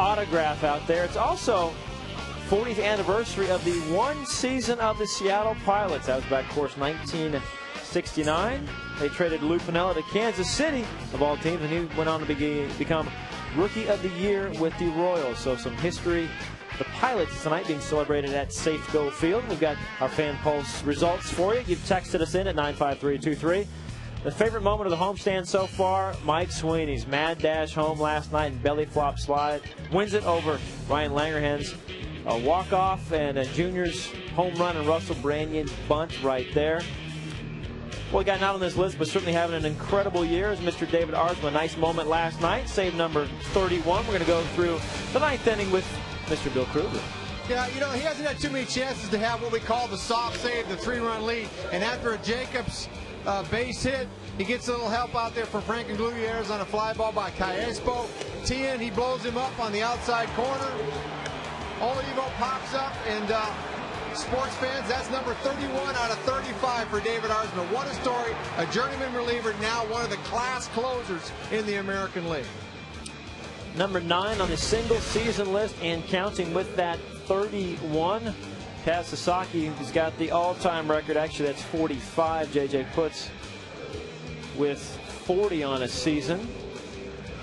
autograph out there. It's also 40th anniversary of the one season of the Seattle Pilots. That was back, of course, 1969. They traded Lou Piniella to Kansas City, of all teams, and he went on to become Rookie of the Year with the Royals. So some history. The Pilots tonight being celebrated at Safe Go Field. We've got our Fan Pulse results for you. You've texted us in at 95323. The favorite moment of the homestand so far, Mike Sweeney's mad dash home last night and belly flop slide. Wins it over Ryan Langerhans. A walk-off and a junior's home run and Russell Brannion's bunt right there. Well, we got not on this list, but certainly having an incredible year is Mr. David Arzma. A nice moment last night. Save number 31. We're going to go through the ninth inning with Mr. Bill Krueger. Yeah, you know, he hasn't had too many chances to have what we call the soft save, the 3-run lead. And after a Jacobs base hit, he gets a little help out there for Frank Gutierrez on a fly ball by Cayespo. Tien, he blows him up on the outside corner. Olivo pops up, and sports fans, that's number 31 out of 35 for David Arzma. What a story. A journeyman reliever, now one of the class closers in the American League. Number 9 on the single season list and counting with that 31. Kaz Sasaki has got the all-time record. Actually, that's 45. J.J. Putz with 40 on a season.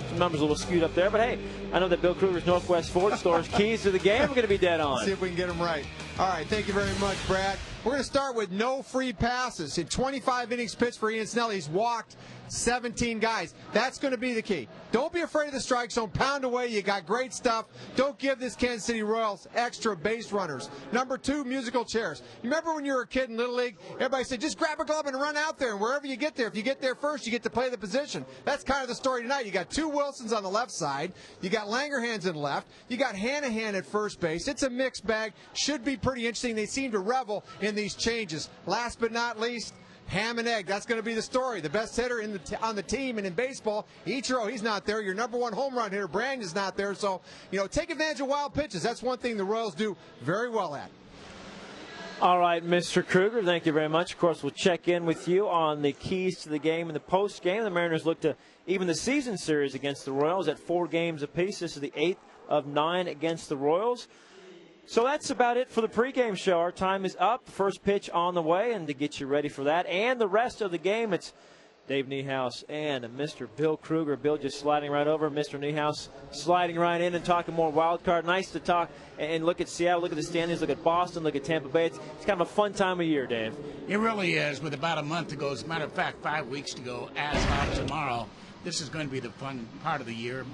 Some numbers a little skewed up there, but hey, I know that Bill Krueger's Northwest Ford Store's keys to the game are going to be dead on. See if we can get them right. All right, thank you very much, Brad. We're going to start with no free passes. In 25 innings pitched for Ian Snell, he's walked 17 guys. That's going to be the key. Don't be afraid of the strike zone. Pound away. You got great stuff. Don't give this Kansas City Royals extra base runners. Number 2, musical chairs. You remember when you were a kid in Little League, everybody said, just grab a glove and run out there, and wherever you get there, if you get there first, you get to play the position. That's kind of the story tonight. You got 2 Wilsons on the left side. You got Langerhans in left. You got Hanahan at first base. It's a mixed bag. Should be pretty interesting. They seem to revel in these changes. Last but not least, ham and egg. That's going to be the story. The best hitter on the team and in baseball, Ichiro, he's not there. Your number 1 home run hitter, Brandon's not there. So, you know, take advantage of wild pitches. That's one thing the Royals do very well at. All right, Mr. Krueger, thank you very much. Of course, we'll check in with you on the keys to the game in the post game. The Mariners look to even the season series against the Royals at 4 games apiece. This is the 8th of 9 against the Royals. So that's about it for the pregame show. Our time is up. First pitch on the way, and to get you ready for that and the rest of the game, it's Dave Niehaus and Mr. Bill Krueger. Bill just sliding right over. Mr. Niehaus sliding right in and talking more wild card. Nice to talk and look at Seattle, look at the standings, look at Boston, look at Tampa Bay. It's kind of a fun time of year, Dave. It really is. With about a month to go, as a matter of fact, 5 weeks to go, as of tomorrow, this is going to be the fun part of the year.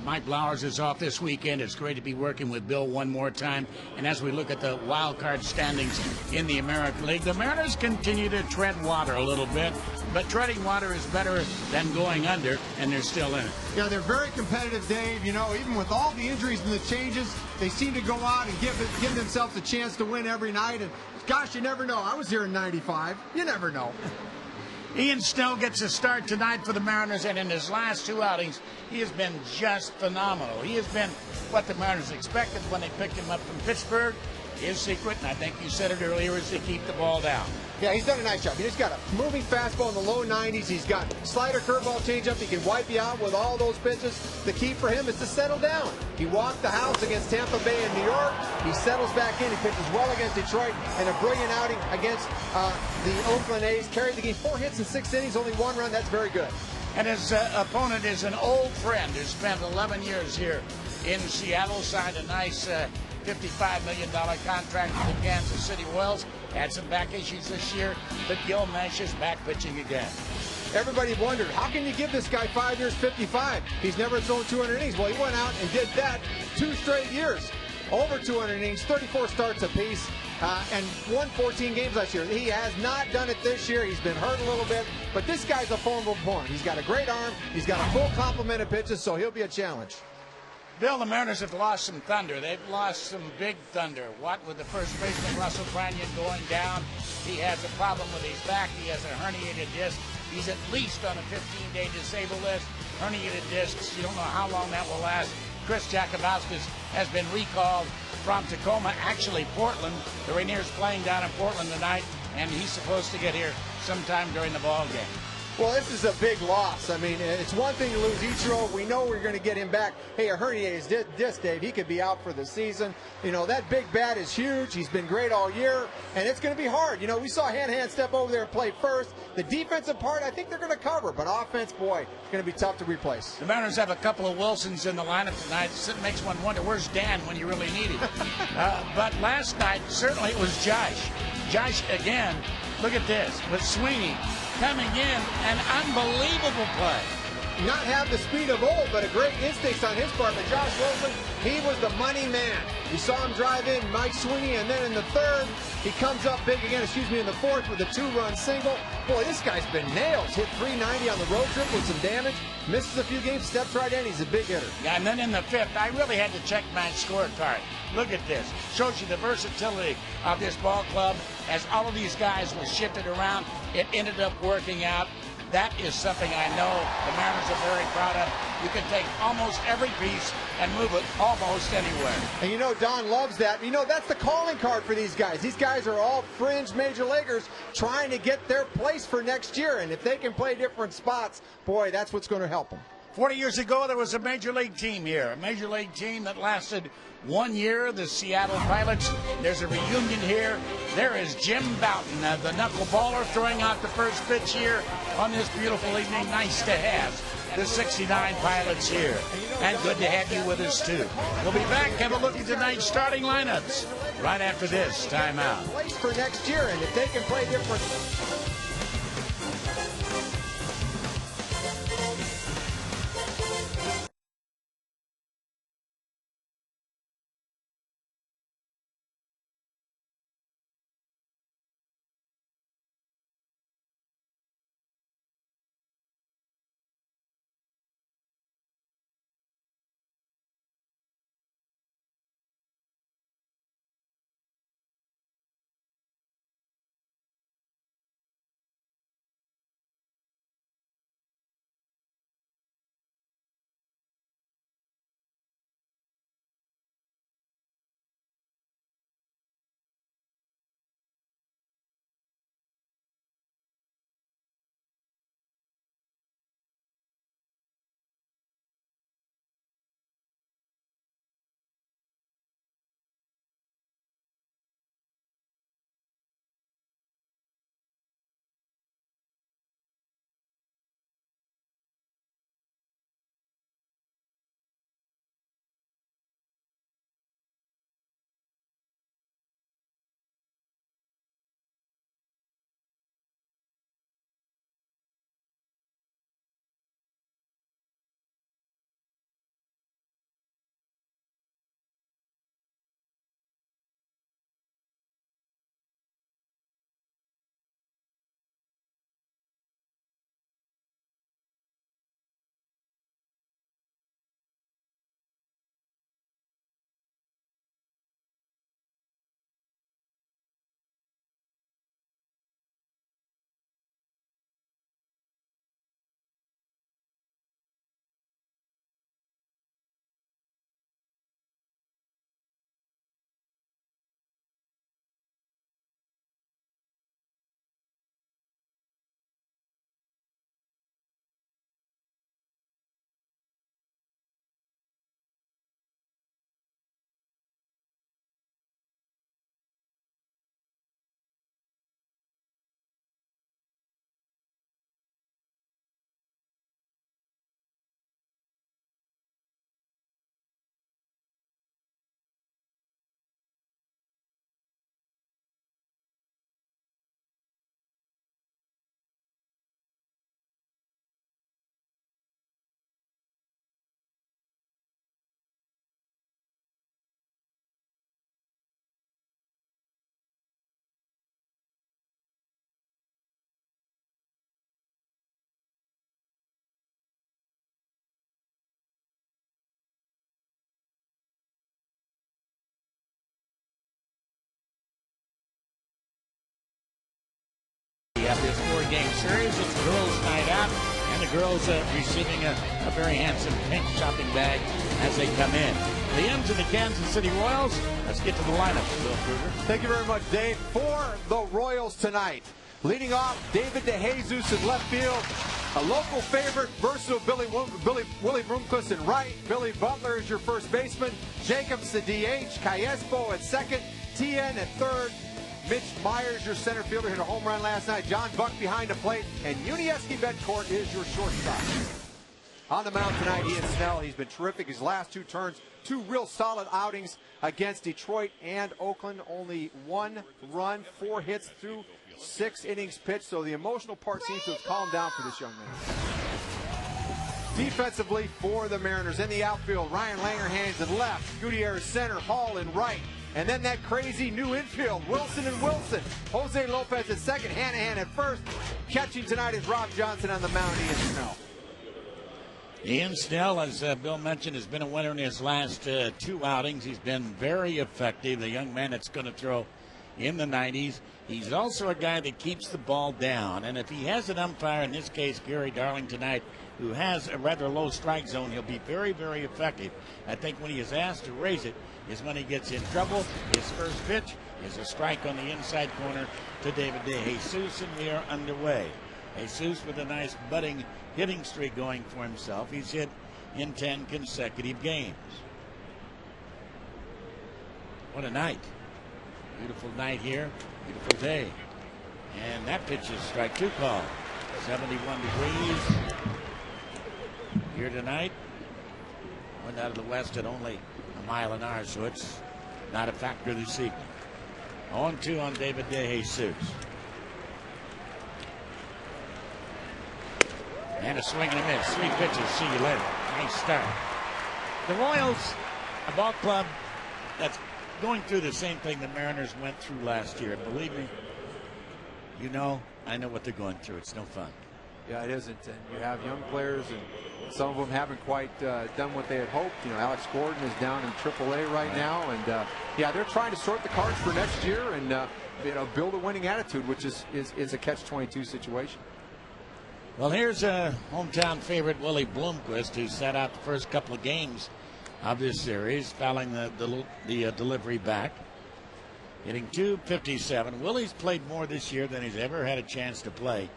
Mike Blowers is off this weekend. It's great to be working with Bill one more time. And as we look at the wild card standings in the American League, the Mariners continue to tread water a little bit. But treading water is better than going under, and they're still in it. Yeah, they're very competitive, Dave. You know, even with all the injuries and the changes, they seem to go out and give themselves a chance to win every night. And gosh, you never know. I was here in '95. You never know. Ian Snell gets a start tonight for the Mariners, and in his last 2 outings, he has been just phenomenal. He has been what the Mariners expected when they picked him up from Pittsburgh. His secret, and I think you said it earlier, is to keep the ball down. Yeah, he's done a nice job. He's got a moving fastball in the low 90s. He's got slider, curveball, changeup. He can wipe you out with all those pitches. The key for him is to settle down. He walked the house against Tampa Bay and New York. He settles back in. He pitches well against Detroit, and a brilliant outing against the Oakland A's. Carried the game 4 hits in 6 innings, only 1 run. That's very good. And his opponent is an old friend who spent 11 years here in Seattle, signed a nice $55 million contract with the Kansas City Royals. Had some back issues this year, but Gil Nash is back pitching again. Everybody wondered, how can you give this guy 5 years, 55? He's never thrown 200 innings. Well, he went out and did that 2 straight years. Over 200 innings, 34 starts apiece, and won 14 games last year. He has not done it this year. He's been hurt a little bit, but this guy's a formidable opponent. He's got a great arm. He's got a full complement of pitches, so he'll be a challenge. Bill, the Mariners have lost some thunder. They've lost some big thunder. What with the first baseman, Russell Branion, going down? He has a problem with his back. He has a herniated disc. He's at least on a 15-day disabled list. Herniated discs, you don't know how long that will last. Chris Jakubowskis has been recalled from Tacoma, actually Portland. The Rainiers playing down in Portland tonight, and he's supposed to get here sometime during the ball game. Well, this is a big loss. I mean, it's one thing to lose Ichiro. We know we're going to get him back. Hey, a herniated disc, Dave. He could be out for the season. You know, that big bat is huge. He's been great all year, and it's going to be hard. You know, we saw Han step over there and play first. The defensive part, I think they're going to cover, but offense, boy, it's going to be tough to replace. The Mariners have a couple of Wilsons in the lineup tonight. It makes one wonder, where's Dan when you really need him? But last night, certainly it was Josh. Josh, again, look at this, with Sweeney coming in, an unbelievable play. Not have the speed of old, but a great instincts on his part. But Josh Wilson, he was the money man. You saw him drive in Mike Sweeney, and then in the third, he comes up big again, in the fourth with a 2-run single. Boy, this guy's been nailed. Hit 390 on the road trip with some damage. Misses a few games, steps right in. He's a big hitter. Yeah, and then in the fifth, I really had to check my scorecard. Look at this. Shows you the versatility of this ball club. As all of these guys were shifted around, it ended up working out. That is something I know the Mariners are very proud of. You can take almost every piece and move it almost anywhere. And you know Don loves that. You know, that's the calling card for these guys. These guys are all fringe major leaguers trying to get their place for next year. And if they can play different spots, boy, that's what's going to help them. 40 years ago, there was a major league team here, a major league team that lasted 1 year, the Seattle Pilots. There's a reunion here. There is Jim Bouton, the knuckleballer, throwing out the first pitch here on this beautiful evening. Nice to have the 69 Pilots here. And good to have you with us, too. We'll be back, have a look at tonight's starting lineups right after this timeout. Place for next year, and if they can play different... Have this 4-game series. It's girls' night out, and the girls receiving a very handsome pink shopping bag as they come in. The M's of the Kansas City Royals. Let's get to the lineup, Bill Kruger. Thank you very much, Dave. For the Royals tonight, Leading off, David DeJesus in left field. A local favorite, versatile Willie Bloomquist in right. Billy Butler is your first baseman. Jacobs the DH. Cayespo at second. TN at third. Mitch Myers, your center fielder, hit a home run last night. John Buck behind the plate. And Unieski Bedcourt is your shortstop. On the mound tonight, Ian Snell. He's been terrific. His last two turns, two real solid outings against Detroit and Oakland. Only 1 run, 4 hits through 6 innings pitched. So the emotional part seems to have calmed down for this young man. Defensively for the Mariners in the outfield, Ryan Langerhans in left, Gutierrez center, Hall in right. And then that crazy new infield, Wilson and Wilson. Jose Lopez at second, Hanahan at first. Catching tonight is Rob Johnson on the mound, Ian Snell. Ian Snell, as Bill mentioned, has been a winner in his last 2 outings. He's been very effective. The young man that's going to throw in the 90s. He's also a guy that keeps the ball down. And if he has an umpire, in this case Gary Darling tonight, who has a rather low strike zone, he'll be very, very effective. I think when he is asked to raise it is when he gets in trouble. His first pitch is a strike on the inside corner to David DeJesus, and we are underway. Jesus with a nice budding hitting streak going for himself. He's hit in 10 consecutive games. What a night. Beautiful night here. Beautiful day. And that pitch is strike 2 call. 71 degrees here tonight. Went out of the west at only a mile an hour, so it's not a factor this evening. 0-2 on David DeJesus. And a swing and a miss. 3 pitches. See you later. Nice start. The Royals, a ball club that's going through the same thing the Mariners went through last year. Believe me, you know, I know what they're going through. It's no fun. Yeah, it isn't. And you have young players, and some of them haven't quite done what they had hoped. You know, Alex Gordon is down in AAA right now, and yeah, they're trying to sort the cards for next year and you know, build a winning attitude, which is a catch-22 situation. Well, here's a hometown favorite, Willie Bloomquist, who sat out the first couple of games of this series, fouling the delivery back, hitting .257. Willie's played more this year than he's ever had a chance to play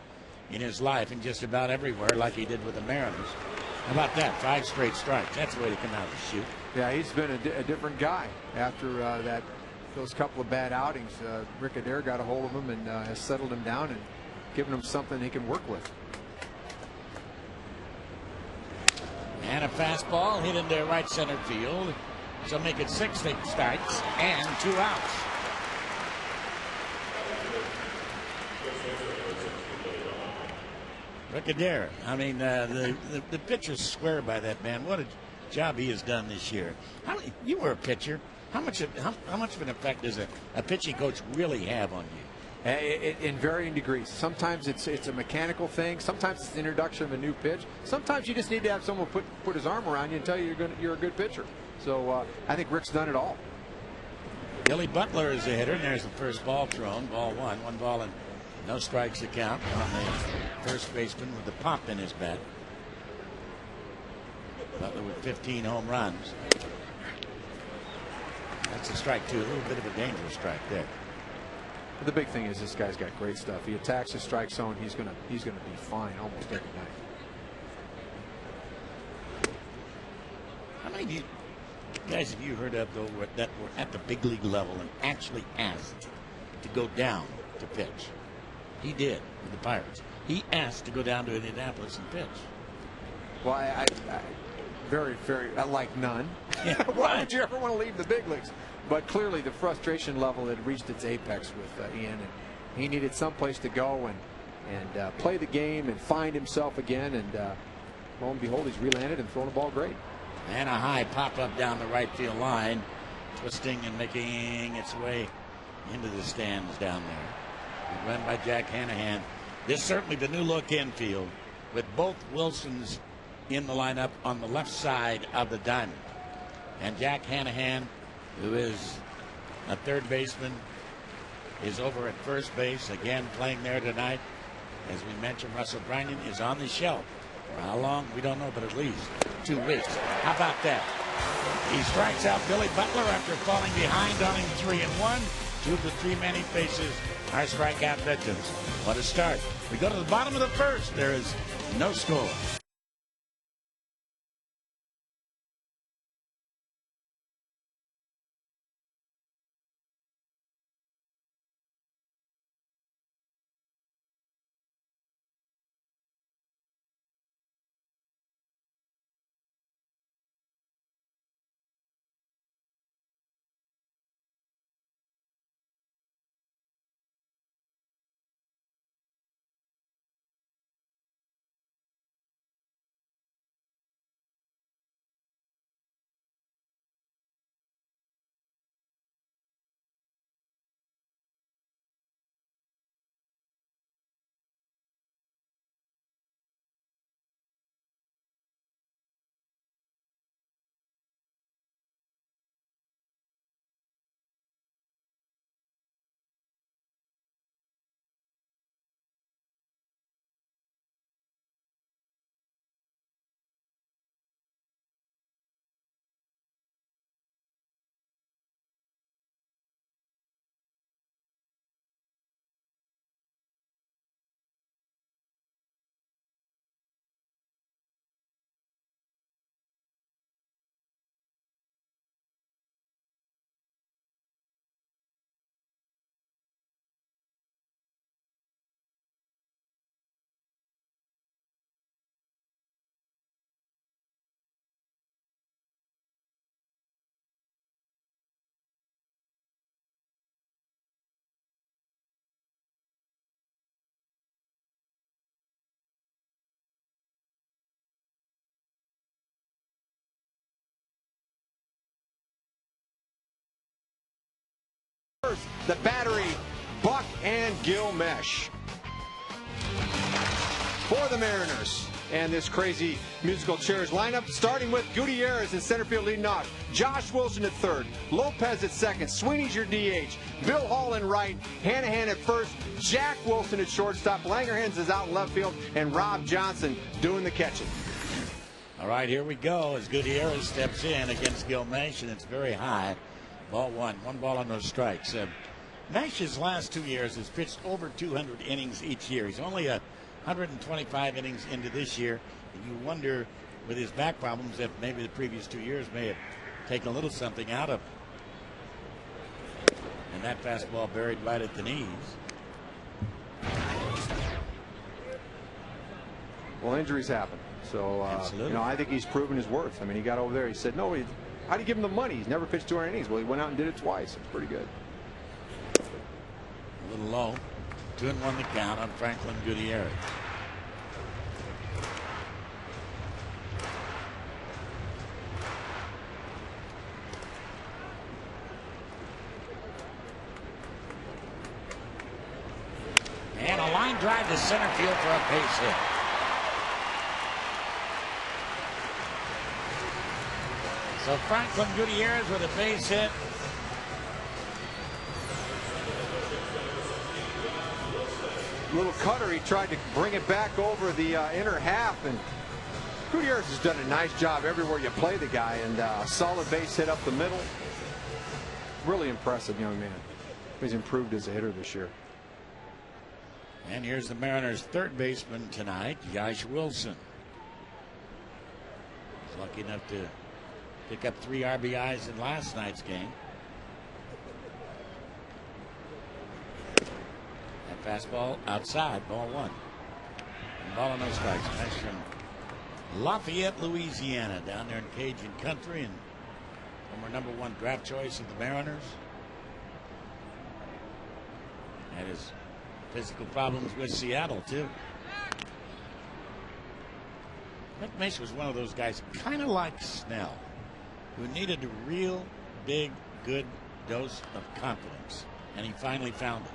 in his life, and just about everywhere, like he did with the Mariners. How about that? 5 straight strikes. That's the way to come out and shoot. Yeah, he's been a different guy after those couple of bad outings. Rick Adair got a hold of him and has settled him down and given him something he can work with. And a fastball hit into right center field. So make it 6 strikes and 2 outs. Rick Adair. I mean, the pitchers swear by that man. What a job he has done this year. You were a pitcher. How much of an effect does a pitching coach really have on you? In varying degrees. Sometimes it's a mechanical thing. Sometimes it's the introduction of a new pitch. Sometimes you just need to have someone put his arm around you and tell you you're a good pitcher. So I think Rick's done it all. Billy Butler is a hitter, and there's the first ball thrown. Ball 1. 1 ball and no strikes to count on the first baseman with the pop in his bat. Butler with 15 home runs. That's a strike 2. A little bit of a dangerous strike there. But the big thing is this guy's got great stuff. He attacks the strike zone. He's gonna be fine almost every night. How many of you guys have you heard of though that were at the big league level and actually asked to go down to pitch? He did with the Pirates. He asked to go down to Indianapolis and pitch. Well, I very, like none. Yeah, why would you ever want to leave the big leagues? But clearly the frustration level had reached its apex with Ian, and he needed someplace to go and play the game and find himself again. And lo and behold, he's relanded and thrown the ball great. And a high pop up down the right field line, twisting and making its way into the stands down there. Run by Jack Hanahan. This is certainly the new look infield with both Wilsons in the lineup on the left side of the diamond. And Jack Hanahan, who is a third baseman, is over at first base, again playing there tonight. As we mentioned, Russell Branyan is on the shelf. For how long? We don't know, but at least 2 weeks. How about that? He strikes out Billy Butler after falling behind on him 3-1 2 of the 3 men he faces are strikeout victims. What a start. We go to the bottom of the first. There is no score. The battery, Buck and Gilmesh for the Mariners. And this crazy musical chairs lineup, starting with Gutierrez in center field leading off, Josh Wilson at third, Lopez at second, Sweeney's your DH, Bill Hall in right, Hanahan at first, Jack Wilson at shortstop, Langerhans is out in left field, and Rob Johnson doing the catching. All right, here we go as Gutierrez steps in against Gilmesh, and it's very high. Ball one ball on those strikes. Mesh's last 2 years has pitched over 200 innings each year. He's only 125 innings into this year. And you wonder, with his back problems, if maybe the previous 2 years may have taken a little something out of him. And that fastball buried right at the knees. Well, injuries happen. So, I think he's proven his worth. I mean, he got over there. He said, no, how do you give him the money? He's never pitched 200 innings. Well, he went out and did it twice. It's pretty good. A little low. 2-1 the count on Franklin Gutierrez. And a line drive to center field for a base hit. So Franklin Gutierrez with a base hit. Little cutter, he tried to bring it back over the inner half, and Gutierrez has done a nice job everywhere you play the guy, and solid base hit up the middle. Really impressive young man. He's improved as a hitter this year. And here's the Mariners' third baseman tonight, Josh Wilson. He's lucky enough to pick up 3 RBIs in last night's game. That fastball outside, ball 1. And ball on no strikes. Nice from Lafayette, Louisiana, down there in Cajun country, and former #1 draft choice of the Mariners. Had his physical problems with Seattle, too. Rick Mace was one of those guys, kind of like Snell, who needed a real big, good dose of confidence, and he finally found it.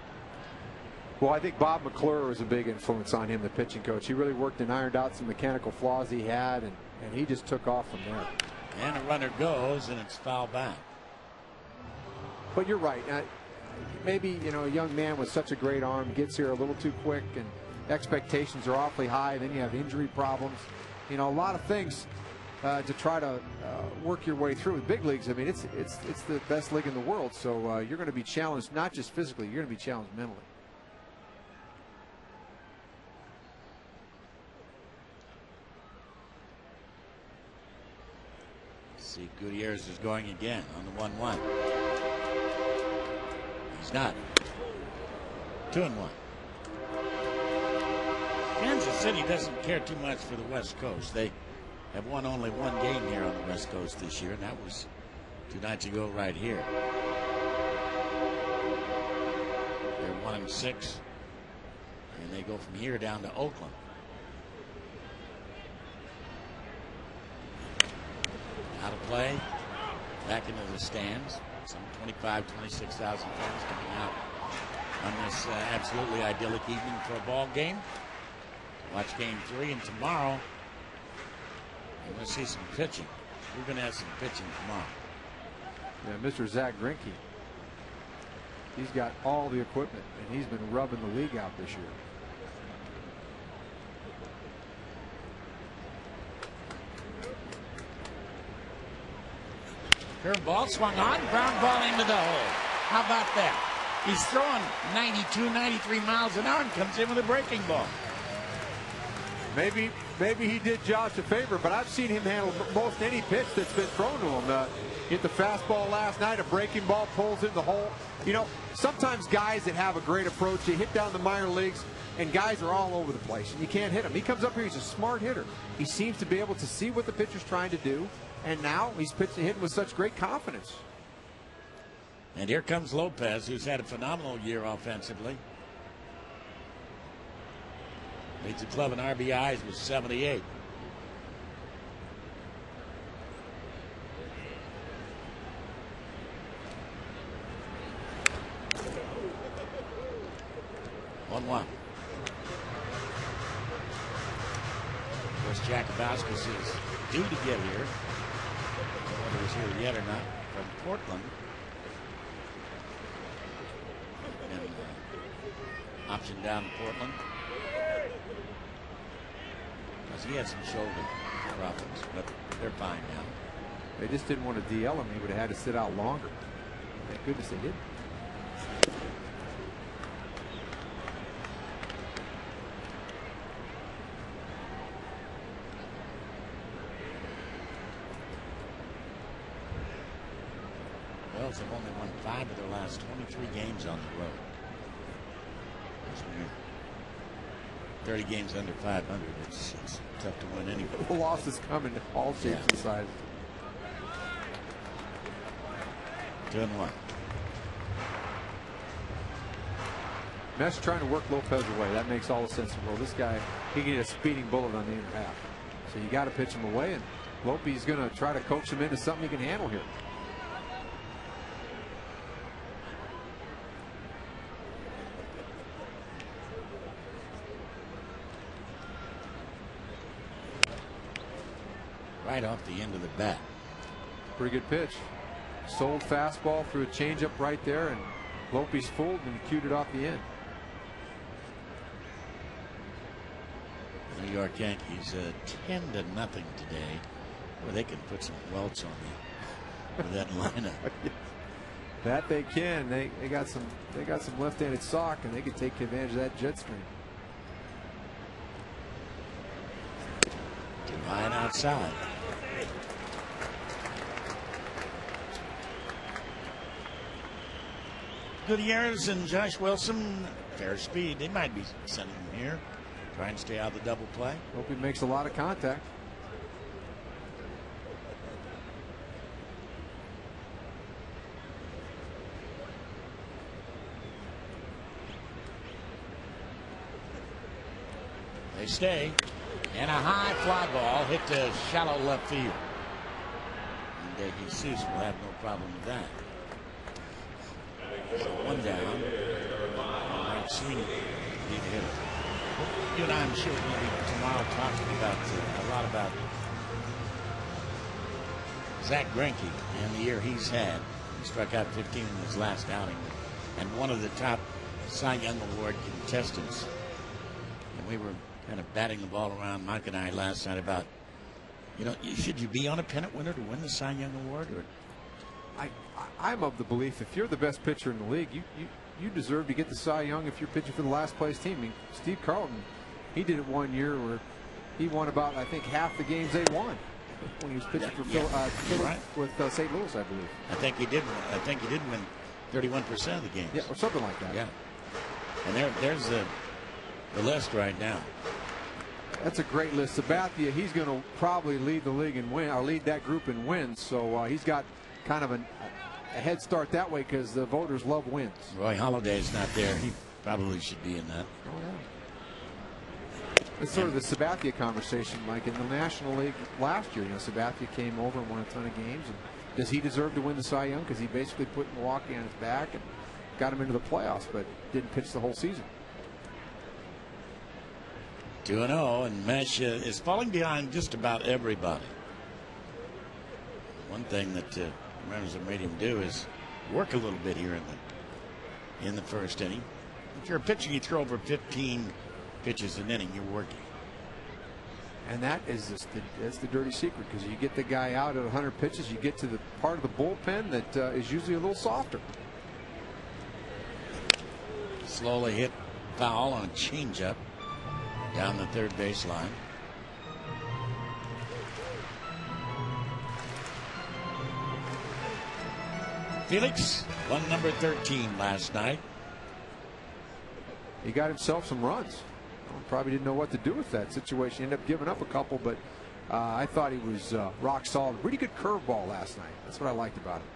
Well, I think Bob McClure was a big influence on him, the pitching coach. He really worked and ironed out some mechanical flaws he had, and he just took off from there. And a runner goes, and it's foul back. But you're right. Maybe, a young man with such a great arm gets here a little too quick, and expectations are awfully high. Then you have injury problems. A lot of things to try to work your way through. The big leagues, I mean, it's the best league in the world, so you're going to be challenged not just physically, you're going to be challenged mentally. See, Gutierrez is going again on the 1-1. He's not. 2-1. Kansas City doesn't care too much for the West Coast. They have won only one game here on the West Coast this year, and that was 2 nights ago right here. They're 1-6, and they go from here down to Oakland. Out of play, back into the stands. Some 25,000-26,000 fans coming out on this absolutely idyllic evening for a ball game. Watch game 3, and tomorrow we're going to see some pitching. We're going to have some pitching tomorrow. Yeah, Mr. Zach Greinke, he's got all the equipment, and he's been rubbing the league out this year. Curveball swung on, ground ball into the hole. How about that? He's throwing 92, 93 miles an hour and comes in with a breaking ball. Maybe he did Josh a favor, but I've seen him handle most any pitch that's been thrown to him. Hit the fastball last night, a breaking ball pulls in the hole. You know, sometimes guys that have a great approach, they hit down the minor leagues, and guys are all over the place, and you can't hit him. He comes up here, he's a smart hitter. He seems to be able to see what the pitcher's trying to do, and now he's hitting with such great confidence. And here comes Lopez, who's had a phenomenal year offensively. Leads the club in RBIs with 78. One. Of course, Jakubowskis is due to get here. Whether he's here yet or not, from Portland. And option down to Portland. Because he had some shoulder problems, but they're fine now. They just didn't want to DL him. He would have had to sit out longer. Thank goodness they did. Wells have only won 5 of their last 23 games on the road. That's weird. 30 games under 500. It's tough to win anyway. The losses come in all shapes and sizes. 2-1. Mesh trying to work Lopez away. That makes all the sense in the world. This guy, he can get a speeding bullet on the inner half. So you got to pitch him away, and Lopez going to try to coax him into something he can handle here. Right off the end of the bat. Pretty good pitch. Sold fastball through a changeup right there, and Lopez fooled and cued it off the end. New York Yankees 10-0 today. Well, they can put some welts on you with that lineup. That they can. They got some left-handed sock, and they can take advantage of that jet stream. Line outside. Gutierrez and Josh Wilson, fair speed. They might be sending him here. Try and stay out of the double play. Hope he makes a lot of contact. They stay. And a high fly ball hit to shallow left field. And Jesus will have no problem with that. So 1 down. Right swing lead hitter. You and I, I'm sure, will be tomorrow talking about a lot about Zach Greinke and the year he's had. He struck out 15 in his last outing, and one of the top Cy Young Award contestants. And we were kind of batting the ball around, Mike and I, last night about You know, should you be on a pennant winner to win the Cy Young Award? Or I'm of the belief if you're the best pitcher in the league, you deserve to get the Cy Young if you're pitching for the last place team. I mean, Steve Carlton, he did it one year where he won about, I think, half the games they won when he was pitching for right. with St. Louis, I believe. I think he did. I think he did win 31% of the games. Yeah, or something like that. Yeah. And there's the list right now. That's a great list. Sabathia, he's going to probably lead the league and win, or lead that group in wins. So he's got kind of a head start that way because the voters love wins. Roy Halladay's not there. He probably should be in that. Oh, yeah. It's sort of the Sabathia conversation, Mike. In the National League last year, Sabathia came over and won a ton of games. And does he deserve to win the Cy Young? Because he basically put Milwaukee on his back and got him into the playoffs, but didn't pitch the whole season. 2-0, and Mesh is falling behind just about everybody. One thing that runners have made him do is work a little bit here in the first inning. If you're pitching, you throw over 15 pitches an inning, you're working. And that's the dirty secret, because you get the guy out at 100 pitches, you get to the part of the bullpen that is usually a little softer. Slowly hit foul on a changeup down the third baseline. Felix won number 13 last night. He got himself some runs. Probably didn't know what to do with that situation. He ended up giving up a couple, but I thought he was rock solid. Really good curveball last night. That's what I liked about him.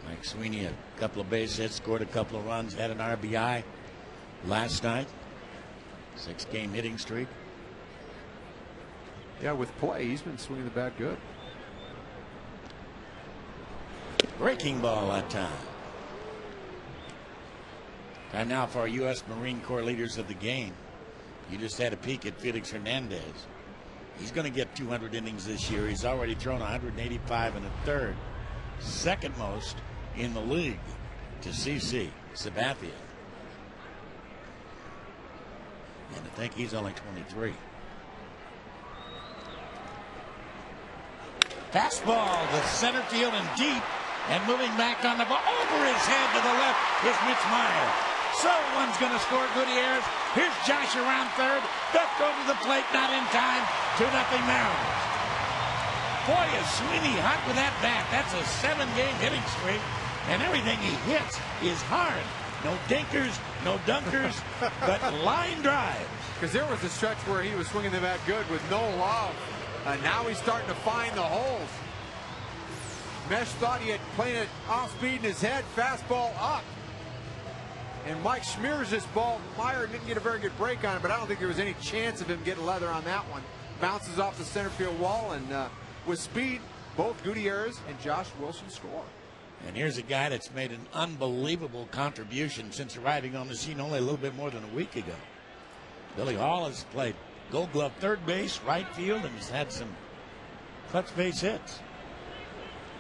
Mike Sweeney, a couple of base hits, scored a couple of runs, had an RBI last night. 6-game hitting streak. Yeah, with play, he's been swinging the bat good. Breaking ball that time. Time now for our U.S. Marine Corps leaders of the game. You just had a peek at Felix Hernandez. He's going to get 200 innings this year. He's already thrown 185 and a third. Second most in the league to KCA Sabathia. And I think he's only 23. Fastball to center field and deep, and moving back on the ball over his head to the left is Mitch Meyer. So one's going to score Gutierrez. Here's Josh around third. Duck go to the plate, not in time. 2-0 Mariners. Boy, is Sweeney hot with that bat. That's a 7-game hitting streak, and everything he hits is hard. No dinkers, no dunkers, but line drives. Because there was a stretch where he was swinging the bat good with no love. Now he's starting to find the holes. Mesh thought he had played it off speed in his head. Fastball up. And Mike smears this ball. Meyer didn't get a very good break on it, but I don't think there was any chance of him getting leather on that one. Bounces off the center field wall, and with speed, both Gutierrez and Josh Wilson score. And here's a guy that's made an unbelievable contribution since arriving on the scene only a little bit more than a week ago. Billy Hall has played Gold Glove third base, right field, and has had some clutch base hits.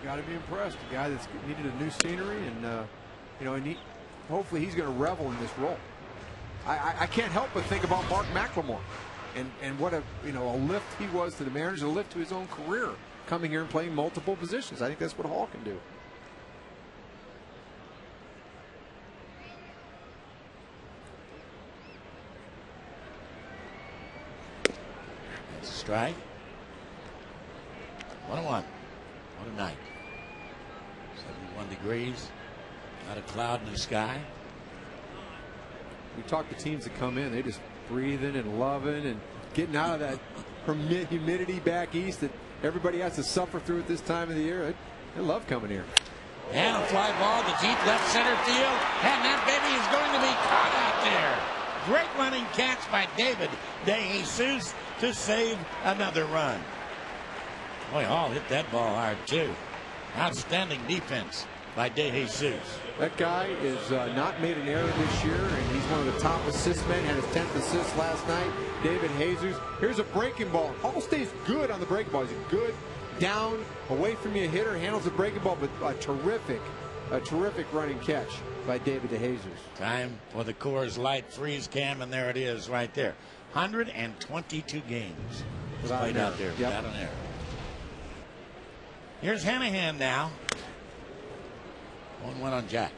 Got to be impressed. A guy that's needed a new scenery, and hopefully he's going to revel in this role. I can't help but think about Mark McLemore, and what a lift he was to the Mariners, a lift to his own career, coming here and playing multiple positions. I think that's what Hall can do. Strike. 1-1. What a night. 71 degrees. Not a cloud in the sky. We talk to teams that come in, they just breathing and loving and getting out of that humidity back east that everybody has to suffer through at this time of the year. They love coming here. And a fly ball to deep left center field. And that baby is going to be caught out there. Great running catch by David De Jesus to save another run. Boy, Hall hit that ball hard too. Outstanding defense by De Jesus. That guy is not made an error this year, and he's one of the top assist men. Had his 10th assist last night. David Jesus. Here's a breaking ball. Hall stays good on the breaking ball. He's a good down, away from you hitter. Handles the breaking ball with a terrific A terrific running catch by David DeJesus. Time for the Coors Light freeze cam, and there it is right there. 122 games played out there without an error. Here's Hanahan now. 1-1 on Jack.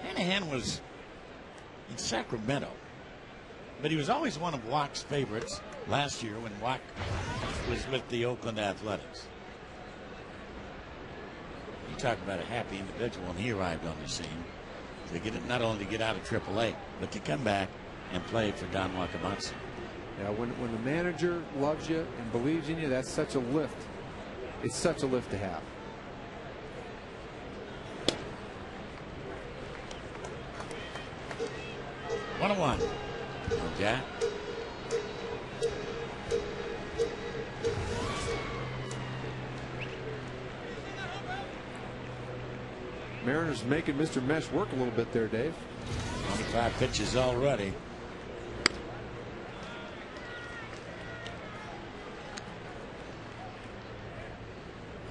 Hanahan was in Sacramento, but he was always one of Wack's favorites last year when Wack was with the Oakland Athletics. You talk about a happy individual when he arrived on the scene. To get it, not only to get out of AAA, but to come back and play for Don Wakamatsu. Yeah, when the manager loves you and believes in you, that's such a lift. It's such a lift to have. One on one. Jack. Mariners making Mr. Mesh work a little bit there, Dave. 25 pitches already.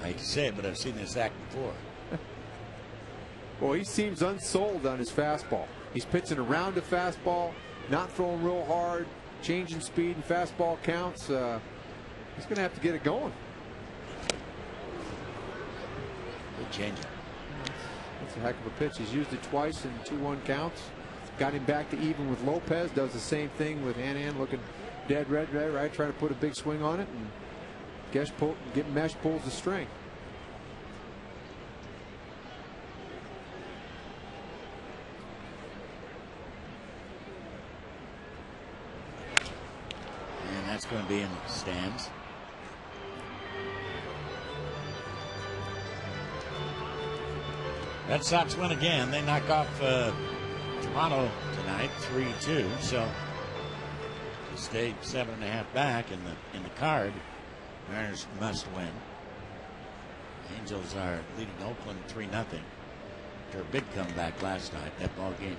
I hate to say it, but I've seen this act before. Well, he seems unsold on his fastball. He's pitching around the fastball, not throwing real hard, changing speed and fastball counts. He's going to have to get it going. Good change. That's a heck of a pitch. He's used it twice in 2-1 counts. Got him back to even with Lopez. Does the same thing with Hanahan, looking dead red, right? Trying to put a big swing on it. And Mesh pulls the string. And that's going to be in the stands. Red Sox win again. They knock off Toronto tonight, 3-2. So they stayed 7.5 back in the card. Mariners must win. Angels are leading Oakland 3-0. After a big comeback last night. That ball game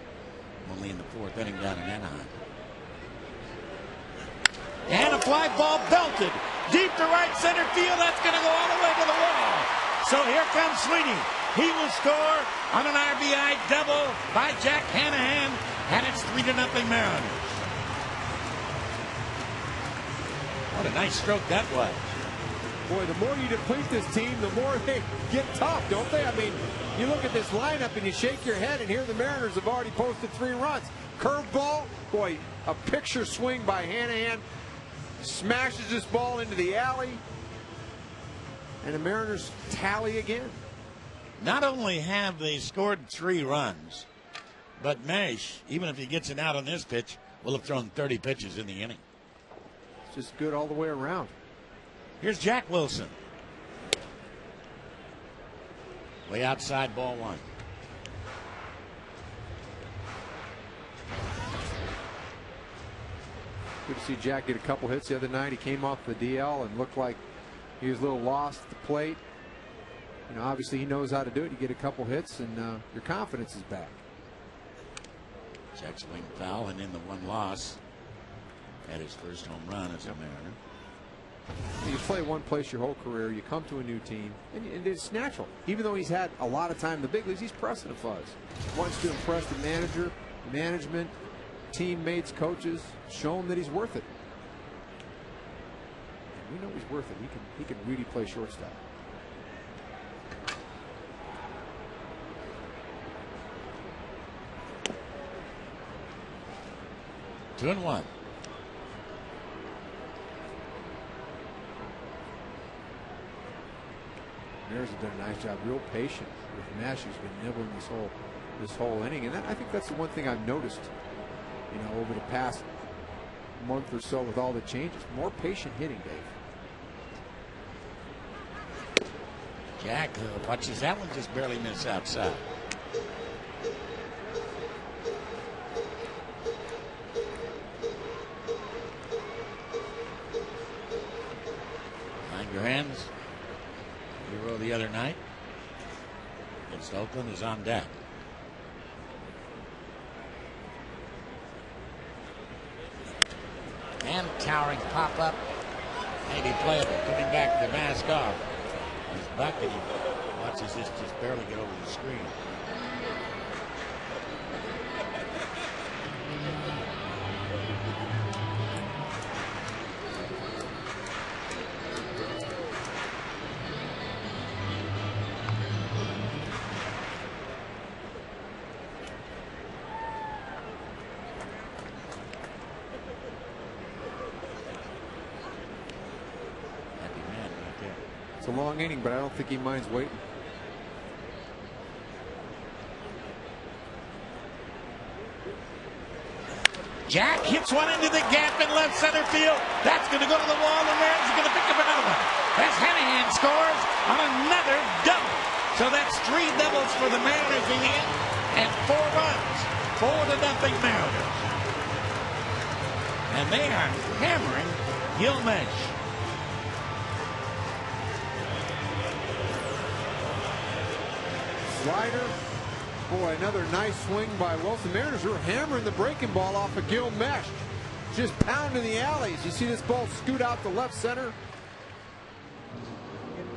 only in the 4th inning down in Anaheim. And a fly ball belted deep to right center field. That's going to go all the way to the wall. So here comes Sweeney. He will score on an RBI double by Jack Hanahan, and it's 3-0 Mariners. What a nice stroke that was. Boy, the more you deplete this team, the more they get tough, don't they? I mean, you look at this lineup and you shake your head, and here the Mariners have already posted 3 runs. Curveball, boy, a picture swing by Hanahan. Smashes this ball into the alley. And the Mariners tally again. Not only have they scored 3 runs, but Mesh, even if he gets an out on this pitch, will have thrown 30 pitches in the inning. It's just good all the way around. Here's Jack Wilson. Way outside, ball 1. Good to see Jack get a couple hits the other night. He came off the DL and looked like he was a little lost at the plate. You know, obviously he knows how to do it. You get a couple hits and your confidence is back. Jack swing foul, and in the 1 loss at his first home run as a Mariner. You play one place your whole career, you come to a new team, and it's natural. Even though he's had a lot of time in the big leagues, he's pressing a fuzz. Wants to impress the manager, management, teammates, coaches, show him that he's worth it. And we know he's worth it. He can really play shortstop. Two and one. Mariners have done a nice job, real patient with Nash, who's been nibbling this whole inning, and I think that's the one thing I've noticed, you know, over the past month or so with all the changes. More patient hitting, Dave. Jack watches that one just barely miss outside. Mind your hands. Hero the other night against Oakland is on deck. And towering pop up, maybe playable. Coming back to the mask off. back and he watches this just barely get over the screen. It's a long inning, but I don't think he minds waiting. Jack hits one into the gap in left center field. That's going to go to the wall. The Mariners are going to pick up another one. As Hanahan scores on another double. So that's 3 doubles for the Mariners again and 4 runs. 4-0 Mariners. And they are hammering Gilmesh. Slider. Boy, another nice swing by Wilson. Mariners are hammering the breaking ball off of Gilmesh. Just pounding the alleys. You see this ball scoot out to left center.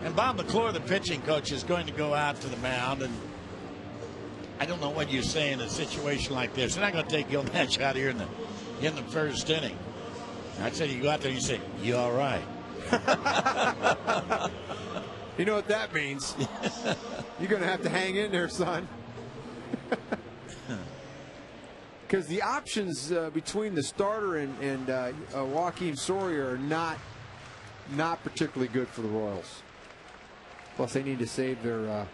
And Bob McClure, the pitching coach, is going to go out to the mound. And I don't know what you say in a situation like this. They're not going to take Gilmesh out here in the first inning. I'd say you go out there and you say, "You all right?" You know what that means. You're going to have to hang in there, son. Because the options between the starter and Joaquin Soria are not particularly good for the Royals. Plus, they need to save their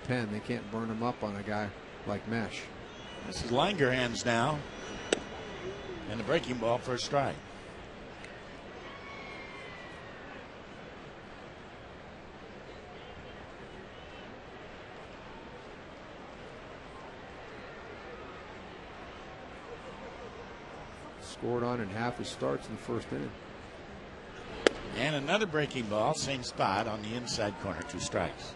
pen. They can't burn them up on a guy like Mesh. This is Langerhans now. And the breaking ball for a strike. Scored on in half his starts in the first inning. And another breaking ball, same spot on the inside corner, 2 strikes.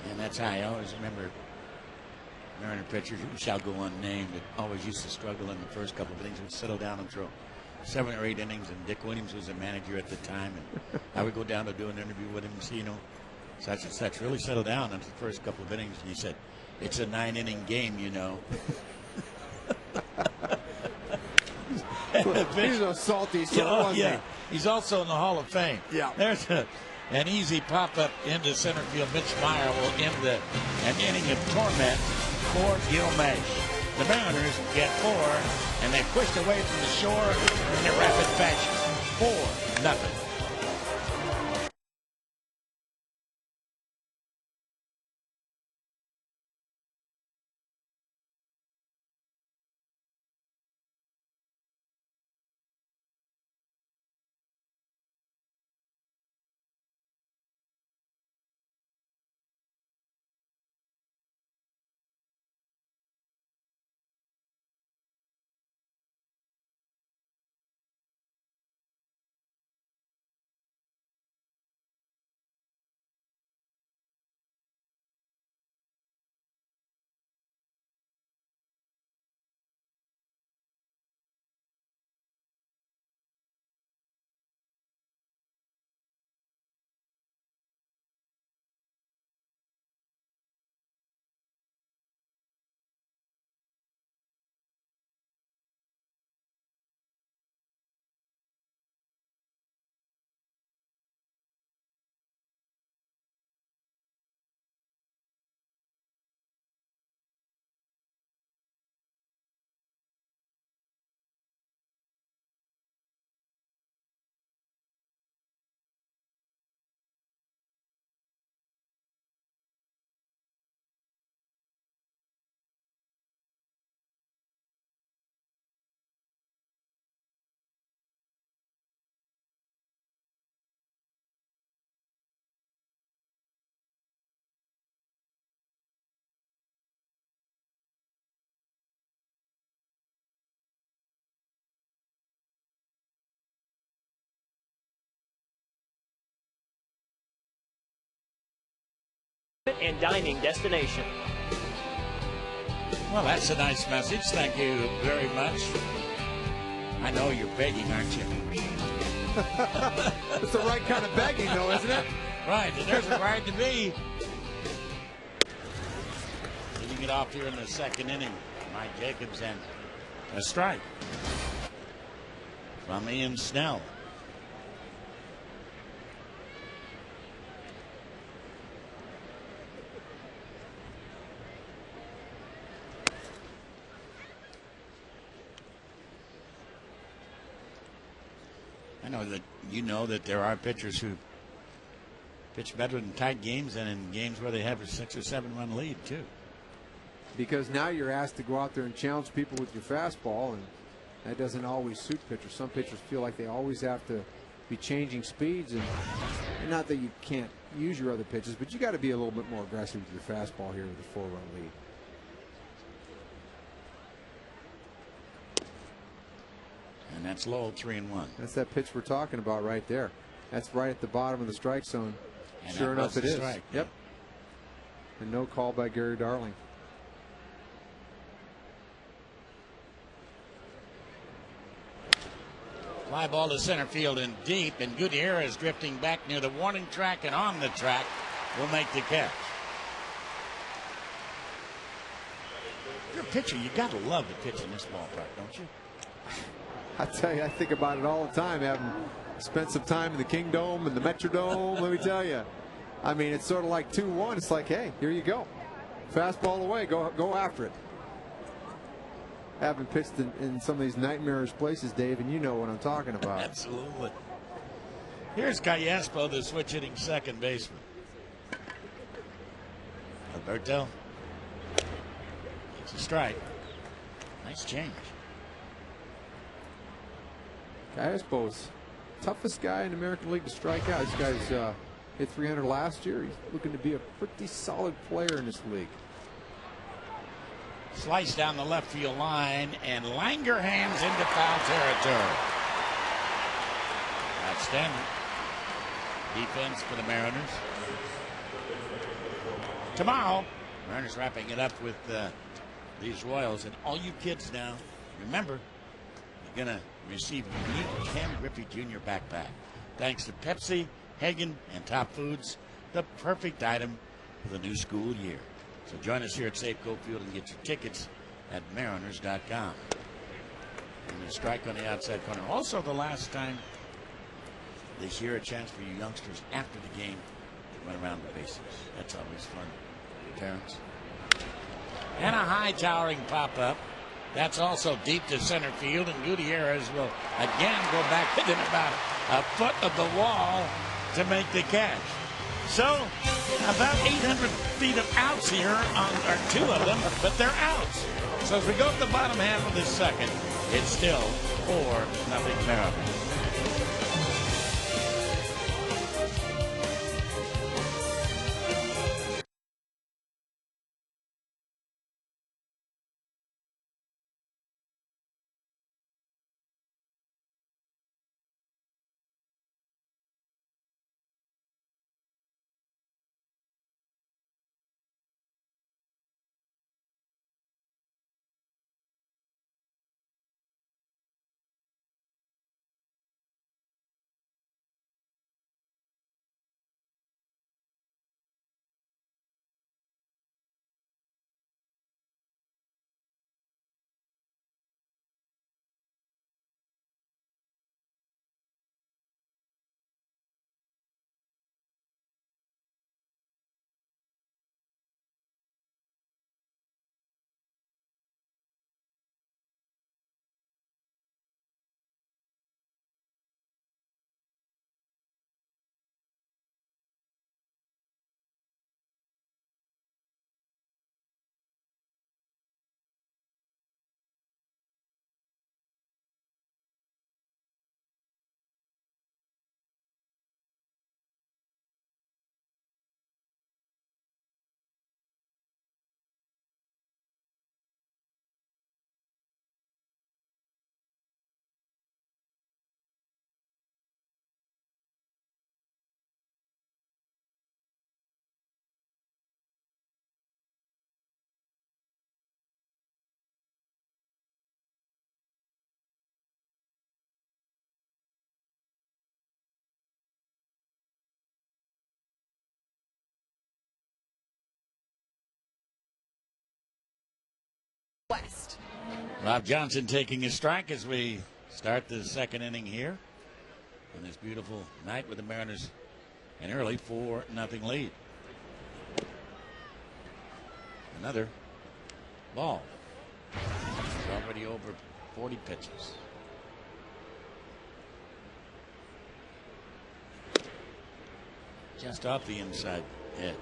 And that's how I always remember Mariner pitchers who shall go unnamed that always used to struggle in the first couple of innings, would settle down and throw 7 or 8 innings. And Dick Williams was a manager at the time, and I would go down to do an interview with him and see, such and such really settle down after the first couple of innings. And he said, "It's a 9-inning game, you know." He's a salty soul, wasn't he? He's also in the Hall of Fame. Yeah. There's an easy pop-up into center field. Mitch Meyer will end an inning of torment for Gilmesh. The Mariners get 4, and they pushed away from the shore in a rapid fashion. 4-0. and dining destination. Well, that's a nice message. Thank you very much. I know you're begging, aren't you? It's the right kind of begging, though, isn't it? Right. There's a right to be. Leading it off here in the second inning. Mike Jacobs and a strike from Ian Snell. I know that there are pitchers who pitch better in tight games than in games where they have a 6 or 7 run lead too. Because now you're asked to go out there and challenge people with your fastball, and that doesn't always suit pitchers. Some pitchers feel like they always have to be changing speeds, and not that you can't use your other pitches, but you got to be a little bit more aggressive with your fastball here with a 4-run lead. And that's low, 3-1. That's that pitch we're talking about right there. That's right at the bottom of the strike zone. And sure enough, it is. Strike. Yep. And no call by Gary Darling. Fly ball to center field and deep, and Gutierrez drifting back near the warning track and on the track will make the catch. If you're a pitcher, you got to love to pitch in this ballpark, don't you? I tell you, I think about it all the time, having spent some time in the Kingdome and the Metrodome. Let me tell you, I mean, it's sort of like 2-1. It's like, hey, here you go, fastball away, go after it. Having pitched in some of these nightmarish places, Dave, and you know what I'm talking about. Absolutely. Here's Callaspo, the switch hitting second baseman. Alberto. It's a strike. Nice change. Callaspo's toughest guy in the American League to strike out. This guy's hit 300 last year. He's looking to be a pretty solid player in this league. Slice down the left field line, and Langerhans into foul territory. Outstanding defense for the Mariners. Tomorrow, Mariners wrapping it up with these Royals. And all you kids now, remember, you're going to receive a unique Ken Griffey Jr. backpack. Thanks to Pepsi, Hagen, and Top Foods, the perfect item for the new school year. So join us here at Safeco Field and get your tickets at Mariners.com. And a strike on the outside corner. Also, the last time this year, a chance for you youngsters after the game to run around the bases. That's always fun, parents. And a high towering pop-up. That's also deep to center field, and Gutierrez will again go back within about a foot of the wall to make the catch. So, about 800 feet of outs here, or 2 of them, but they're outs. So as we go to the bottom half of the second, it's still 4-0 Mariners. Rob Johnson taking a strike as we start the second inning here on this beautiful night with the Mariners an early 4-0 lead. Another ball. He's already over 40 pitches. Just off the inside edge.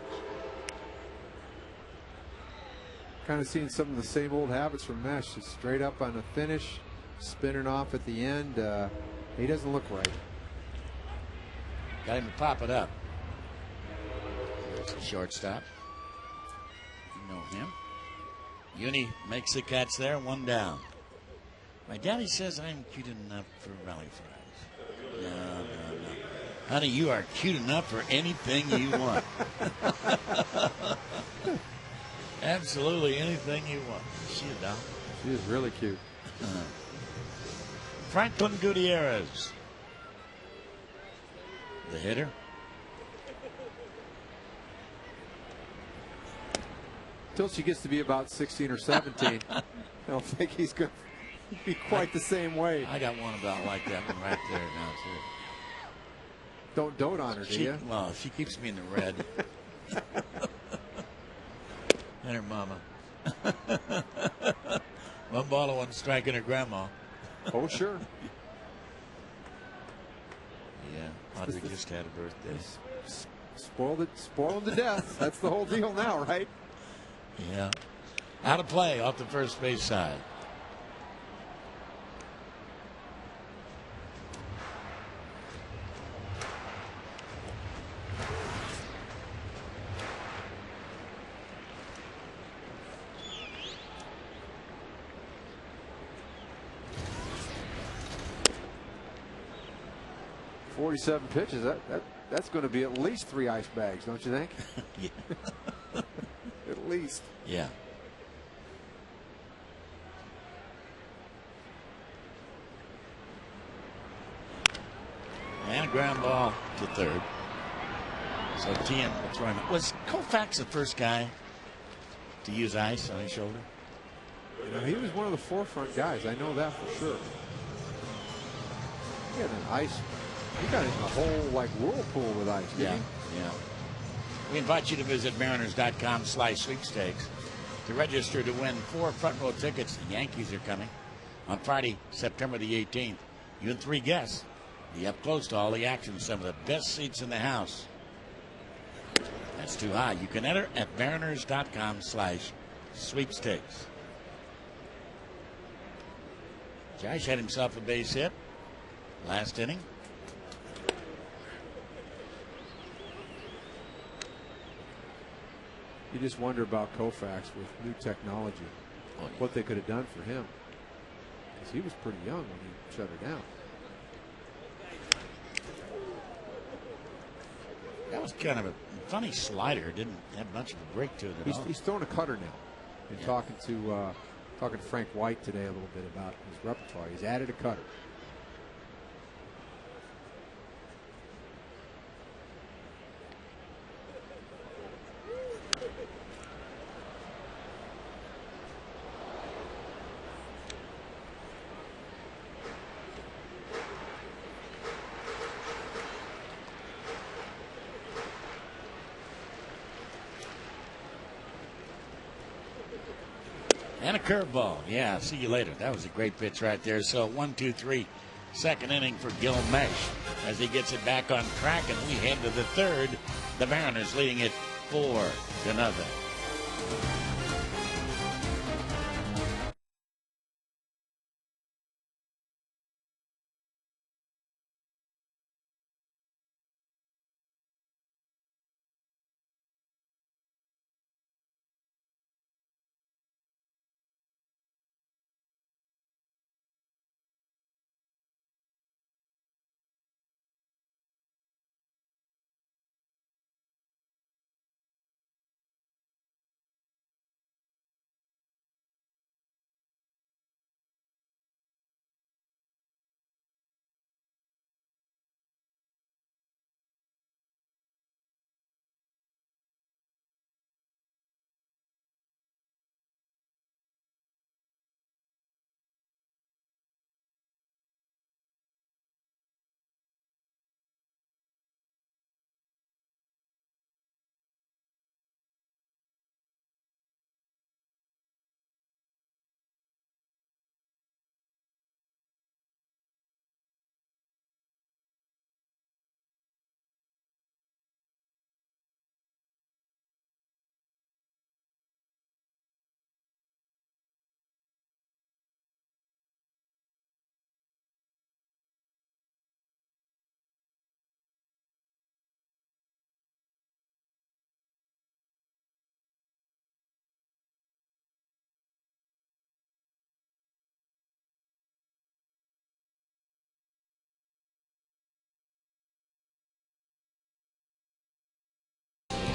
Kind of seeing some of the same old habits from Mesh. Just straight up on the finish, spinning off at the end. He doesn't look right. Got him to pop it up. There's the shortstop. You know him. Uni makes the catch there, 1 down. My daddy says I'm cute enough for rally fries. No. Honey, you are cute enough for anything you want. Absolutely anything you want. She a doll. She is really cute. Franklin Gutierrez, the hitter. Until she gets to be about 16 or 17, I don't think he's going to be quite the same way. I got one about like that one right there now, too. Don't dote on her, do you? Well, she keeps me in the red. And her mama. 1 ball, 1 strike, and her grandma. Oh, sure. Yeah, Audrey just had a birthday. Spoiled him to death. That's the whole deal now, right? Yeah. Out of play off the first base side. .47 pitches. That's going to be at least 3 ice bags, don't you think? Yeah. At least. Yeah. And a ground ball to third. So Tien will throw him. Was Koufax the first guy to use ice on his shoulder? You know, he was one of the forefront guys. I know that for sure. He had an ice. He got in a whole like whirlpool with ice. Yeah. We invite you to visit Mariners.com/sweepstakes to register to win 4 front row tickets. The Yankees are coming on Friday, September the 18th. You and 3 guests be up close to all the action. Some of the best seats in the house. That's too high. You can enter at Mariners.com/sweepstakes. Josh had himself a base hit last inning. You just wonder about Koufax with new technology, what they could have done for him. Because he was pretty young when he shut her down. That was kind of a funny slider. Didn't have much of a break to it at all. He's throwing a cutter now. Been talking to Frank White today a little bit about his repertoire. He's added a cutter. And a curveball. Yeah, see you later. That was a great pitch right there. So 1-2-3, second inning for Gil Mesh as he gets it back on track, and we head to the third. The Mariners leading it 4-0.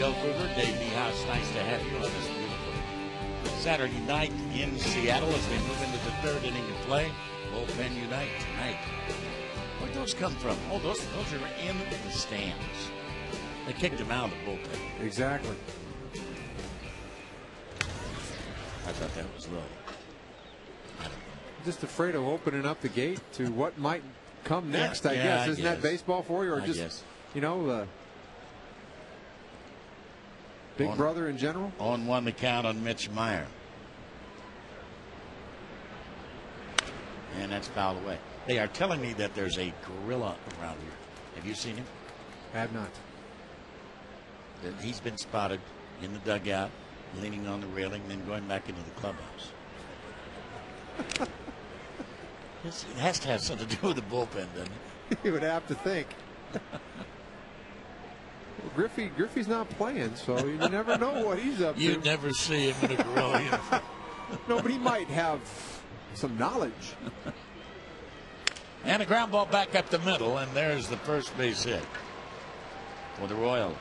Bill Kruger, Dave Niehaus, nice to have you on this beautiful Saturday night in Seattle as we move into the third inning of play. Bullpen unite tonight. Where'd those come from? Oh, those are in the stands. They kicked him out of the bullpen. Exactly. I thought that was low. I don't know. Just afraid of opening up the gate to what might come next, I guess. Isn't that baseball for you? Or you know, Big Brother in general? 0-1 the count on Mitch Meyer. And that's fouled away. They are telling me that there's a gorilla around here. Have you seen him? I have not. He's been spotted in the dugout, leaning on the railing, then going back into the clubhouse. It has to have something to do with the bullpen, doesn't it? You would have to think. Well, Griffey's not playing, so you never know what he's up to. You never see him in a gorilla uniform. No, but he might have some knowledge. And a ground ball back up the middle, and there's the first base hit for the Royals.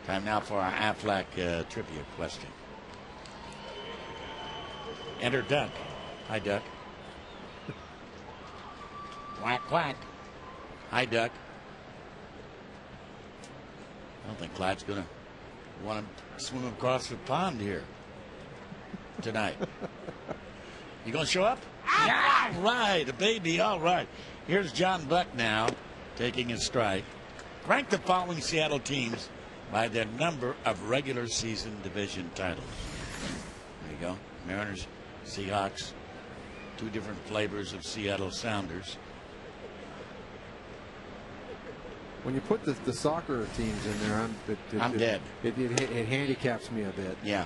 Time now for our Aflac trivia question. Enter Duck. Hi, Duck. Quack, quack. Hi, Duck. I don't think Clyde's going to want to swim across the pond here tonight. You going to show up? Yeah, all right, a baby, all right. Here's John Buck now taking his strike. Rank the following Seattle teams by their number of regular season division titles. There you go. Mariners, Seahawks, two different flavors of Seattle Sounders. When you put the soccer teams in there, I'm dead. It handicaps me a bit. Yeah.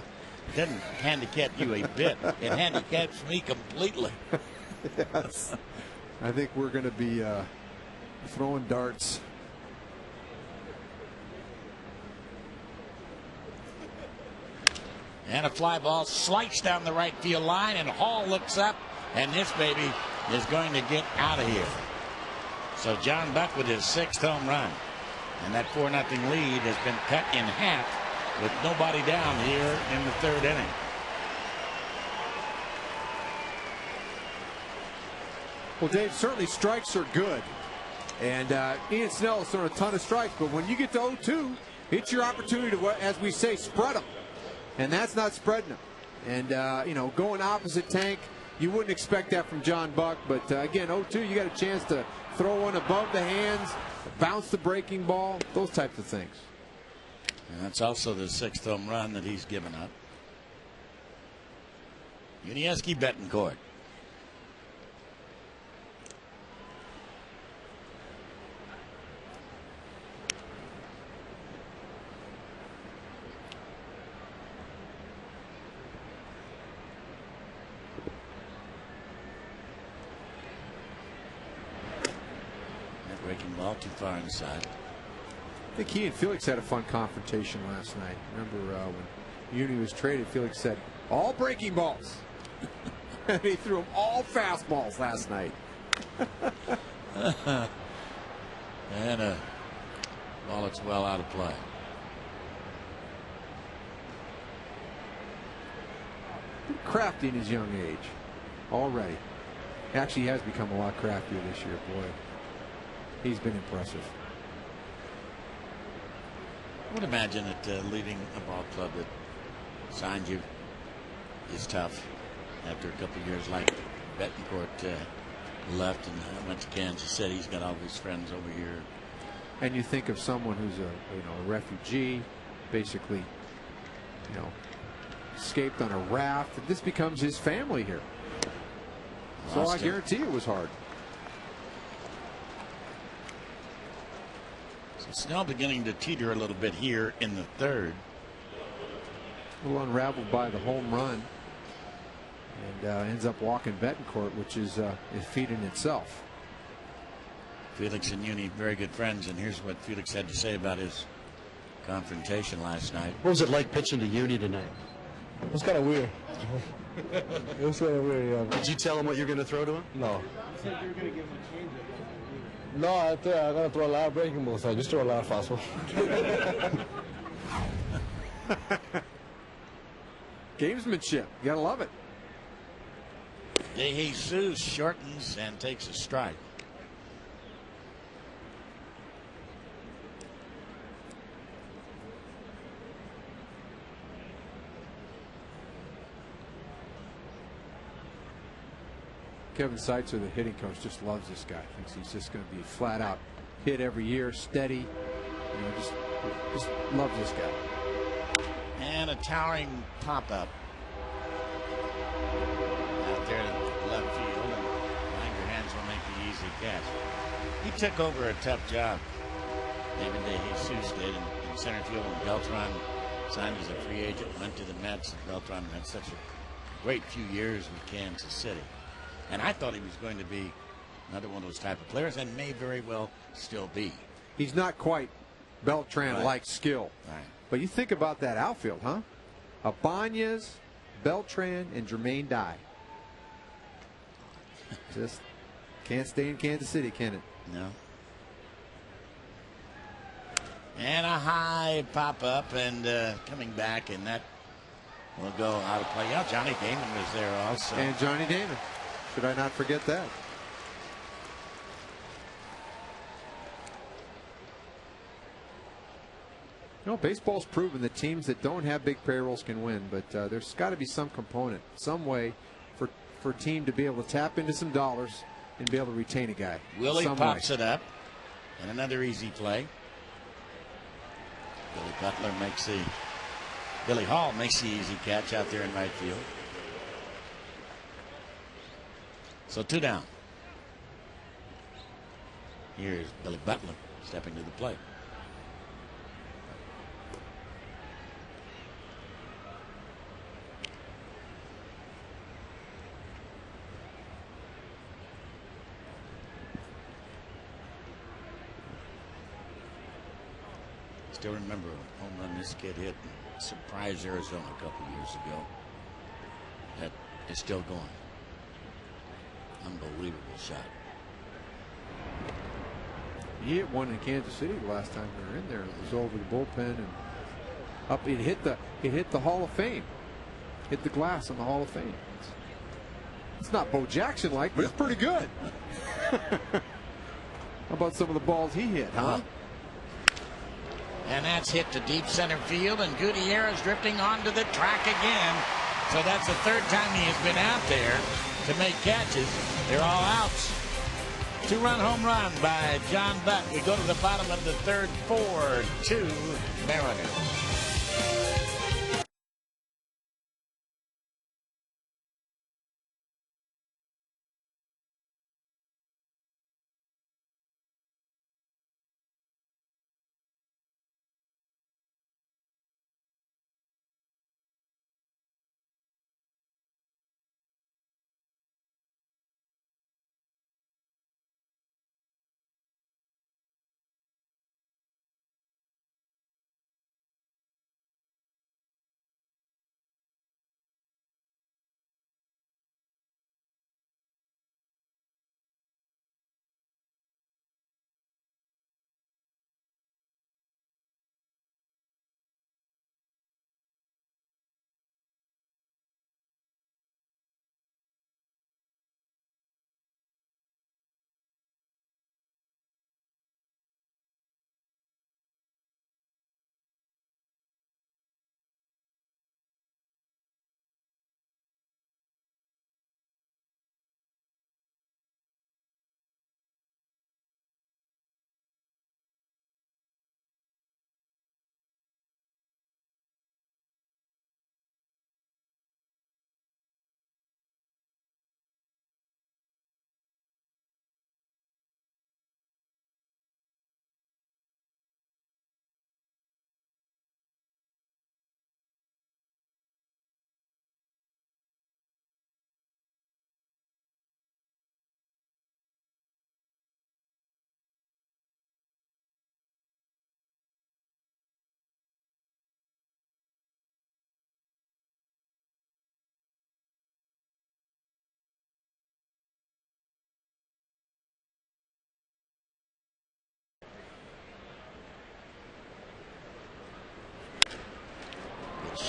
It doesn't handicap you a bit. It handicaps me completely. Yes. I think we're going to be throwing darts. And a fly ball sliced down the right field line, and Hall looks up, and this baby is going to get out of here. So John Buck with his 6th home run. And that 4-0 lead has been cut in half with nobody down here in the 3rd inning. Well, Dave, certainly strikes are good. And Ian Snell has thrown a ton of strikes, but when you get to 0-2, it's your opportunity to, as we say, spread them. And that's not spreading them. And, you know, going opposite tank, you wouldn't expect that from John Buck. But, again, 0-2, you got a chance to throw one above the hands, bounce the breaking ball, those types of things. And that's also the 6th home run that he's given up. Yuniesky Betancourt. Breaking ball too far inside. I think he and Felix had a fun confrontation last night. Remember when Uni was traded, Felix said, all breaking balls. And he threw them all fastballs last night. And a ball that's well out of play. Crafty in his young age already. Actually, he has become a lot craftier this year, boy. He's been impressive. I would imagine that leading a ball club that signed you is tough after a couple of years, like Betancourt left and went to Kansas City. He's got all his friends over here. And you think of someone who's a refugee, basically, escaped on a raft. And this becomes his family here. So I guarantee it was hard. Snell beginning to teeter a little bit here in the 3rd. A little unraveled by the home run. And ends up walking Betancourt, which is a feat in itself. Felix and Uni, very good friends. And here's what Felix had to say about his confrontation last night. What was it like pitching to Uni tonight? It was kind of weird. It was kind of weird, yeah. Did you tell him what you're going to throw to him? No. You said you were going to give him a changeup. No, I'm going to throw a lot of breaking balls. I just throw a lot of fastball. Gamesmanship. You got to love it. De Jesus shortens and takes a strike. Kevin Seitzer, the hitting coach, just loves this guy. Thinks he's just going to be flat out hit every year, steady. You know, just loves this guy. And a towering pop-up out there to left field, and Langerhans will make the easy catch. He took over a tough job. David De Jesus did in center field when Beltran signed as a free agent, went to the Mets. Beltran had such a great few years with Kansas City. And I thought he was going to be another one of those type of players, and may very well still be. He's not quite Beltran-like skill. Right. But you think about that outfield, huh? Ibanez, Beltran, and Jermaine Dye. Just can't stay in Kansas City, can it? No. And a high pop-up, and coming back, and that will go out of play. Yeah, Johnny Damon was there also. And Johnny Damon. Should I not forget that? You know, baseball's proven that teams that don't have big payrolls can win, but there's got to be some component, some way for a team to be able to tap into some dollars and be able to retain a guy. Willie pops it up, and another easy play. Billy Hall makes the easy catch out there in right field. So 2 down. Here's Billy Butler stepping to the plate. Still remember a home run this kid hit and surprised Arizona a couple years ago. That is still going. Unbelievable shot. He hit one in Kansas City the last time we were in there. It was over the bullpen and up. It hit the Hall of Fame. Hit the glass on the Hall of Fame. It's not Bo Jackson like, but it's pretty good. How about some of the balls he hit, huh? And that's hit to deep center field, and Gutierrez drifting onto the track again. So that's the third time he has been out there to make catches. They're all outs. 2-run home run by John Buck. We go to the bottom of the third, 4-2 Mariners.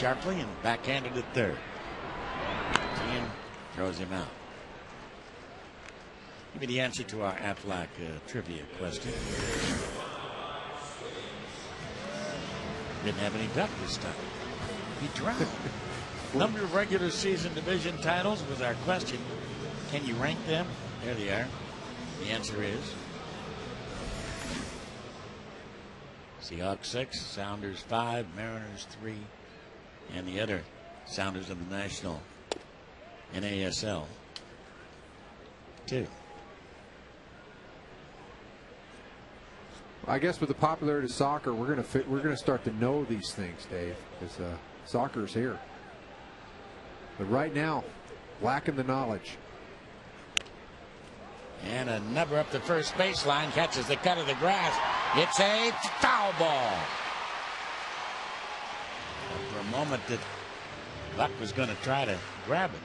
sharply and backhanded at third. Ian throws him out. Give me the answer to our Aflac trivia question. Didn't have any duck this time. He drowned. Number of regular season division titles was our question. Can you rank them? There they are. The answer is Seahawks 6, Sounders 5, Mariners 3, and the other Sounders of the National NASL 2. I guess with the popularity of soccer, we're gonna start to know these things, Dave, because soccer's here. But right now, lacking the knowledge. And a number up the first baseline, catches the cut of the grass. It's a foul ball. For a moment that Buck was going to try to grab it.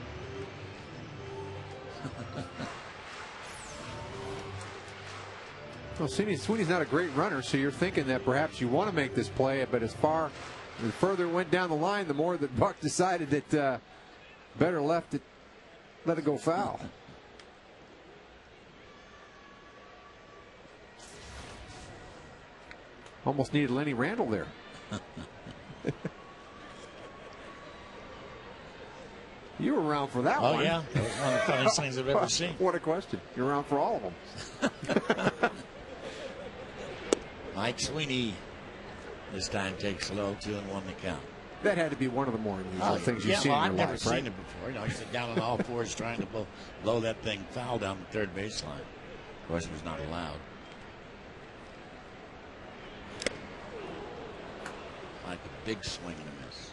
Well, Sweeney's not a great runner, so you're thinking that perhaps you want to make this play, but the further it went down the line, the more that Buck decided that better let it go foul. Almost needed Lenny Randall there. You were around for that one. Oh, yeah. That was one of the funniest things I've ever seen. What a question. You're around for all of them. Mike Sweeney this time takes low, 2-1 the count. That had to be one of the more unusual things you've seen in your I've never life, seen right? it before. You know, he's down on all fours trying to blow that thing foul down the third baseline. Of course, it was not allowed. Like a big swing and a miss.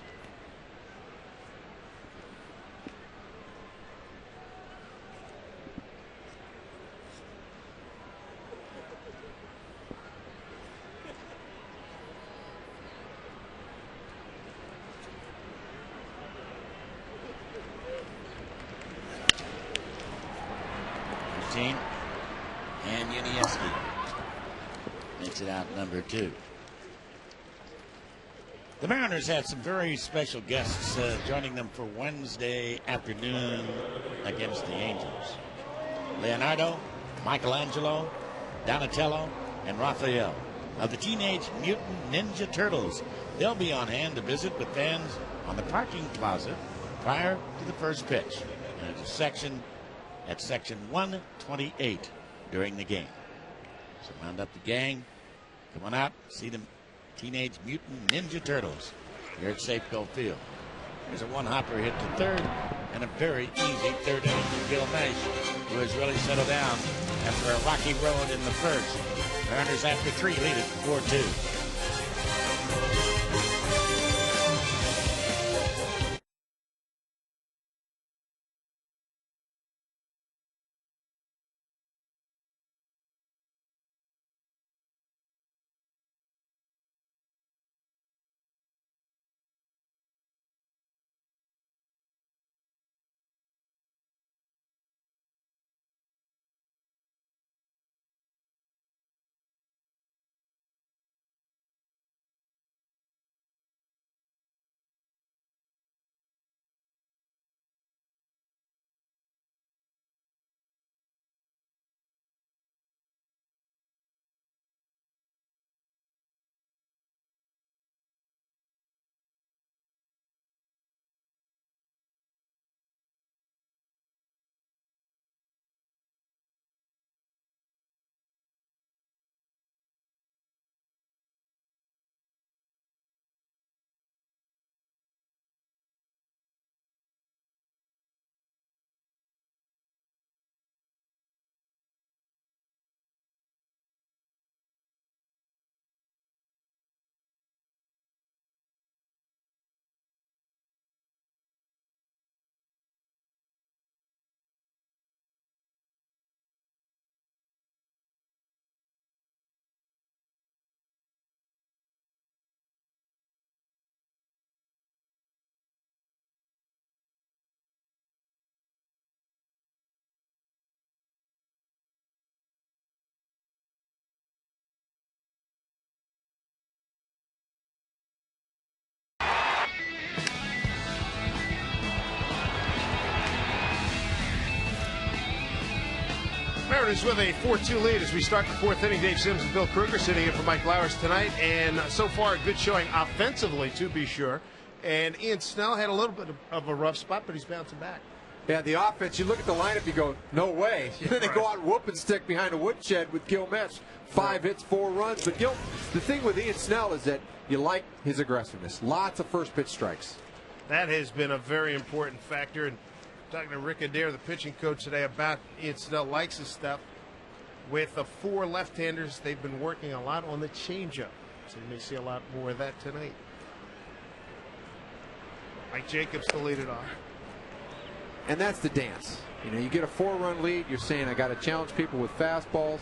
And Yunieski makes it out number 2. The Mariners had some very special guests joining them for Wednesday afternoon against the Angels. Leonardo, Michelangelo, Donatello, and Raphael of the Teenage Mutant Ninja Turtles. They'll be on hand to visit with fans on the parking plaza prior to the first pitch. And it's a section at section 128 during the game. So round up the gang. Come on out, see the Teenage Mutant Ninja Turtles here at Safeco Field. There's a one-hopper hit to third and a very easy third inning for Gil Nash, who has really settled down after a rocky road in the first. Mariners after 3 lead it 4-2. Mariners with a 4-2 lead as we start the fourth inning. Dave Sims and Bill Kruger sitting in for Mike Blowers tonight. And so far, a good showing offensively, to be sure. And Ian Snell had a little bit of a rough spot, but he's bouncing back. Yeah, the offense, you look at the lineup, you go, no way. Yeah, then they go out and whoop and stick behind a woodshed with Gil Metz. 5 hits, 4 runs. But Gil, the thing with Ian Snell is that you like his aggressiveness. Lots of first pitch strikes. That has been a very important factor. And talking to Rick Adair, the pitching coach today, about Ian Snell likes his stuff. With the 4 left-handers, they've been working a lot on the changeup. So you may see a lot more of that tonight. Mike Jacobs to lead it off. And that's the dance. You know, you get a 4-run lead, you're saying, I got to challenge people with fastballs,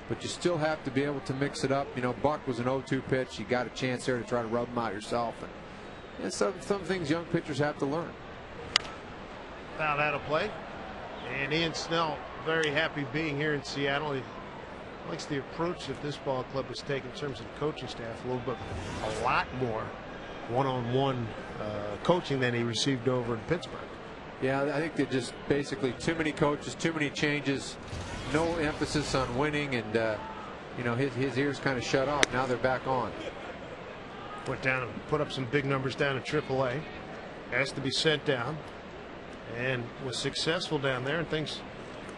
but you still have to be able to mix it up. You know, Buck was an 0-2 pitch. You got a chance there to try to rub them out yourself. And some things young pitchers have to learn. Foul out of play. And Ian Snell very happy being here in Seattle. He likes the approach that this ball club has taken in terms of the coaching staff. A lot more one-on-one coaching than he received over in Pittsburgh. Yeah, I think they're just basically too many coaches, too many changes, no emphasis on winning, and you know, his ears kind of shut off. Now they're back on. Went down and put up some big numbers down in AAA. Has to be sent down, and was successful down there, and things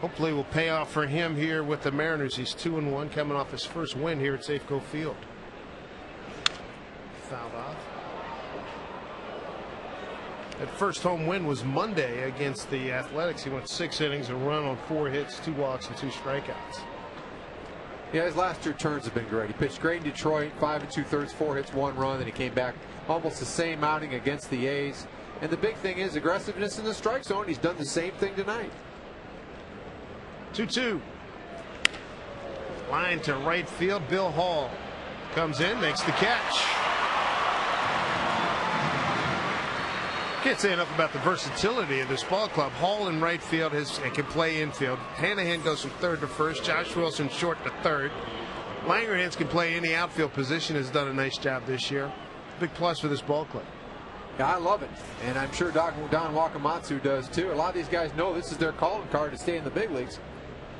hopefully will pay off for him here with the Mariners. He's 2-1, coming off his first win here at Safeco Field. Fouled off. That first home win was Monday against the Athletics. He went 6 innings, a run on 4 hits, 2 walks, and 2 strikeouts. Yeah, his last 2 turns have been great. He pitched great in Detroit, 5 2/3, 4 hits, 1 run. Then he came back almost the same outing against the A's. And the big thing is aggressiveness in the strike zone. He's done the same thing tonight. 2-2. Line to right field. Bill Hall comes in, makes the catch. Can't say enough about the versatility of this ball club. Hall in right field can play infield. Hanahan goes from third to first. Josh Wilson short to third. Langerhans can play any outfield position. Has done a nice job this year. Big plus for this ball club. Yeah, I love it, and I'm sure Don Wakamatsu does too. A lot of these guys know this is their calling card to stay in the big leagues.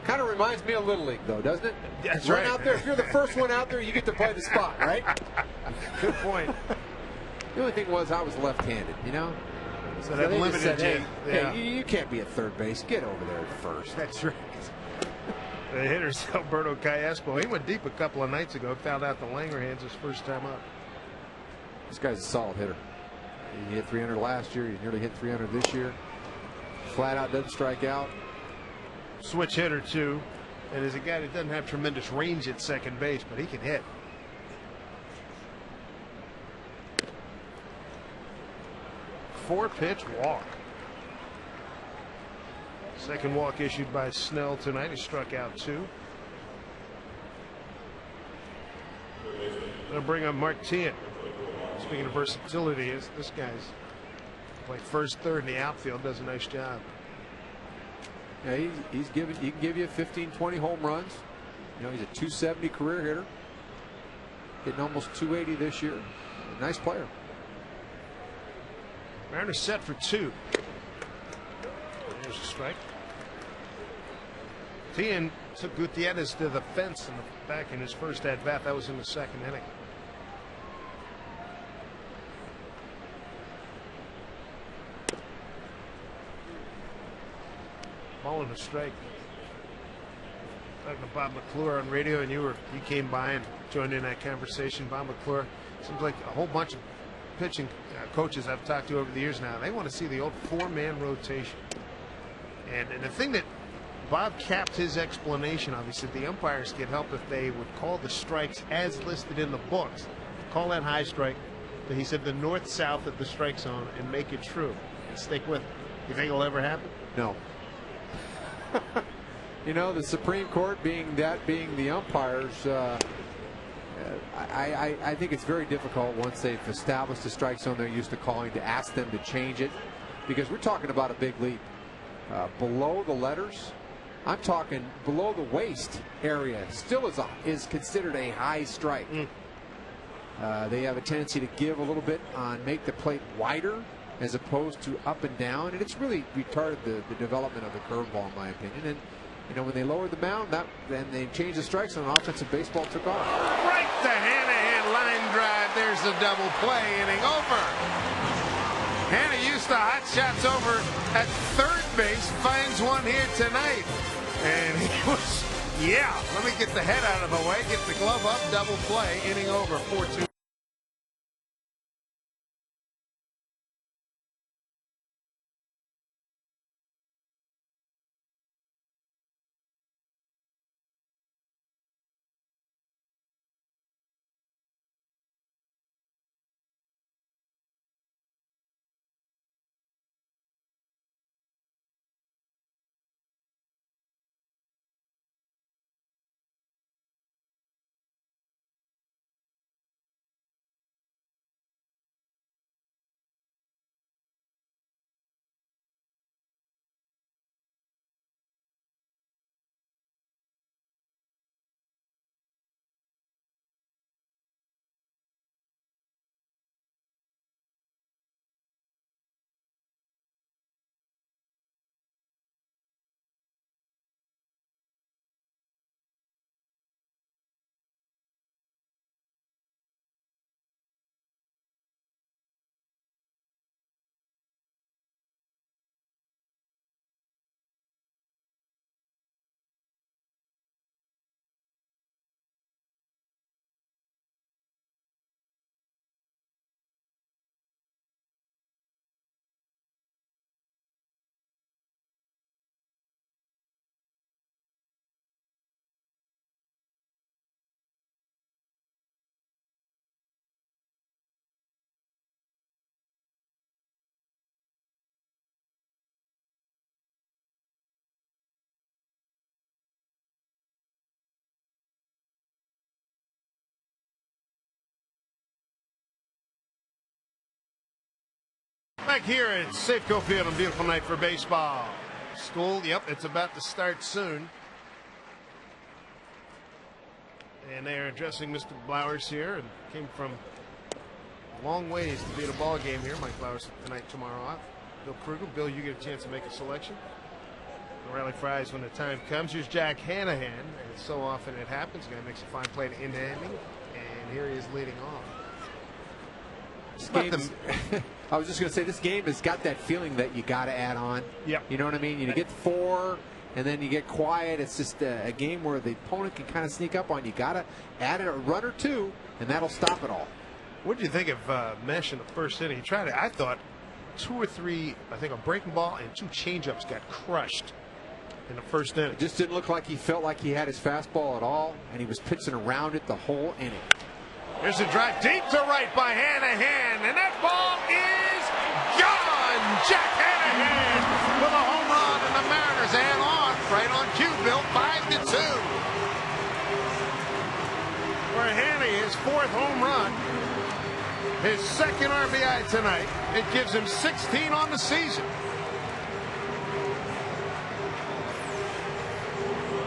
Kind of reminds me of Little League, though, doesn't it? That's Run right. out there. If you're the first one out there, you get to play the spot, right? Good point. The only thing was I was left-handed, you know. So that limited said, hey, yeah. hey, you can't be at third base. Get over there at first. That's right. The hitter's Alberto Callaspo. He went deep a couple of nights ago. Found out the Langerhans his first time up. This guy's a solid hitter. He hit 300 last year. He nearly hit 300 this year. Flat out doesn't strike out. Switch hitter too, and is a guy that doesn't have tremendous range at second base, but he can hit. Four-pitch walk. Second walk issued by Snell tonight. He struck out 2. Gonna bring up Mark Tian. Speaking of versatility, this guy's played first, third in the outfield. Does a nice job. Yeah, he can give you 15, 20 home runs. You know, he's a 270 career hitter. Hitting almost 280 this year. Nice player. Mariners set for 2. There's a strike. Tian took Gutierrez to the fence in the back in his first at bat. That was in the second inning. Ball and a strike. Talking to Bob McClure on radio, and you came by and joined in that conversation. Bob McClure, seems like a whole bunch of pitching coaches I've talked to over the years now, they want to see the old 4-man rotation. And the thing that Bob capped his explanation of, he said the umpires could help if they would call the strikes as listed in the books. Call that high strike. But he said the north-south of the strike zone and make it true. And stick with it. You think it'll ever happen? No. You know, the Supreme Court being the umpires, I think it's very difficult once they've established the strike zone they're used to calling to ask them to change it, because we're talking about a big leap. Below the letters, I'm talking below the waist area, still is considered a high strike. They have a tendency to give a little bit on make the plate wider as opposed to up and down, and it's really retarded the development of the curveball, in my opinion. And you know, when they lowered the mound, then they changed the strike zone, offensive baseball took off. Right to Hanahan, line drive. There's the double play, inning over. Hannah used the hot shots over at third base, finds one here tonight. And he was, yeah, let me get the head out of the way, get the glove up, double play, inning over, 4-2. Back here at Safeco Field, a beautiful night for baseball. School, yep, it's about to start soon. And they are addressing Mr. Blowers here, and came from long ways to be at a ball game here. Mike Blowers tonight, tomorrow off. Bill Krugel. Bill, you get a chance to make a selection. Rally Fries when the time comes. Here's Jack Hanahan, and so often it happens. Guy makes a fine play to end the inning, and here he is leading off. I was just going to say, this game has got that feeling that you got to add on. Yep. You know what I mean? You get 4, and then you get quiet. It's just a game where the opponent can kind of sneak up on you. Got to add a run or 2, and that'll stop it all. What did you think of Mesh in the first inning? He tried it. I thought 2 or 3, I think a breaking ball and 2 changeups got crushed in the first inning. It just didn't look like he felt like he had his fastball at all, and he was pitching around it the whole inning. There's a drive deep to right by Hanahan, and that ball is gone. Jack Hanahan with a home run, and the Mariners add on right on cue. Bill, 5-2. For Hanahan, his 4th home run, his 2nd RBI tonight. It gives him 16 on the season.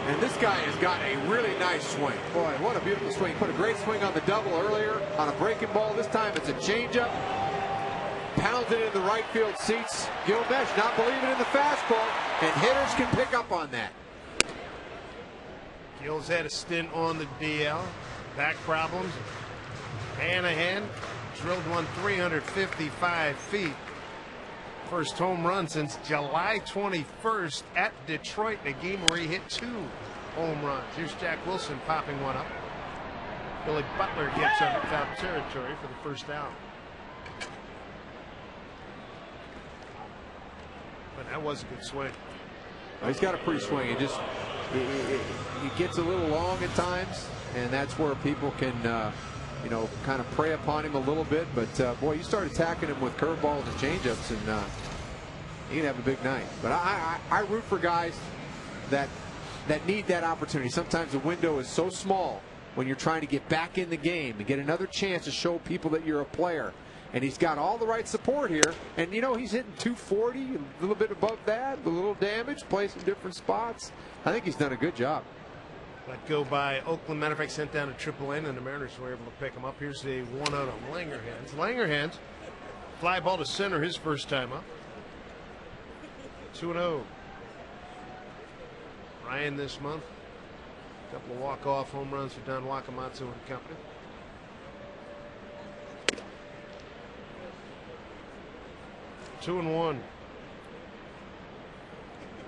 And this guy has got a really nice swing. Boy, what a beautiful swing. Put a great swing on the double earlier on a breaking ball. This time it's a changeup. Pounds it in the right field seats. Gil Mesh not believing in the fastball, and hitters can pick up on that. Gil's had a stint on the DL. Back problems. Hanahan drilled one 355 feet. First home run since July 21st at Detroit, in a game where he hit 2 home runs. Here's Jack Wilson popping one up. Billy Butler gets on the top territory for the first out. But that was a good swing. He's got a pretty swing. It just it gets a little long at times, and that's where people can you know, kind of prey upon him a little bit. But boy, you start attacking him with curveballs and changeups, and he can have a big night. But I root for guys that need that opportunity. Sometimes the window is so small when you're trying to get back in the game and get another chance to show people that you're a player. And he's got all the right support here. And, you know, he's hitting 240, a little bit above that, a little damage, plays in different spots. I think he's done a good job. Let go by Oakland. Matter of fact, sent down to AAA, and the Mariners were able to pick him up. Here's the 1-0 on Langerhans. Langerhans, fly ball to center his first time up. 2-0. Ryan this month. A couple of walk-off home runs for Don Wakamatsu and company. Two and one.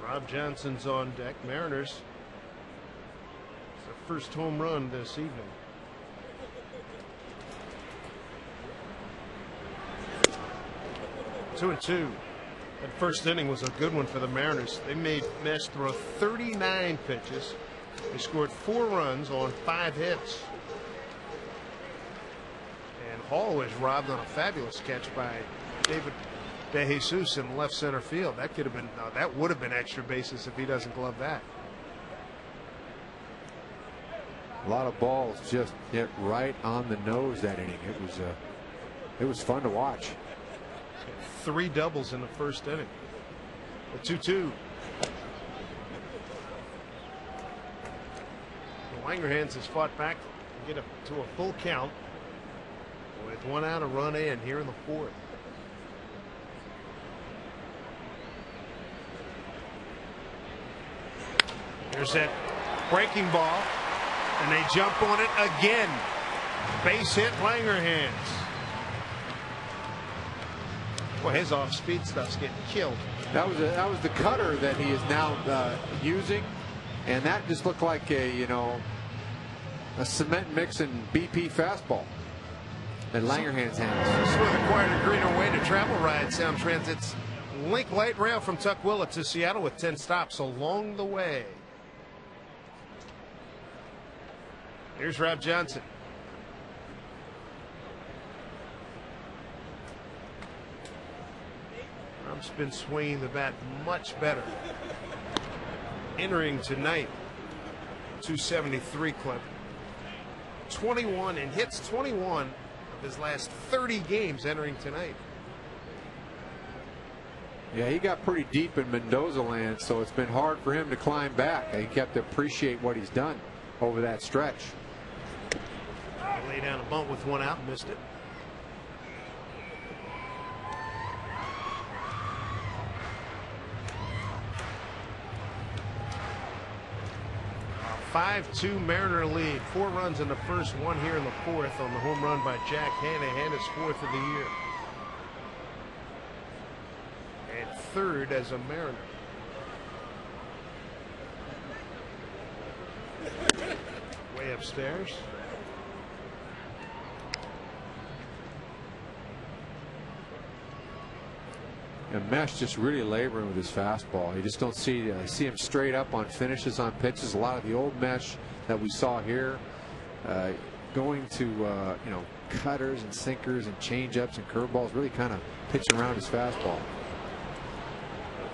Rob Johnson's on deck. Mariners. It's their first home run this evening. Two and two. That first inning was a good one for the Mariners. They made Mesh throw 39 pitches. They scored 4 runs on 5 hits. And Hall was robbed on a fabulous catch by David DeJesus in left center field. That could have been, that would have been extra bases if he doesn't glove that. A lot of balls just hit right on the nose that inning. It was fun to watch. 3 doubles in the first inning. The 2-2. The Langerhans has fought back to get to a full count with 1 out, a run in here in the 4th. There's that breaking ball, and they jump on it again. Base hit, Langerhans. Well, his off-speed stuff's getting killed. That was the cutter that he is now using, and that just looked like a cement mix and BP fastball that Langerhans has. This was a quieter, greener way to travel ride Sound Transit's Link Light Rail from Tukwila to Seattle with 10 stops along the way. Here's Rob Johnson. Rob's been swinging the bat much better. Entering tonight, 273 clip. 21 and hits 21 of his last 30 games entering tonight. Yeah, he got pretty deep in Mendoza land, so it's been hard for him to climb back. He kept to appreciate what he's done over that stretch. Lay down a bunt with 1 out, missed it. A 5-2 Mariner lead. 4 runs in the first, 1 here in the 4th on the home run by Jack Hanahan, his 4th of the year. And 3rd as a Mariner. Way upstairs. And Mesh just really laboring with his fastball. You just don't see him straight up on finishes on pitches. A lot of the old Mesh that we saw here going to cutters and sinkers and changeups and curveballs, really kind of pitching around his fastball.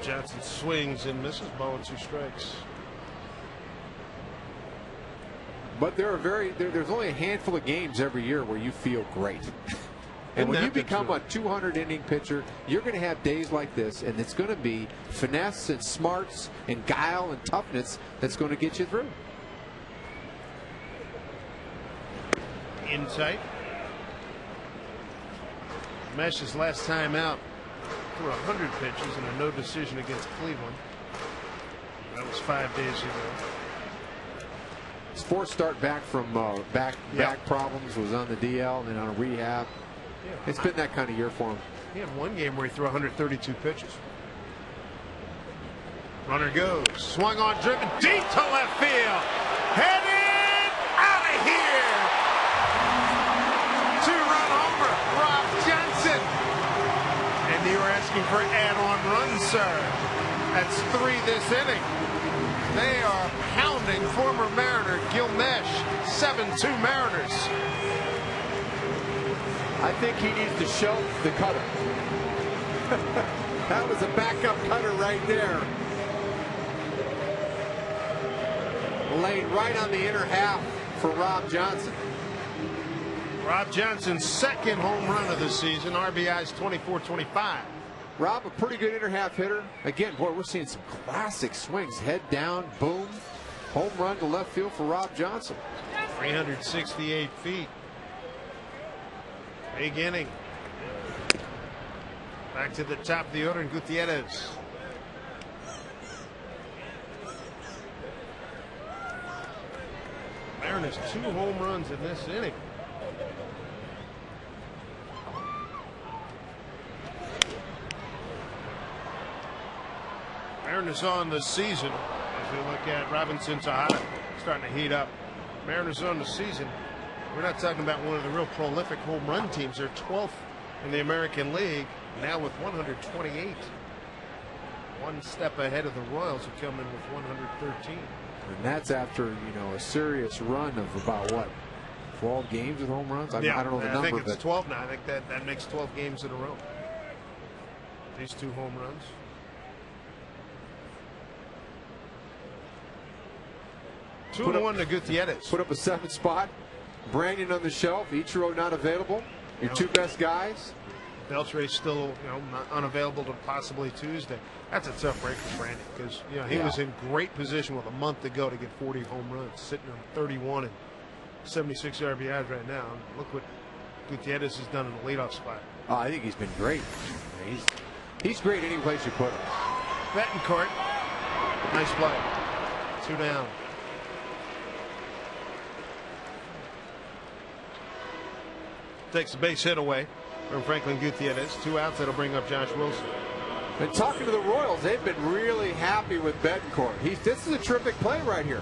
Johnson swings and misses, ball and 2 strikes. But there's only a handful of games every year where you feel great. And when you become a 200-inning pitcher, you're going to have days like this, and it's going to be finesse and smarts and guile and toughness that's going to get you through. In tight. Mesh's last time out threw 100 pitches in a no decision against Cleveland. That was 5 days ago. His 4th start back from back problems, was on the DL and then on a rehab. Yeah. It's been that kind of year for him. He had 1 game where he threw 132 pitches. Runner goes, swung on, driven deep to left field. Headed out of here. 2-run homer, Rob Johnson. And you were asking for add-on runs, sir. That's 3 this inning. They are pounding former Mariner Gil Mesh. 7-2 Mariners. I think he needs to show the cutter. That was a backup cutter right there. Laid right on the inner half for Rob Johnson. Rob Johnson's 2nd home run of the season. RBI's 24-25. Rob, a pretty good inner half hitter. Again, boy, we're seeing some classic swings. Head down, boom. Home run to left field for Rob Johnson. 368 feet. Big inning. Back to the top of the order, and Gutierrez. Mariners 2 home runs in this inning. Mariners on the season. As we look at Robinson Tejada starting to heat up. Mariners on the season. We're not talking about one of the real prolific home run teams. They're 12th in the American League, now with 128. One step ahead of the Royals, who come in with 113. And that's after, you know, a serious run of about, what, 12 games with home runs? I don't know the number. I think it's 12 now. I think that makes 12 games in a row. These 2 home runs. Two and 1 to Gutierrez. Put up a 7th spot. Brandon on the shelf. Ichiro not available. Your 2 best guys. Beltre's still, not unavailable to possibly Tuesday. That's a tough break for Brandon because he was in great position with a month to go to get 40 home runs, sitting on 31 and 76 RBIs right now. Look what Gutierrez has done in the leadoff spot. Oh, I think he's been great. He's great any place you put him. Betancourt, nice play. 2 down. Takes the base hit away from Franklin Gutierrez. 2 outs. That'll bring up Josh Wilson. And talking to the Royals, they've been really happy with Betancourt. This is a terrific play right here.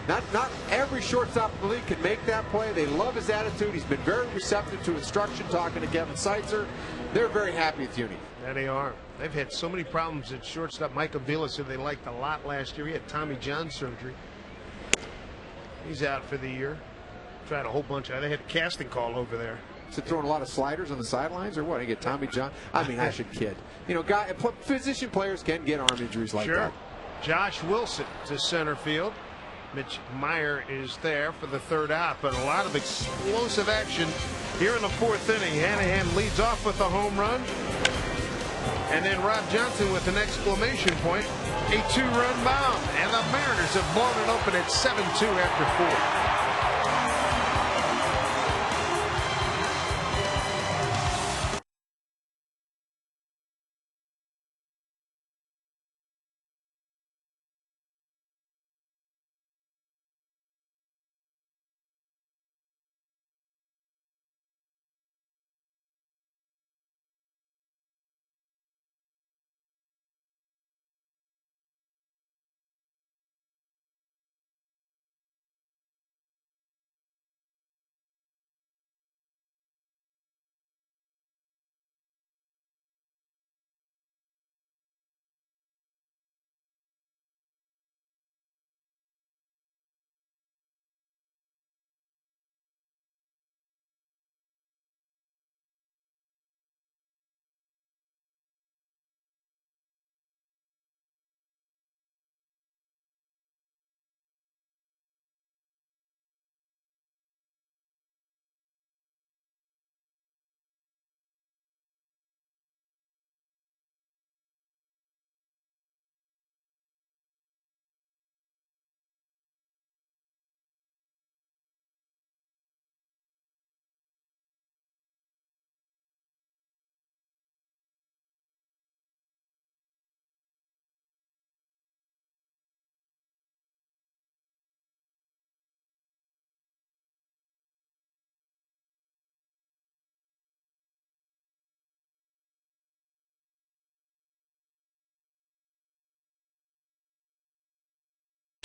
Not every shortstop in the league can make that play. They love his attitude. He's been very receptive to instruction, talking to Kevin Seitzer. They're very happy with Uni. Yeah, they are. They've had so many problems at shortstop. Mike Aviles, who they liked a lot last year, he had Tommy John surgery. He's out for the year. Tried a whole bunch of. They had a casting call over there. Is it throwing a lot of sliders on the sidelines or what? I get Tommy John. I mean, I should kid. Physician players can get arm injuries like that. Josh Wilson to center field. Mitch Meyer is there for the 3rd out, but a lot of explosive action here in the 4th inning. Hanahan leads off with a home run, and then Rob Johnson with an exclamation point, a 2-run bomb, and the Mariners have blown it open at 7-2 after 4.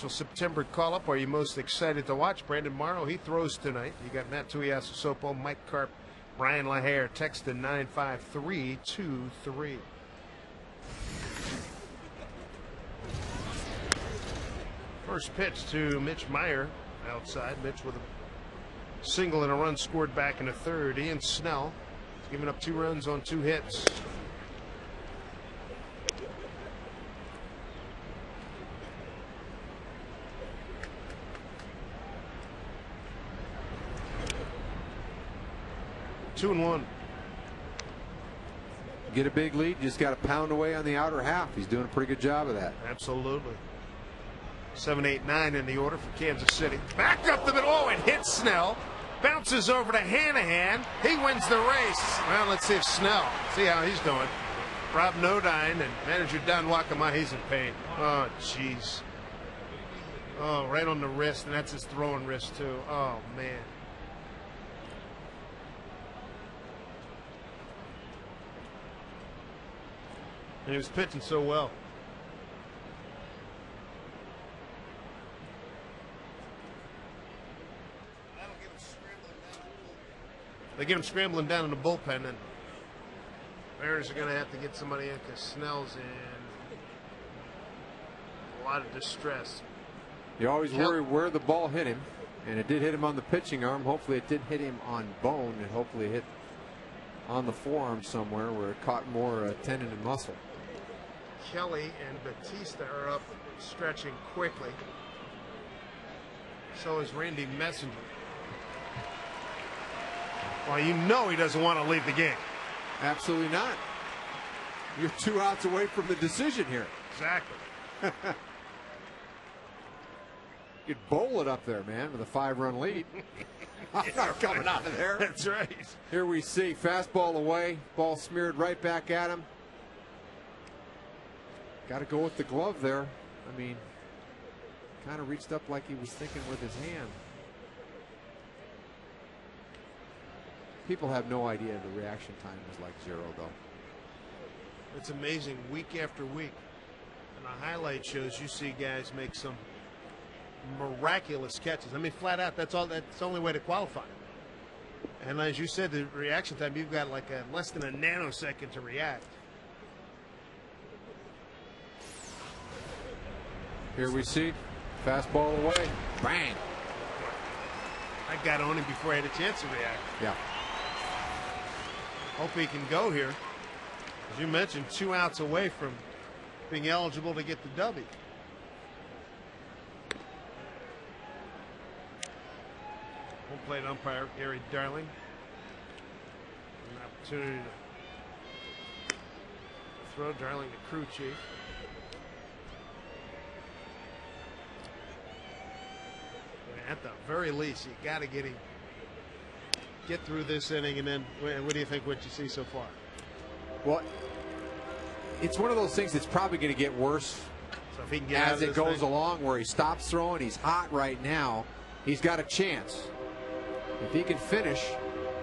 September call-up. Are you most excited to watch? Brandon Morrow, he throws tonight. You got Matt Tuiasosopo, Mike Karp, Brian LaHare. Text to 95323. First pitch to Mitch Meyer outside. Mitch with a single and a run scored back in the 3rd. Ian Snell has given up 2 runs on 2 hits. Two and 1. Get a big lead, you just got to pound away on the outer half. He's doing a pretty good job of that. Absolutely. 7, 8, 9 in the order for Kansas City. Back up the middle. Oh, it hits Snell. Bounces over to Hanahan. He wins the race. Well, let's see if Snell, see how he's doing. Rob Nodine and manager Don Wakama, he's in pain. Oh, jeez. Oh, right on the wrist, and that's his throwing wrist, too. Oh, man. And he was pitching so well. They get him scrambling down in the bullpen, and Mariners are going to have to get somebody in because Snell's in a lot of distress. You always worry where the ball hit him, and it did hit him on the pitching arm. Hopefully it didn't hit him on bone, and hopefully it hit on the forearm somewhere where it caught more tendon and muscle. Kelly and Batista are up stretching quickly. So is Randy Messenger. Well, you know he doesn't want to leave the game. Absolutely not. You're 2 outs away from the decision here. Exactly. You could bowl it up there, man, with a 5-run lead. I'm not coming out of there. That's right. Here we see fastball away, ball smeared right back at him. Got to go with the glove there. I mean, kind of reached up like he was thinking with his hand. People have no idea the reaction time was like 0, though. It's amazing week after week. And the highlight shows you see guys make some miraculous catches. I mean, flat out, that's the only way to qualify. And as you said, the reaction time, you've got like less than a nanosecond to react. Here we see fastball away. Bang. I got on him before I had a chance to react. Yeah. Hope he can go here. As you mentioned, 2 outs away from being eligible to get the W. Home plate umpire Gary Darling. An opportunity to throw Darling to crew chief. At the very least, you got to get through this inning, and then what do you think? What you see so far? Well, it's one of those things that's probably going to get worse so if he can get as it goes along. Where he stops throwing, he's hot right now. He's got a chance if he can finish.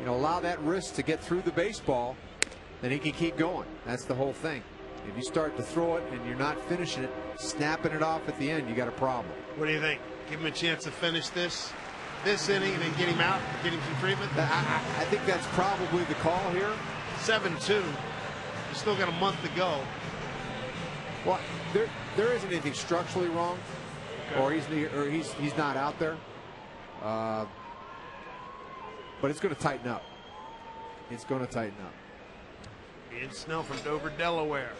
Allow that wrist to get through the baseball, then he can keep going. That's the whole thing. If you start to throw it and you're not finishing it, snapping it off at the end, you got a problem. What do you think? Give him a chance to finish this inning and then get him out, get him some treatment? I think that's probably the call here. 7-2. You still got a month to go. Well, there isn't anything structurally wrong, okay. or he's not out there. But it's going to tighten up. It's going to tighten up. Ian Snell from Dover, Delaware.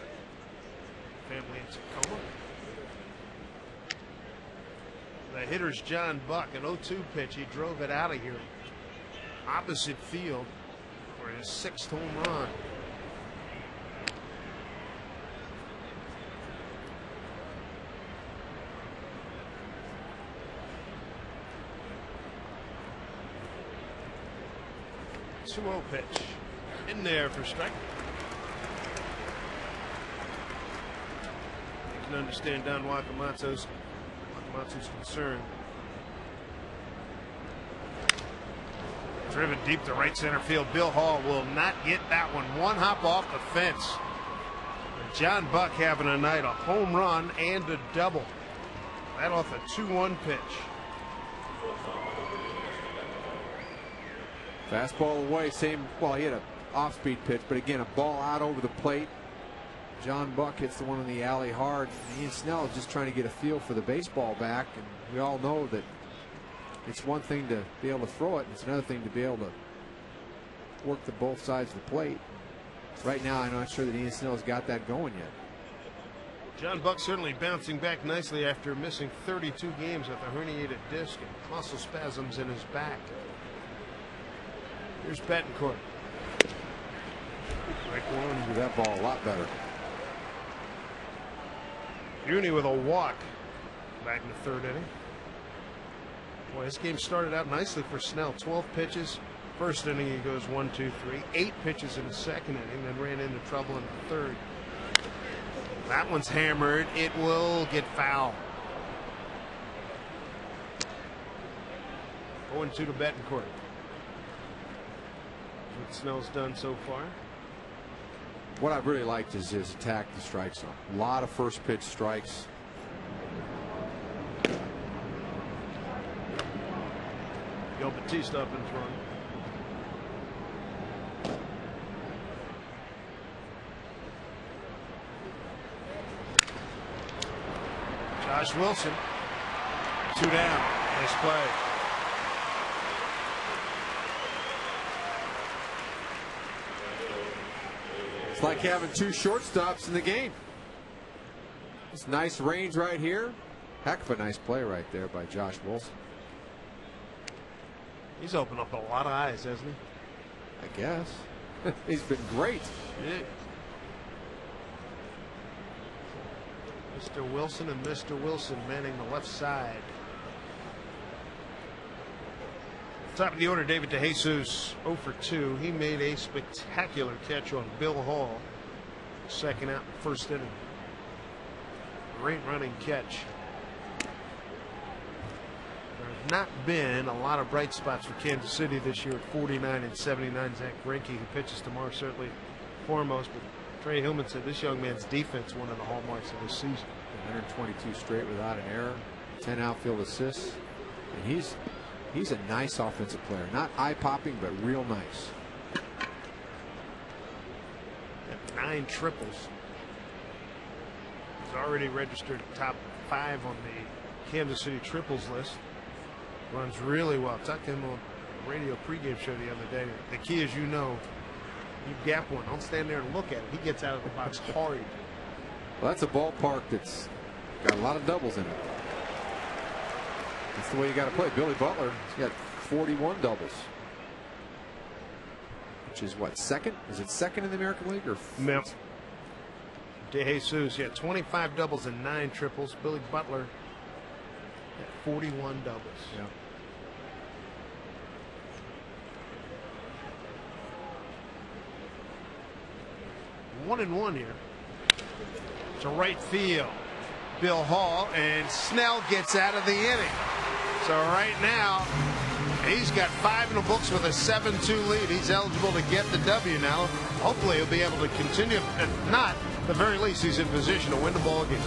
Family in Tacoma. The hitter's John Buck, an 0-2 pitch. He drove it out of here. Opposite field for his 6th home run. Two-0 pitch. In there for strike. You can understand Don Wakamatsu's concern. Driven deep to right center field. Bill Hall will not get that one. One hop off the fence. John Buck having a night, a home run and a double. That off a 2-1 pitch. Fastball away, well, he had an off-speed pitch, but again, a ball out over the plate. John Buck hits the one in the alley hard. Ian Snell is just trying to get a feel for the baseball back, and we all know that it's one thing to be able to throw it, and it's another thing to be able to work the both sides of the plate. Right now, I'm not sure that Ian Snell's got that going yet. John Buck certainly bouncing back nicely after missing 32 games with a herniated disc and muscle spasms in his back. Here's Betancourt. Strike one. That ball a lot better. Uni with a walk back in the 3rd inning. Boy, this game started out nicely for Snell. 12 pitches. First inning he goes 1, 2, 3. 8 pitches in the 2nd inning, then ran into trouble in the 3rd. That one's hammered. It will get foul. 0-2 to Betancourt. What Snell's done so far. What I really liked is his attack the strike zone. A lot of first pitch strikes. Yo Batista up in front. Josh Wilson. 2 down. Nice play. It's like having 2 shortstops in the game. It's nice range right here. Heck of a nice play right there by Josh Wilson. He's opened up a lot of eyes, hasn't he? I guess. He's been great. Yeah. Mr. Wilson and Mr. Wilson manning the left side. Top of the order, David DeJesus, 0 for 2. He made a spectacular catch on Bill Hall. Second out, first inning. Great running catch. There's not been a lot of bright spots for Kansas City this year at 49 and 79. Zach Greinke, who pitches tomorrow, certainly foremost. But Trey Hillman said this young man's defense one of the hallmarks of this season. 122 straight without an error, 10 outfield assists, and he's a nice offensive player. Not eye-popping, but real nice. 9 triples. He's already registered top 5 on the Kansas City triples list. Runs really well. Talked to him on the radio pregame show the other day. The key is, you gap one. Don't stand there and look at it. He gets out of the box hard. Well, that's a ballpark that's got a lot of doubles in it. That's the way you got to play. Billy Butler, he's got 41 doubles. Which is what, second? Is it second in the American League? Or no. DeJesus, 25 doubles and 9 triples. Billy Butler at 41 doubles. Yeah. One and one here. To right field. Bill Hall, and Snell gets out of the inning. So right now, he's got 5 in the books with a 7-2 lead. He's eligible to get the W now. Hopefully he'll be able to continue. If not, at the very least, he's in position to win the ball game.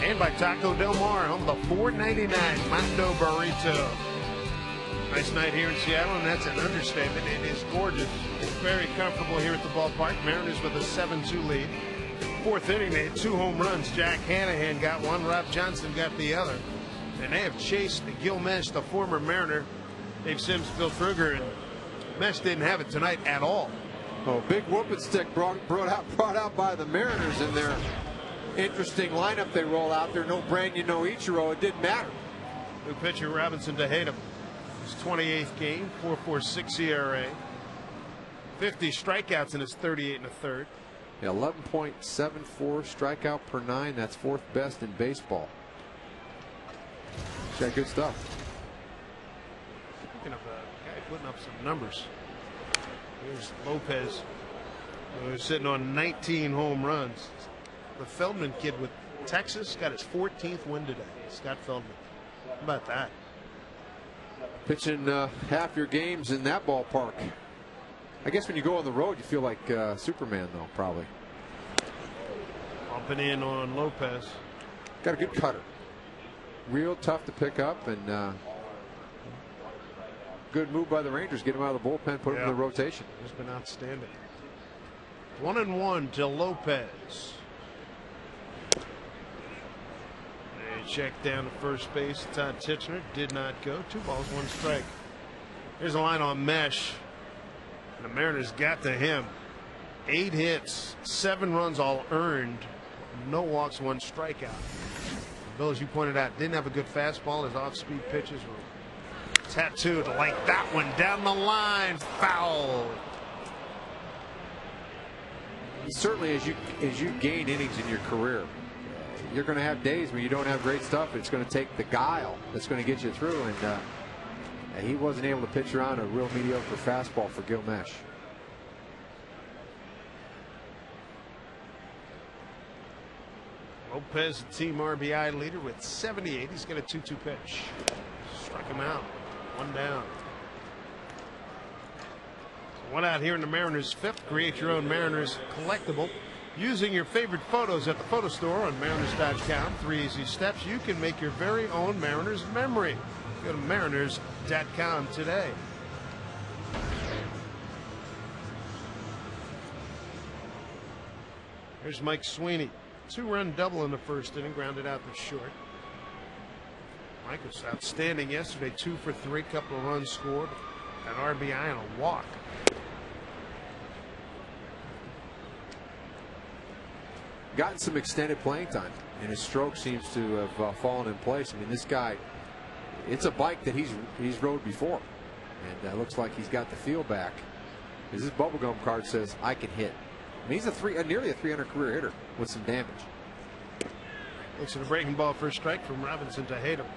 And by Taco Del Mar, home of the $4.99 Mondo Burrito. Nice night here in Seattle, and that's an understatement. It is gorgeous. It's very comfortable here at the ballpark. Mariners with a 7-2 lead. Fourth inning, they had 2 home runs. Jack Hanahan got one, Rob Johnson got the other. And they have chased Gil Mesh, the former Mariner. Dave Sims, Phil Krueger, and Mesh didn't have it tonight at all. Oh, big whooping stick brought out by the Mariners in their interesting lineup they roll out there. No Brandon, no Ichiro. It didn't matter. New pitcher Robinson Tejeda His 28th game, 4.46 ERA. 50 strikeouts in his 38 and a third. 11.74 strikeout per 9. That's 4th best in baseball. He's got good stuff. Speaking of a guy putting up some numbers, here's Lopez, who's sitting on 19 home runs. The Feldman kid with Texas got his 14th win today. Scott Feldman. How about that? Pitching half your games in that ballpark. I guess when you go on the road, you feel like Superman, though, probably. Bumping in on Lopez. Got a good cutter. Real tough to pick up, and good move by the Rangers. Get him out of the bullpen, put him in the rotation. He's been outstanding. 1-1 to Lopez. A check down to first base. Todd Titchener did not go. 2 balls, 1 strike. Here's a line on Mesh. And the Mariners got to him. 8 hits, 7 runs all earned, no walks, 1 strikeout. Bill, as you pointed out, didn't have a good fastball. His off-speed pitches were tattooed like that one down the line. Foul. Certainly, as you gain innings in your career, you're going to have days where you don't have great stuff. It's going to take the guile that's going to get you through, and he wasn't able to pitch around a real mediocre fastball for Gil Mesh. Lopez, the team RBI leader with 78. He's got a 2-2 pitch. Struck him out. 1 down. So 1 out here in the Mariners' 5th. Create your own Mariners collectible using your favorite photos at the photo store on Mariners.com. 3 easy steps. You can make your very own Mariners memory. Go to Mariners.com today. Here's Mike Sweeney. 2-run double in the first inning, grounded out to short. Mike was outstanding yesterday. 2 for 3, couple of runs scored, an RBI and a walk. Gotten some extended playing time, and his stroke seems to have fallen in place. I mean, this guy, it's a bike that he's rode before, and looks like he's got the feel back. His bubblegum card says, I can hit. I mean, he's nearly a 300 career hitter with some damage. Looks at a breaking ball for a strike from Robinson to Hayden.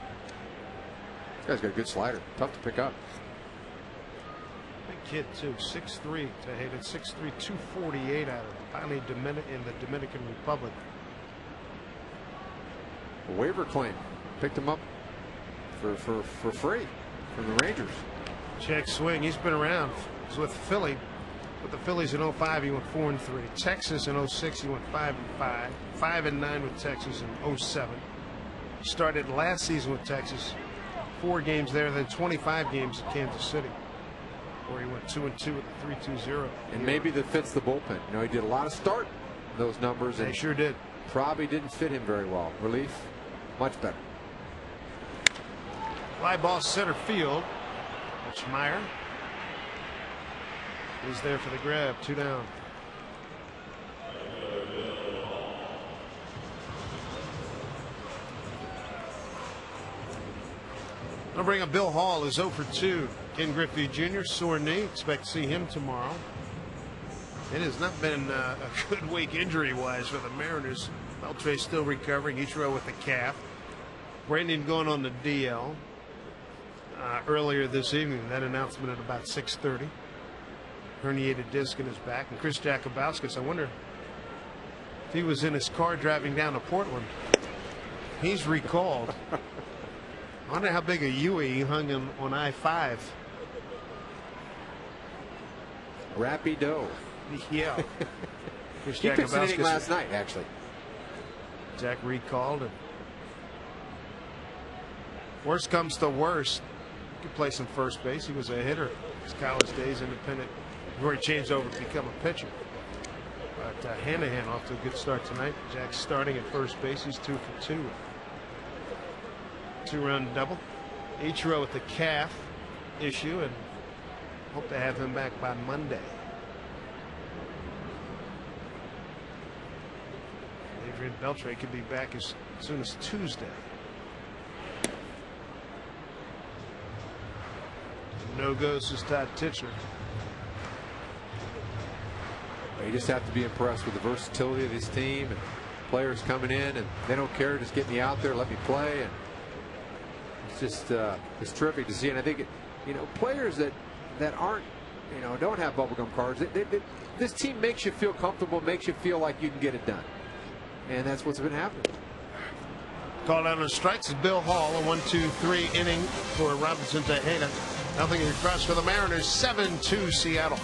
This guy's got a good slider. Tough to pick up. Big kid, too. 6'3" to Hayden. 6'3", 248 out of finally in the Dominican Republic. A waiver claim. Picked him up for free from the Rangers. Check swing. He's been around. He's with Philly. With the Phillies in 05, he went 4-3. Texas in 06, he went 5-5. 5-9 with Texas in 07. Started last season with Texas. 4 games there, then 25 games in Kansas City, where he went 2-2 with a 3.20. And maybe that fits the bullpen. You know, he did a lot of start those numbers. They sure did. Probably didn't fit him very well. Relief, much better. Fly ball center field. Meyer. He's there for the grab. 2 down. I'll bring up Bill Hall, who's 0 for 2. Ken Griffey Jr., sore knee. Expect to see him tomorrow. It has not been a good week injury-wise for the Mariners. Beltre still recovering. Ichiro with the calf. Brandon going on the DL earlier this evening. That announcement at about 6:30. Herniated disc in his back. And Chris Jakubauskas, I wonder if he was in his car driving down to Portland. He's recalled. I wonder how big a Yui he hung on I-5. Rapido. Yeah. He pitched an inning last night, actually. Jack recalled. And worst comes to worst, he could play some first base. He was a hitter his college days, independent. Before he changed over to become a pitcher. But Hanahan off to a good start tonight. Jack's starting at first base. He's 2 for 2. 2-run double. Ichiro with the calf issue, and hope to have him back by Monday. Adrian Beltre could be back as soon as Tuesday. No goes to Todd Titchener. You just have to be impressed with the versatility of this team and players coming in, and they don't care. Just get me out there, let me play, and it's just it's terrific to see. And I think players that aren't don't have bubblegum cards. This team makes you feel comfortable, makes you feel like you can get it done, and that's what's been happening. Called out on strikes is Bill Hall, a 1-2-3 inning for Robinson Tejeda. Nothing across for the Mariners, 7-2 Seattle.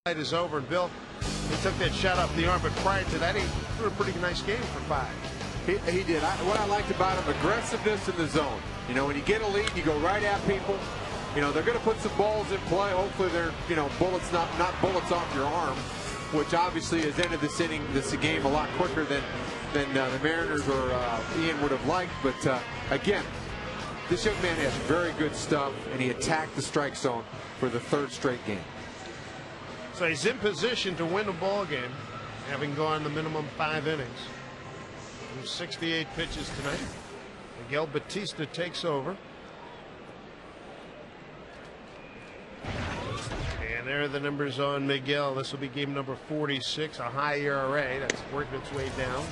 Is over, and Bill, he took that shot off the arm, but prior to that, he threw a pretty nice game for 5. He did. What I liked about him, aggressiveness in the zone. When you get a lead, you go right at people. They're going to put some balls in play. Hopefully they're, bullets, not bullets off your arm, which obviously has ended this game a lot quicker than the Mariners or Ian would have liked. But again, this young man has very good stuff, and he attacked the strike zone for the 3rd straight game. So he's in position to win the ball game, having gone the minimum 5 innings. 68 pitches tonight. Miguel Batista takes over. And there are the numbers on Miguel. This will be game number 46, a high ERA. That's working its way down.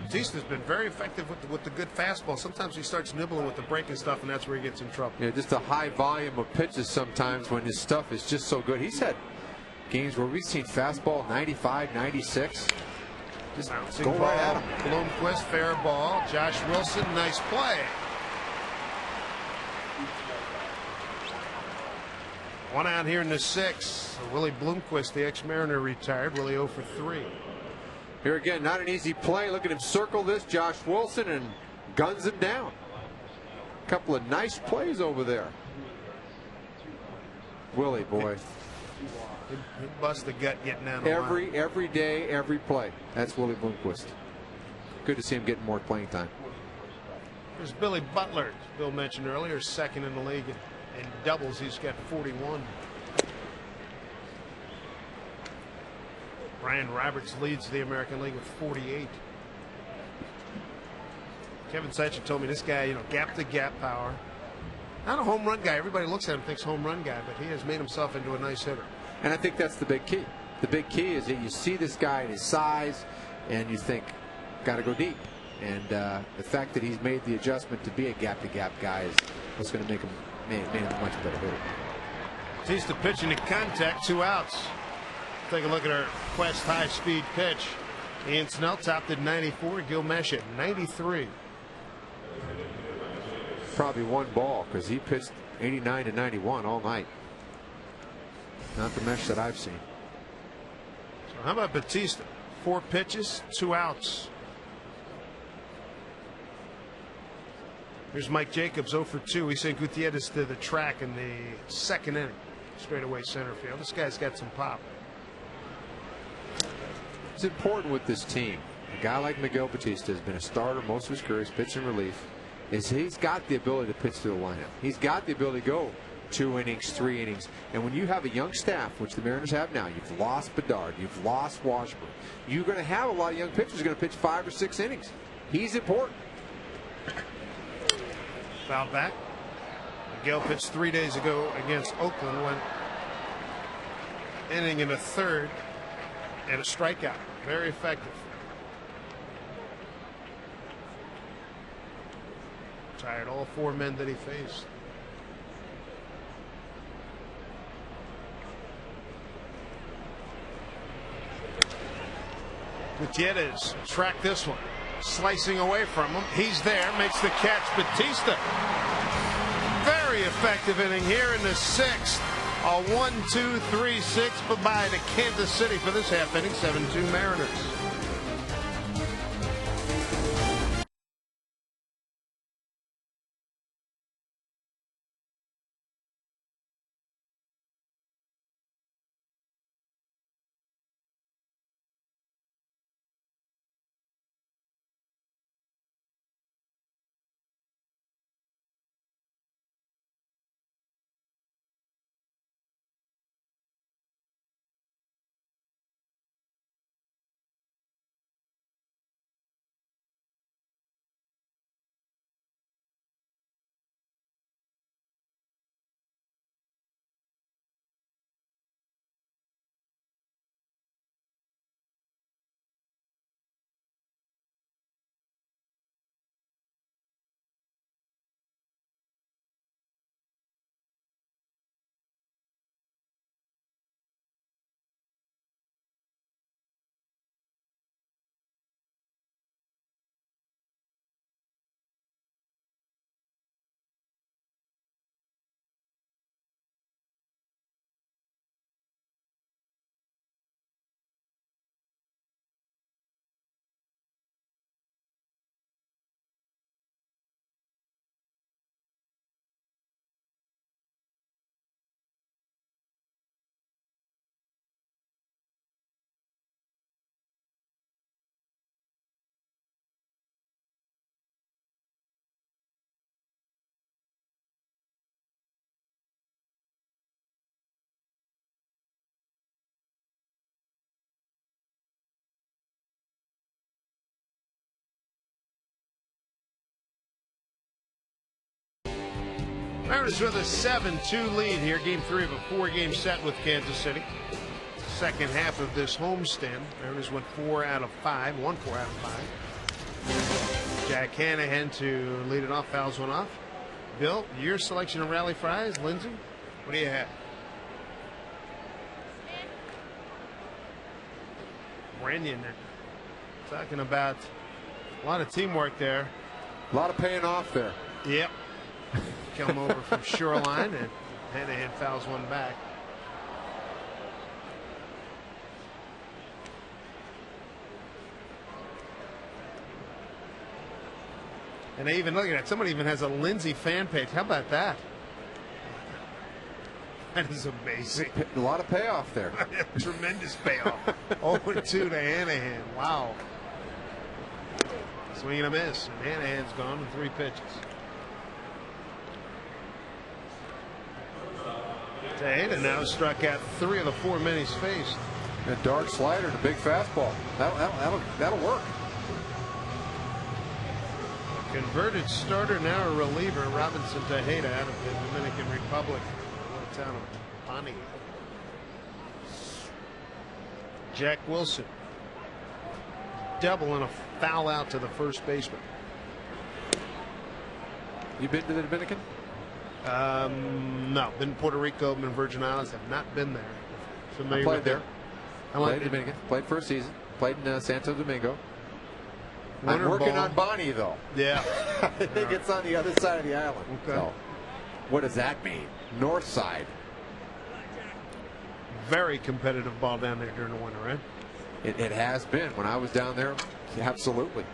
Batista's been very effective with the good fastball. Sometimes he starts nibbling with the breaking stuff, and that's where he gets in trouble. Yeah, just a high volume of pitches sometimes when his stuff is just so good. He's had games where we've seen fastball 95, 96. Just go right at him. Bloomquist, fair ball. Josh Wilson, nice play. One out here in the 6th. Willie Bloomquist, the ex-Mariner, retired. Willie 0 for 3. Here again, not an easy play. Look at him circle this, Josh Wilson, and guns him down. A couple of nice plays over there. Willie, boy. He'd bust the gut getting down the line. Every day, every play. That's Willie Bloomquist. Good to see him getting more playing time. There's Billy Butler, as Bill mentioned earlier, 2nd in the league in doubles. He's got 41. Brian Roberts leads the American League with 48. Kevin Seitzer told me this guy, gap to gap power. Not a home run guy. Everybody looks at him and thinks home run guy, but he has made himself into a nice hitter. And I think that's the big key. The big key is that you see this guy and his size, and you think, got to go deep. And the fact that he's made the adjustment to be a gap to gap guy is what's going to make him a much better hitter. Batista pitching to contact, 2 outs. Take a look at our Quest high-speed pitch. Ian Snell topped at 94. Gil Mesh at 93. Probably one ball because he pitched 89 to 91 all night. Not the Mesh that I've seen. So how about Batista? 4 pitches, 2 outs. Here's Mike Jacobs, 0 for 2. He sent Gutierrez to the track in the second inning. Straightaway center field. This guy's got some pop. It's important with this team. A guy like Miguel Batista has been a starter most of his career. He's pitching relief. He's got the ability to pitch through the lineup. He's got the ability to go 2 innings, 3 innings. And when you have a young staff, which the Mariners have now, you've lost Bedard, you've lost Washburn. You're going to have a lot of young pitchers going to pitch 5 or 6 innings. He's important. Foul back. Miguel pitched 3 days ago against Oakland, went inning and a third and a strikeout. Very effective. Tired all 4 men that he faced. Gutierrez tracked this one. Slicing away from him. He's there, makes the catch. Batista. Very effective inning here in the 6th. A 1-2-3-6 bye-bye to Kansas City for this half inning. 7-2 Mariners. Mariners with a 7-2 lead here. Game 3 of a 4-game set with Kansas City. Second half of this homestand. Mariners went 4 out of 5. Won 4 out of 5. Jack Hanahan to lead it off. Fouls one off. Bill, your selection of rally fries. Lindsay, what do you have? Brandon talking about a lot of teamwork there. A lot of paying off there. Yep. Come over from Shoreline, and Hanahan fouls one back. And I even look at it. Somebody even has a Lindsay fan page. How about that? That is amazing. A lot of payoff there. Tremendous payoff. 0-2 to Hanahan. Wow. Swing and a miss. And Hanahan's gone with 3 pitches. Tejeda now struck out 3 of the 4 men he's faced. A dark slider and a big fastball. That'll work. Converted starter, now a reliever. Robinson Tejeda out of the Dominican Republic. Town of Bonnie. Jack Wilson. Double and a foul out to the first baseman. You been to the Dominican? No, been in Puerto Rico, been in Virgin Islands. Have not been there. Familiar I played with there. Played Dominican. Played for a season. Played in Santo Domingo. Winter I'm working Bowl. on Bonnie though. Yeah. I think it's on the other side of the island. Okay. So, what does that mean? North side. Very competitive ball down there during the winter, right? It has been. When I was down there, absolutely.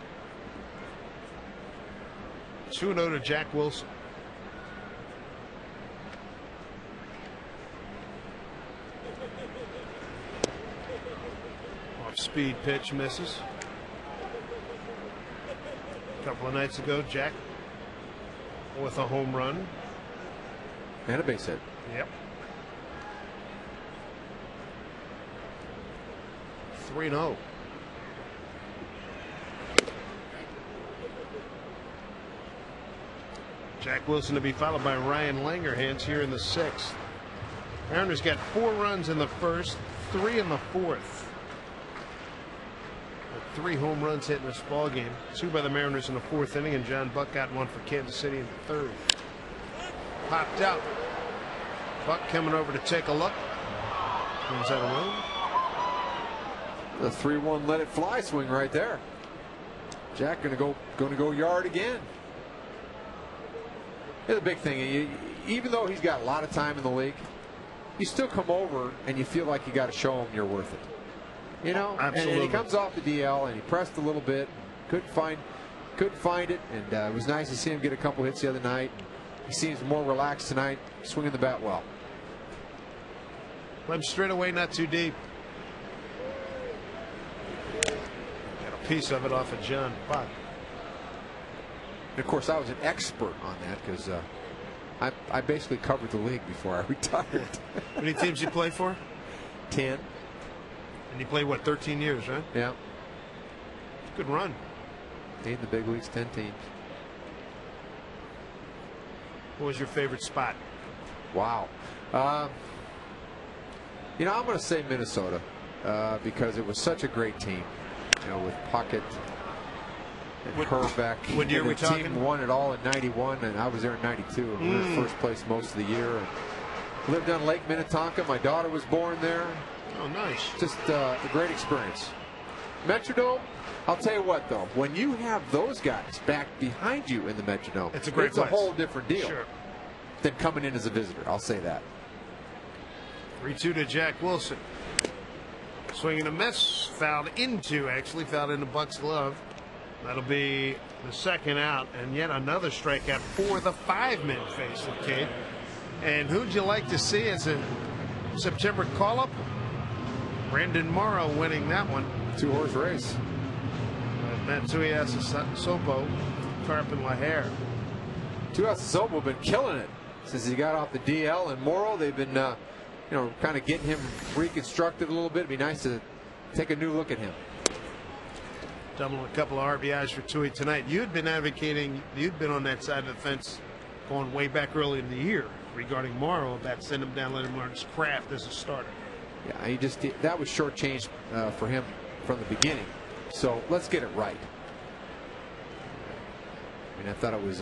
2-0 to Jack Wilson. Off-speed pitch misses. A couple of nights ago, Jack with a home run. And a base hit. Yep. 3-0. Jack Wilson to be followed by Ryan Langerhans here in the 6th. Mariners got 4 runs in the first, 3 in the 4th. 3 home runs hit in this ball game. 2 by the Mariners in the 4th inning, and John Buck got 1 for Kansas City in the 3rd. Popped out. Buck coming over to take a look. Is that a run? The 3-1 let it fly swing right there. Jack going to go yard again. The big thing, even though he's got a lot of time in the league, you still come over and you feel like you got to show him you're worth it. You know, absolutely. And he comes off the DL and he pressed a little bit, couldn't find it, and it was nice to see him get a couple hits the other night. He seems more relaxed tonight, swinging the bat well. Went straight away, not too deep. Got a piece of it off of John Buck. And of course, I was an expert on that because I basically covered the league before I retired. How many teams you play for? 10. And you played, what, 13 years, right? Yeah. Good run. 8 in the big leagues, 10 teams. What was your favorite spot? Wow. You know, I'm going to say Minnesota because it was such a great team. You know, with Puckett and Herbeck. What year the we talking? team won it all in '91, and I was there in '92. We were in first place most of the year. And lived on Lake Minnetonka. My daughter was born there. Oh, nice. Just a great experience. Metrodome, I'll tell you what, though. When you have those guys back behind you in the Metrodome, it's a great place. A whole different deal sure. than coming in as a visitor. I'll say that. 3-2 to Jack Wilson. Swinging a miss. Fouled into Buck's glove. That'll be the second out, and yet another strikeout for the 5-man face of Cade. And who'd you like to see as a September call-up? Brandon Morrow winning that one. 2-horse race. Matsuya Sopo, Carpin LaHare. Sopo have been killing it since he got off the DL, and Morrow, they've been kind of getting him reconstructed a little bit. It'd be nice to take a new look at him. Doubling a couple of RBIs for Tui tonight. You'd been advocating, you'd been on that side of the fence going way back early in the year regarding Morrow about send him down, let him learn his craft as a starter. Yeah, that was shortchanged for him from the beginning. So let's get it right. I mean, I thought it was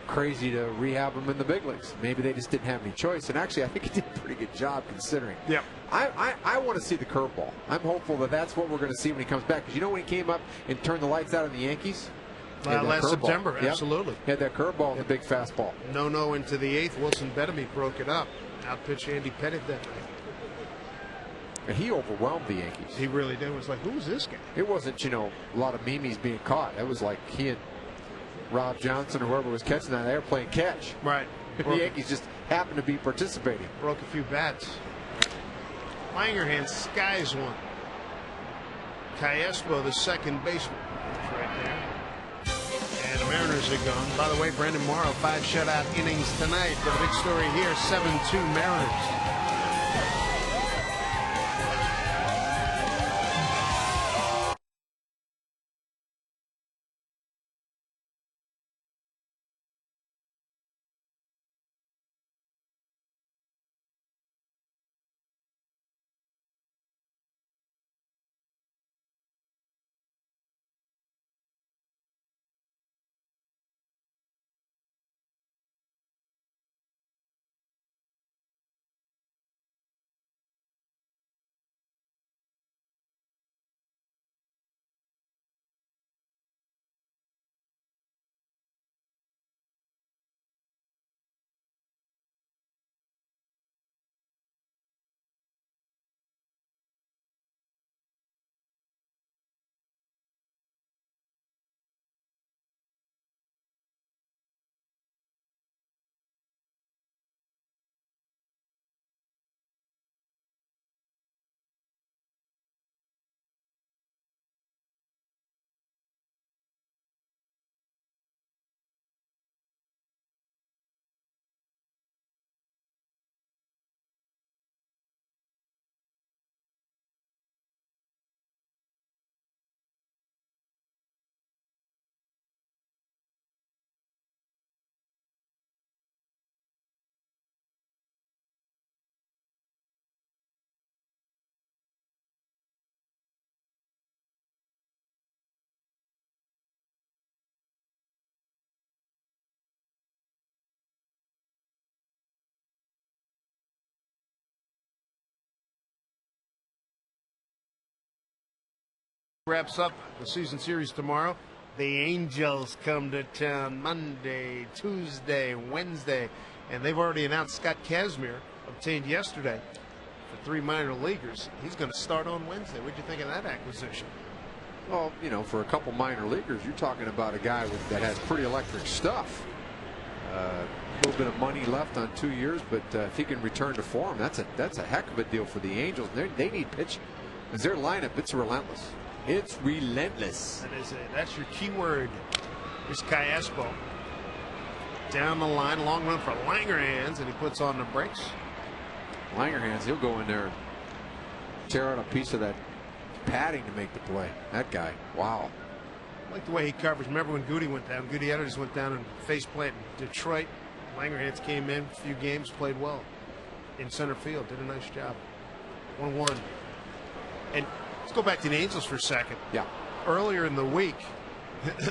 crazy to rehab him in the big leagues. Maybe they just didn't have any choice. And actually, I think he did a pretty good job considering. Yeah. I want to see the curveball. I'm hopeful that that's what we're going to see when he comes back. Because you know when he came up and turned the lights out on the Yankees? Last September, yep. Absolutely. He had that curveball and the big fastball. No into the 8th. Wilson Bettamy broke it up. Outpitched Andy Pettit that night. And he overwhelmed the Yankees. He really did. It was like, who's this guy? It wasn't, a lot of memes being caught. It was like he and Rob Johnson or whoever was catching that, they were playing catch. Right. The Yankees just happened to be participating. Broke a few bats. Langerhans skies one. Calespo, the second baseman. That's right there. And the Mariners are gone. By the way, Brandon Morrow, 5 shutout innings tonight. The big story here, 7-2 Mariners. Wraps up the season series tomorrow. The Angels come to town Monday, Tuesday, Wednesday, and they've already announced Scott Kazmir, obtained yesterday for 3 minor leaguers. He's going to start on Wednesday. What do you think of that acquisition? Well, you know, for a couple minor leaguers, you're talking about a guy that has pretty electric stuff. A little bit of money left on 2 years, but if he can return to form, that's a heck of a deal for the Angels. They need pitching, because their lineup, it's relentless. It's relentless. That's your key word. Here's Callaspo. Down the line, long run for Langerhans, and he puts on the brakes. Langerhans, he'll go in there and tear out a piece of that padding to make the play. That guy, wow. I like the way he covers. Remember when Goody went down? Goody Edwards went down and face plant in Detroit. Langerhans came in, a few games, played well in center field, did a nice job. 1-1. And let's go back to the Angels for a second. Yeah. Earlier in the week,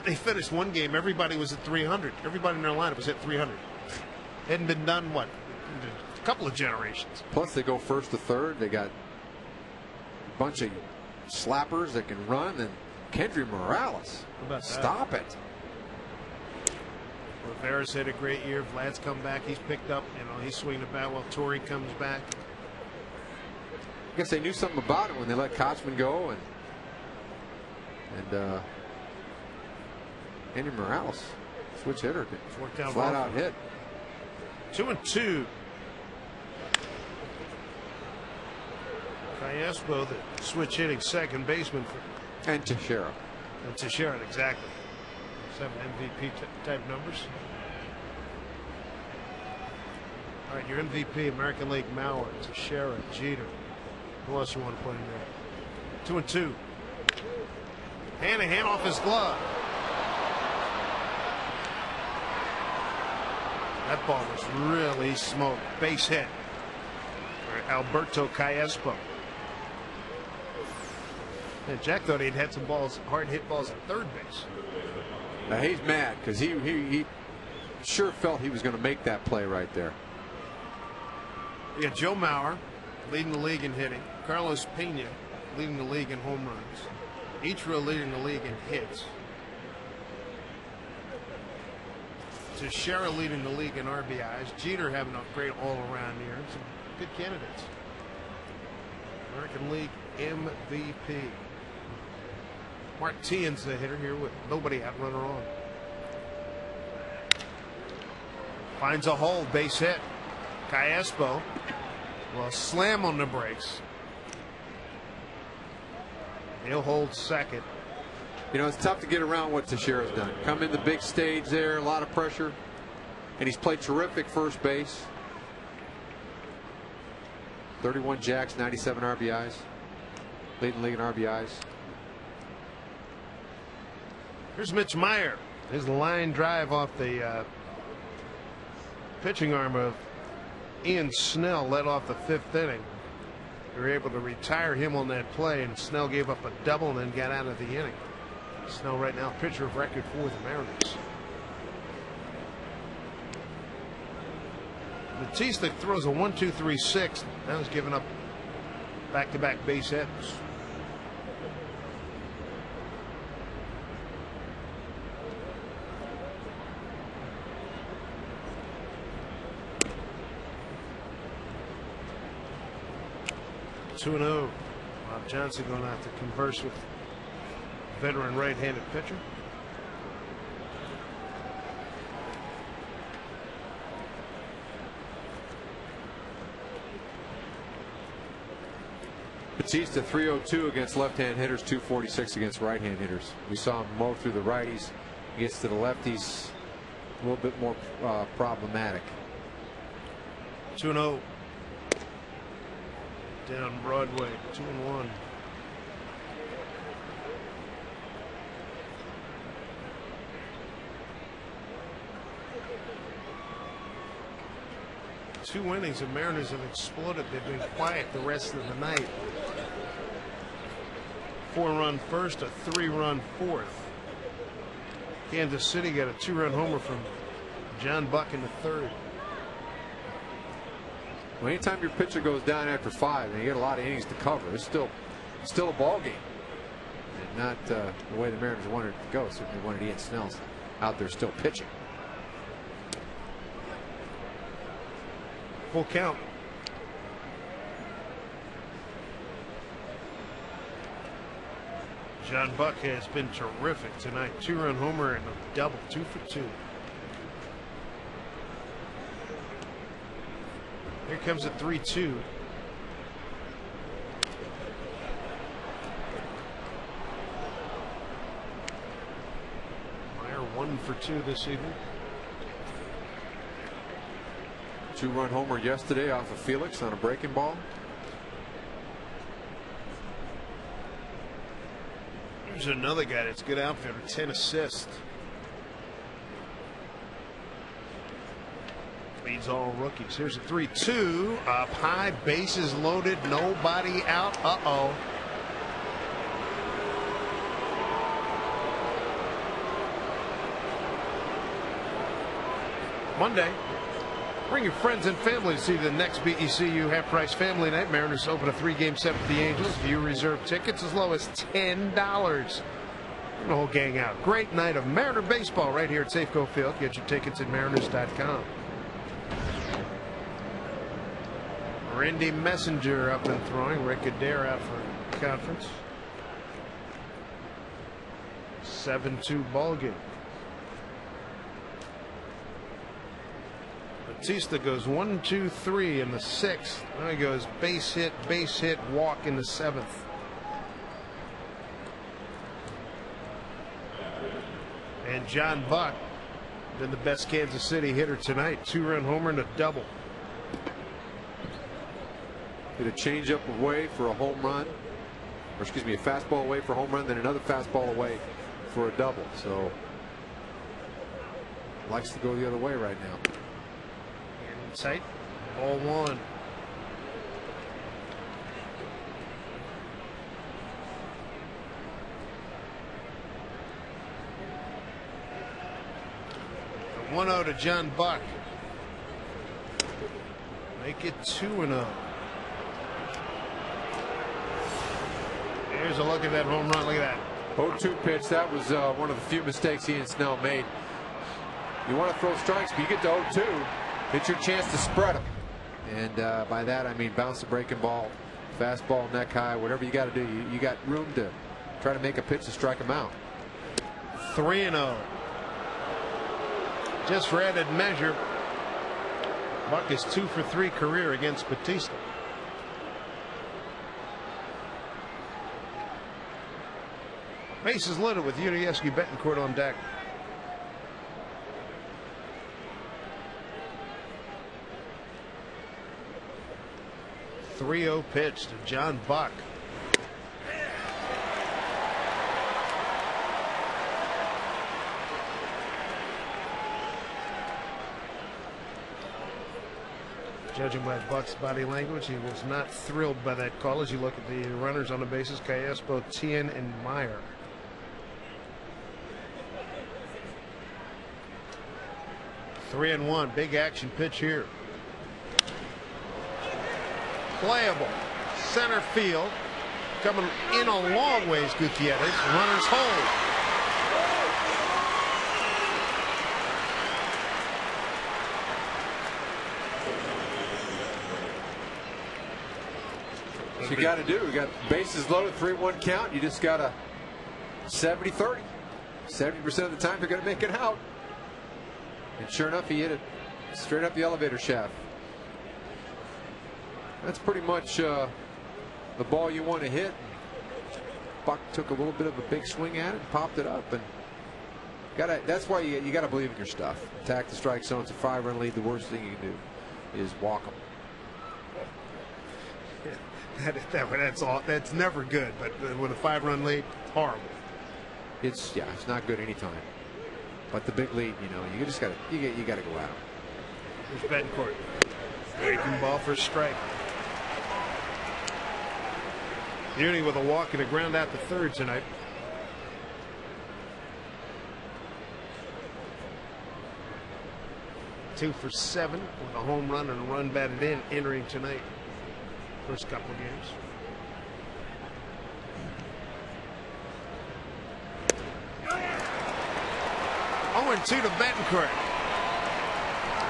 they finished one game. Everybody was at 300. Everybody in their lineup was at 300. Hadn't been done, what, a couple of generations. Plus, they go first to third. They got a bunch of slappers that can run, and Kendry Morales. How about that? Stop it. Rivera's had a great year. Vlad's come back. He's picked up. You know, he's swinging the bat while Torrey comes back. I guess they knew something about it when they let Kotzman go, and Andy Morales, switch hitter, worked out flat well. out hit. 2-2. Callaspo, the switch hitting second baseman for. And Teixeira. And Teixeira, exactly. 7 MVP type numbers. All right, your MVP, American League Mauer, Teixeira, Jeter. Who else you want to put in there? 2-2. Hand off his glove. That ball was really smoked. Base hit for Alberto Callaspo. And Jack thought he'd had some balls, hard hit balls at third base. Now he's mad because he sure felt he was going to make that play right there. We got Joe Mauer leading the league in hitting. Carlos Pena leading the league in home runs. Ichiro leading the league in hits. Teixeira leading the league in RBIs. Jeter having a great all-around year. Some good candidates. American League MVP. Martinez the hitter here with nobody out, runner on. Finds a hole, base hit. Callaspo will slam on the brakes. He'll hold second. You know, it's tough to get around what Teixeira's done. Come in the big stage there, a lot of pressure, and he's played terrific first base. 31 jacks, 97 RBIs. Leading the league in RBIs. Here's Mitch Meyer. His line drive off the pitching arm of Ian Snell led off the 5th inning. They were able to retire him on that play, and Snell gave up a double and then got out of the inning. Snell right now pitcher of record for the Mariners. Batista throws a 1-2-3-6. Now he's giving up back-to-back base hits. Two and 0. Bob Johnson going to have to converse with veteran right-handed pitcher. Batista 302 against left-hand hitters, 246 against right-hand hitters. We saw him mow through the righties. He gets to the lefties, a little bit more problematic. 2-0. Down Broadway, 2-1. Two innings, the Mariners have exploded. They've been quiet the rest of the night. 4-run first, a 3-run fourth. Kansas City got a 2-run homer from John Buck in the 3rd. Well, anytime your pitcher goes down after 5 and you get a lot of innings to cover, it's still a ball game. and not the way the Mariners wanted it to go. Certainly wanted Ian Snell out there still pitching. Full count. John Buck has been terrific tonight. 2-run homer and a double, 2 for 2. Here comes a 3-2. Meyer 1 for 2 this evening. 2-run homer yesterday off of Felix on a breaking ball. Here's another guy that's good outfielder, 10 assists. Leads all rookies. Here's a 3-2 up high, bases loaded, nobody out. Uh-oh. Monday, bring your friends and family to see the next BECU half-price family night. Mariners open a 3-game set with the Angels. View reserve tickets as low as $10. Bring the whole gang out. Great night of Mariner baseball right here at Safeco Field. Get your tickets at mariners.com. Randy Messenger up and throwing. Rick Adair out for conference. 7-2 ball game. Batista goes 1, 2, 3 in the 6th. Now he goes base hit, walk in the 7th. And John Buck, been the best Kansas City hitter tonight. 2-run homer and a double. Hit a changeup away for a home run, or excuse me, a fastball away for a home run, then another fastball away for a double. So likes to go the other way right now. And tight, ball 1. The 1-0 to John Buck. Make it 2-0. Here's a look at that home run. Look at that. 0-2 pitch. That was one of the few mistakes Ian Snell made. You want to throw strikes, but you get to 0-2. It's your chance to spread them. And by that, I mean bounce the breaking ball, fastball, neck high, whatever you got to do. You got room to try to make a pitch to strike them out. 3-0. Just for added measure, Buck is 2 for 3 career against Batista. Bases loaded with Yudieski Betancourt on deck. The 3-0 pitch to John Buck. Judging by Buck's body language, he was not thrilled by that call. As you look at the runners on the bases, Callaspo, Tien, and Meyer. Three and 1, big action pitch here. Playable, center field, coming in a long ways. Gutierrez, runners hold. What you got to do, we got bases loaded, 3-1 count. You just got to 70-30. 70% of the time you're going to make it out. And sure enough, he hit it straight up the elevator shaft. That's pretty much the ball you want to hit. Buck took a little bit of a big swing at it, popped it up, and that's why you got to believe in your stuff. Attack the strike zone. It's a 5-run lead. The worst thing you can do is walk them. That's never good, but with a 5-run lead, horrible. It's not good anytime. But the big lead, you just got to you got to go out. There's Betancourt. Breaking ball for a strike. Uni with a walk and a ground out to third tonight. Two for 7 with a home run and a run batted in entering tonight. First couple of games. 4-2 to Betancourt.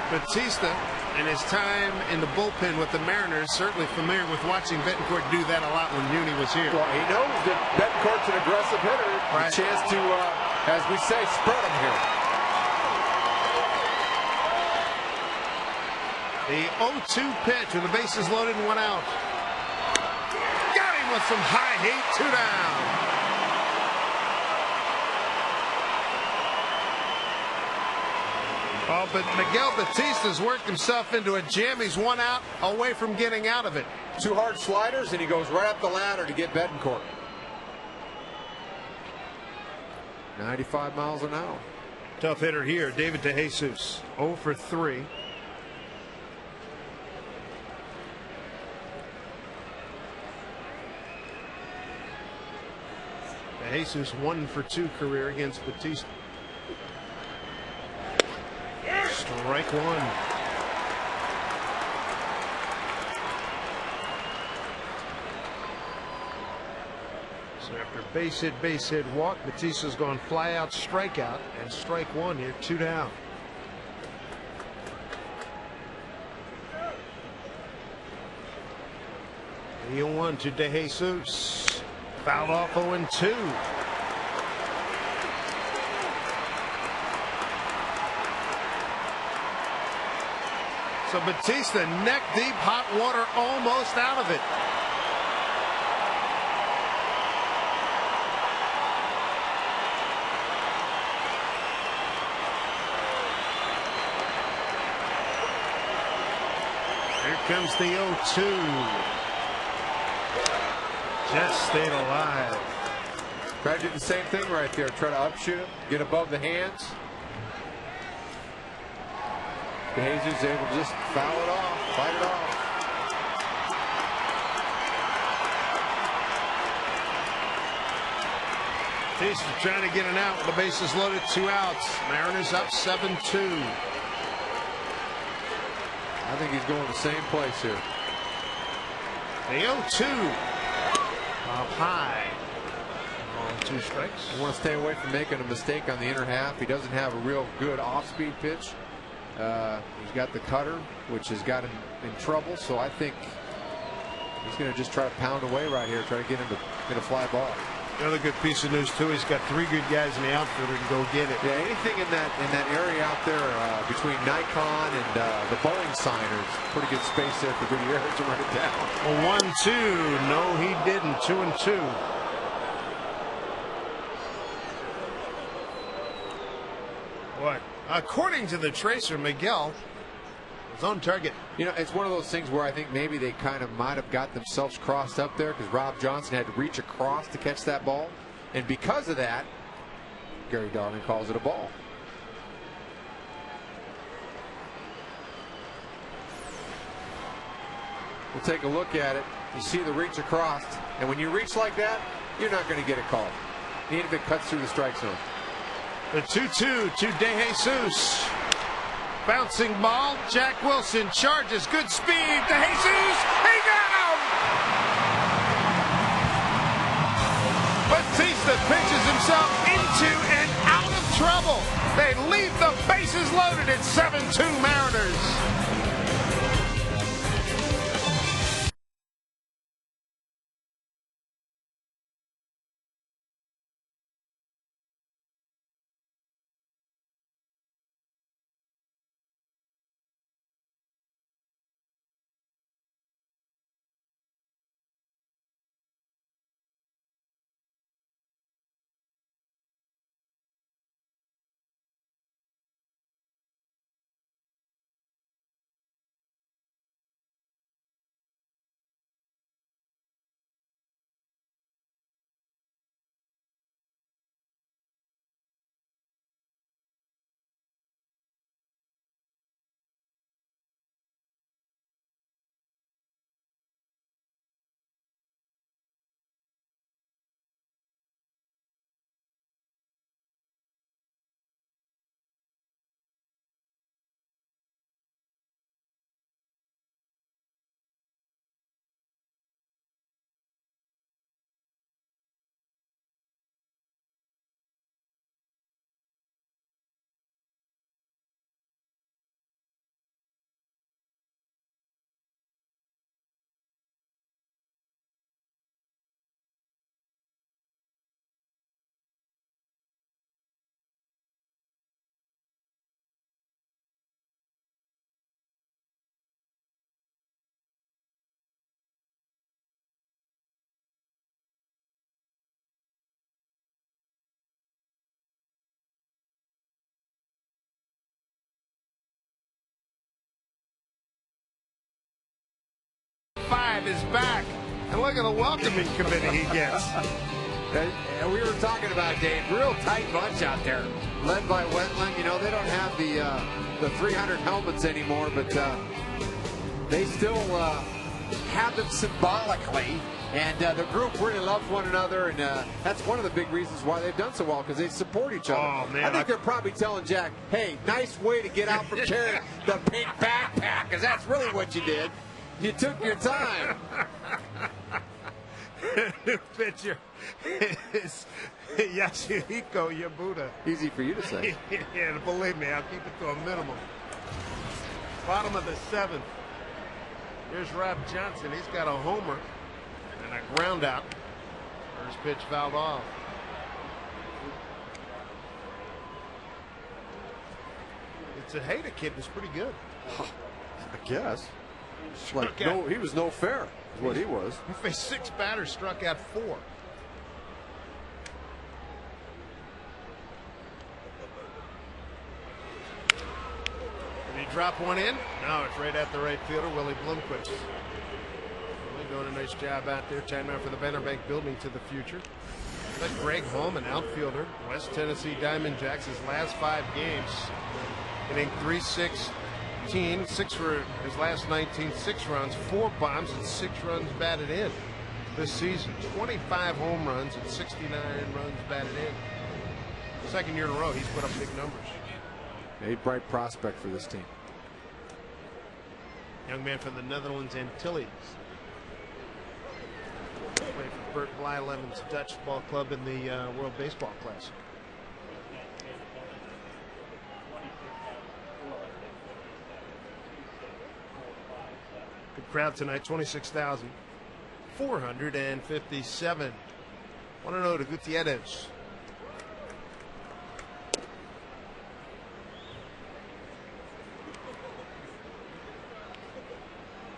Batista, in his time in the bullpen with the Mariners, certainly familiar with watching Betancourt do that a lot when Muni was here. Well, he knows that Betancourt's an aggressive hitter. Right. A chance to, as we say, spread him here. The 0-2 pitch with the bases loaded and 1 out. Got him with some high heat, 2 down. Oh, but Miguel Batista's worked himself into a jam. He's 1 out away from getting out of it. 2 hard sliders, and he goes right up the ladder to get Betancourt. 95 miles an hour. Tough hitter here, David DeJesus, 0 for 3. DeJesus 1 for 2 career against Batista. Strike 1. So after base hit, walk, Batista's gone fly out, strikeout, and strike 1 here, 2 down. The 0-1 to DeJesus. Fouled off 0-2. So Batista neck deep, hot water, almost out of it. Here comes the 0-2. Just stayed alive. Try to do the same thing right there. Try to upshoot him, get above the hands. DeJesus able to just foul it off, fight it off. Batista trying to get an out with the bases loaded, 2 outs. Mariners up 7-2. I think he's going the same place here. The 0-2. Up high. On 2 strikes. I want to stay away from making a mistake on the inner half. He doesn't have a real good off-speed pitch. He's got the cutter, which has got him in trouble. So I think he's going to just try to pound away right here, try to get him to get a fly ball. Another good piece of news too. He's got 3 good guys in the outfield who can go get it. Yeah, anything in that area out there between Nikon and the Boeing sign, there's pretty good space there for Gutierrez to run it down. A 1-2. No, he didn't. 2-2. What? According to the tracer, Miguel was on target. You know, it's one of those things where I think maybe they kind of might have got themselves crossed up there because Rob Johnson had to reach across to catch that ball. And because of that, Gary Darling calls it a ball. We'll take a look at it. You see the reach across. And when you reach like that, you're not going to get a call, even if it cuts through the strike zone. The 2-2 to DeJesus. Bouncing ball. Jack Wilson charges. Good speed. DeJesus. He got him! Batista pitches himself into and out of trouble. They leave the bases loaded at 7-2 Mariners. behind his back. And look at the welcoming committee he gets. And we were talking about, Dave, real tight bunch out there, led by Wetland. You know, they don't have the 300 helmets anymore, but they still have them symbolically. And the group really loves one another, and that's one of the big reasons why they've done so well, because they support each other. Oh, man, I think they're probably telling Jack, hey, nice way to get out from carrying the pink backpack, because that's really what you did. You took your time. New pitcher is Yasuhiko Yabuda. Easy for you to say. Yeah, believe me, I'll keep it to a minimum. Bottom of the 7th. Here's Rob Johnson. He's got a homer and a ground out. First pitch fouled off. It's a Hayda kid was pretty good. I guess. Like, no, he was no fair, is what he was. He faced 6 batters, struck out 4. Did he drop one in? No, it's right at the right fielder, Willie Blomquist. Willie doing a nice job out there, time out for the Banner Bank building to the future. But Greg Holm, an outfielder, West Tennessee Diamond Jacks, his last 5 games, hitting .316, 6 for his last 19, 6 runs, 4 bombs, and 6 runs batted in this season. 25 home runs and 69 runs batted in. Second year in a row, he's put up big numbers. A bright prospect for this team. Young man from the Netherlands Antilles. Played for Bert Blyleven's Dutch Ball Club in the World Baseball Classic. Good crowd tonight, 26,457. 1-0 to Gutierrez.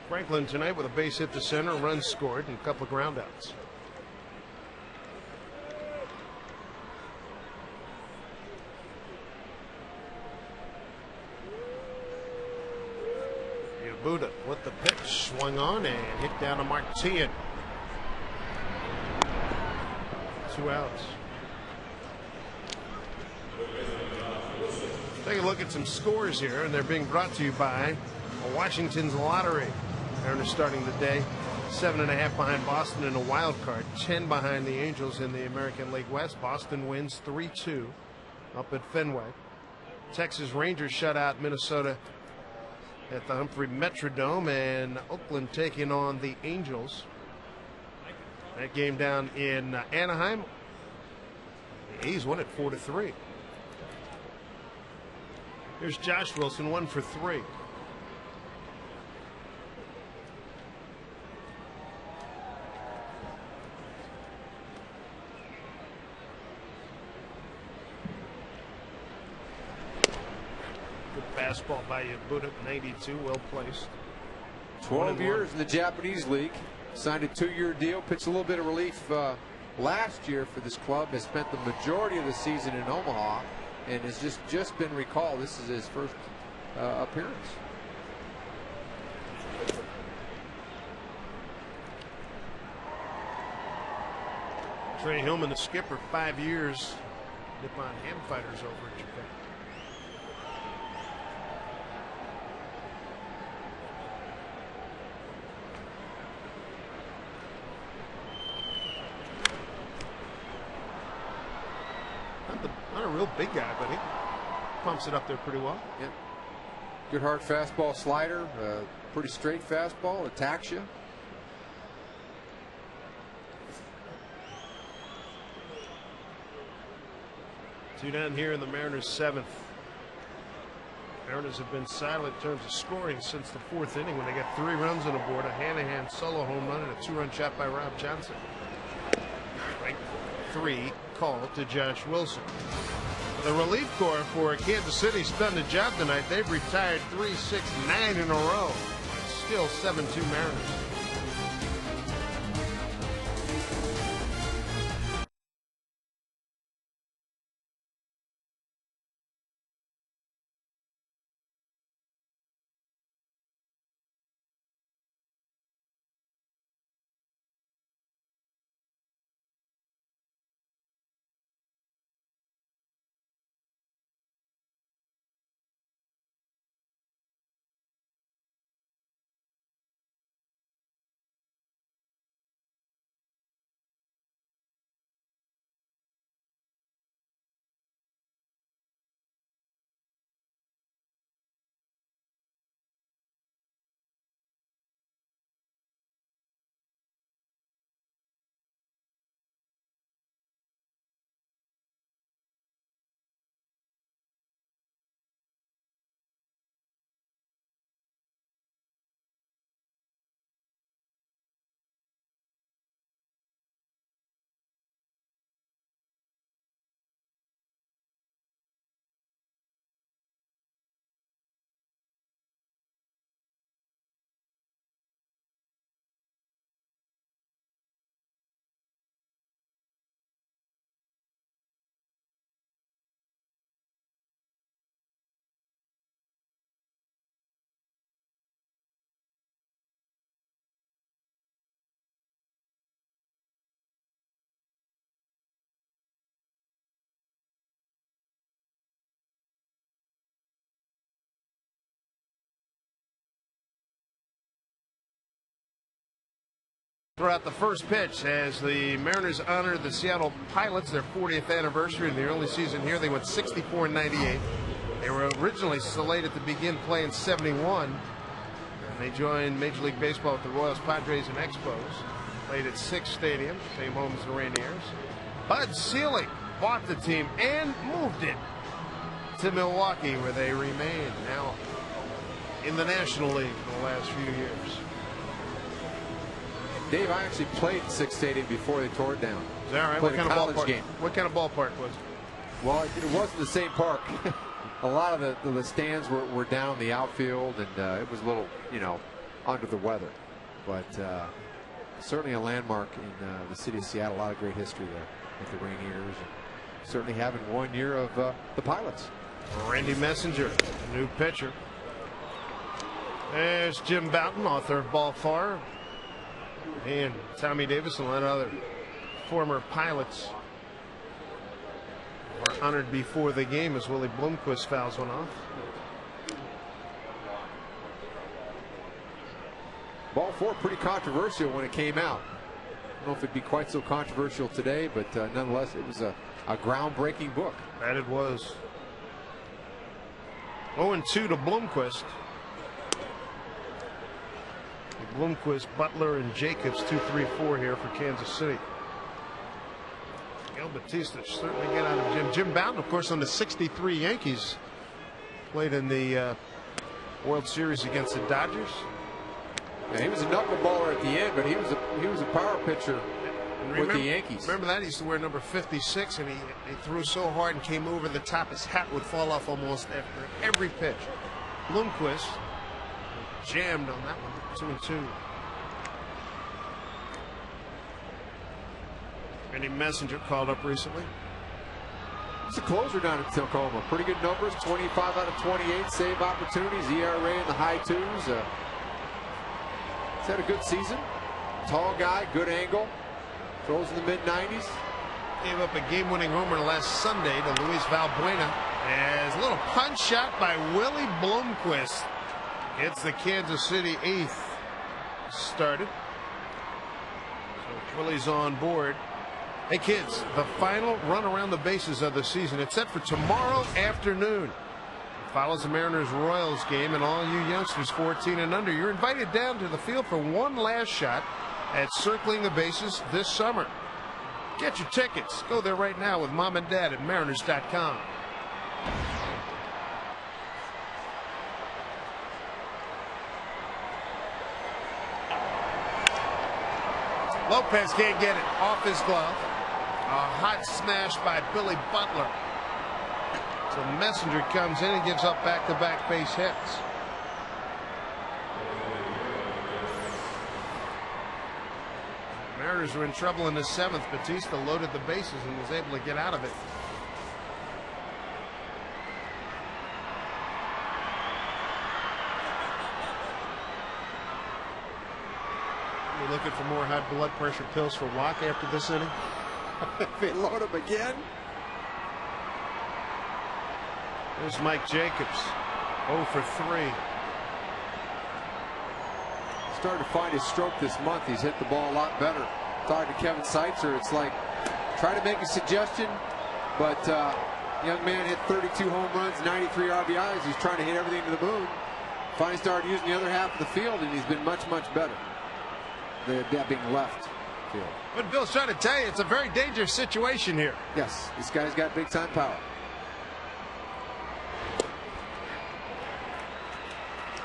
Franklin tonight with a base hit to center, runs scored, and a couple of groundouts. Yabuda with the pitch, swung on and hit down to Martian. 2 outs. Take a look at some scores here, and they're being brought to you by Washington's Lottery. Mariners starting the day 7.5 behind Boston in a wild card, 10 behind the Angels in the American League West. Boston wins 3-2 up at Fenway. Texas Rangers shut out Minnesota at the Humphrey Metrodome, and Oakland taking on the Angels. That game down in Anaheim. The A's won it 4-3. Here's Josh Wilson, 1 for 3. Fastball by Yabuda, 92, well placed. 12 years in the Japanese League. Signed a 2-year deal. Pitched a little bit of relief last year for this club. Has spent the majority of the season in Omaha and has just been recalled. This is his first appearance. Trey Hillman, the skipper, 5 years. Nippon Ham Fighters over in Japan. Not a real big guy, but he pumps it up there pretty well. Yep. Good hard fastball, slider, pretty straight fastball, attacks you. Two down here in the Mariners' 7th. Mariners have been silent in terms of scoring since the 4th inning when they got 3 runs on the board, a Hanahan solo home run and a 2-run shot by Rob Johnson. Strike 3 call to Josh Wilson. The relief corps for Kansas City's done the job tonight. They've retired 3, 6, 9 in a row. It's still 7-2 Mariners. Throughout the first pitch as the Mariners honored the Seattle Pilots, their 40th anniversary in the early season here. They went 64-98. They were originally slated to begin play in 71. And they joined Major League Baseball with the Royals, Padres, and Expos. Played at 6 stadiums, same home as the Rainiers. Bud Selig bought the team and moved it to Milwaukee, where they remain now in the National League for the last few years. Dave, I actually played in 6 Stadium before they tore it down. Is that right? What kind of ballpark? Game. What kind of ballpark was it? Well, it wasn't the same park. A lot of the stands were down in the outfield, and it was a little, under the weather. But certainly a landmark in the city of Seattle. A lot of great history there with the Rainiers, and certainly having 1 year of the Pilots. Randy Messenger, new pitcher. There's Jim Bouton, author of Ball Far. And Tommy Davis and a lot of other former Pilots are honored before the game as Willie Bloomquist fouls one off. Ball 4 pretty controversial when it came out. I don't know if it'd be quite so controversial today, but nonetheless, it was a groundbreaking book. That it was. 0-2 to Bloomquist. Bloomquist, Butler, and Jacobs 2-3-4 here for Kansas City. Miguel Batista certainly get out of Jim Bouton, of course, on the '63 Yankees. Played in the World Series against the Dodgers. Yeah, he was a knuckleballer at the end, but he was a power pitcher with the Yankees. Remember that? He used to wear number 56, and he threw so hard and came over the top. His hat would fall off almost after every pitch. Bloomquist jammed on that one. 2-2. Randy Messenger called up recently. He's a closer down in Tacoma. Pretty good numbers. 25 out of 28 save opportunities. ERA in the high 2s. He's had a good season. Tall guy, good angle. Throws in the mid-90s. Gave up a game-winning homer last Sunday to Luis Valbuena. As a little punch shot by Willie Bloomquist. It's the Kansas City 8th started. So Willie's on board. Hey kids, the final run around the bases of the season. It's set for tomorrow afternoon. It follows the Mariners-Royals game, and all you youngsters 14 and under, you're invited down to the field for one last shot at circling the bases this summer. Get your tickets. Go there right now with Mom and Dad at Mariners.com. Lopez can't get it off his glove. A hot smash by Billy Butler. So Messenger comes in and gives up back-to-back base hits. Mariners were in trouble in the 7th. Batista loaded the bases and was able to get out of it. We're looking for more high blood pressure pills for Watt after this inning. They load him again. There's Mike Jacobs, 0 for 3. Started to find his stroke this month. He's hit the ball a lot better. Talking to Kevin Seitzer, it's like, try to make a suggestion, but young man hit 32 home runs, 93 RBIs. He's trying to hit everything to the moon. Finally started using the other half of the field, and he's been much, much better. That being left field. But Bill's trying to tell you, it's a very dangerous situation here. Yes, this guy's got big time power.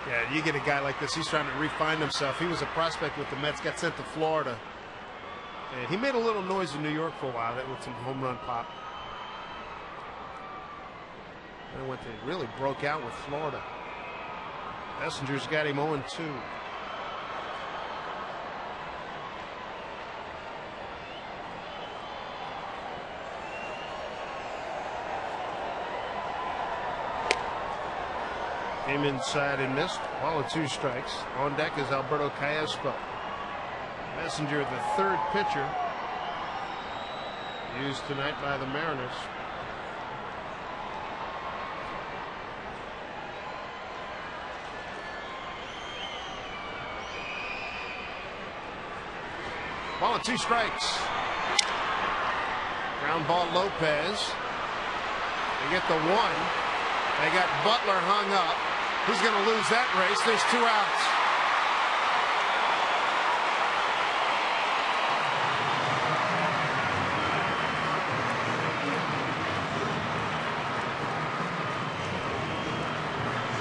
Yeah, you get a guy like this, he's trying to refine himself. He was a prospect with the Mets, got sent to Florida. And he made a little noise in New York for a while with some home run pop. And really broke out with Florida. Messenger's got him 0-2. Came inside and missed. Ball of 2 strikes. On deck is Alberto Callaspo. Messenger, the 3rd pitcher used tonight by the Mariners. Ball and 2 strikes. Ground ball Lopez. They get the 1. They got Butler hung up. Who's going to lose that race? There's 2 outs.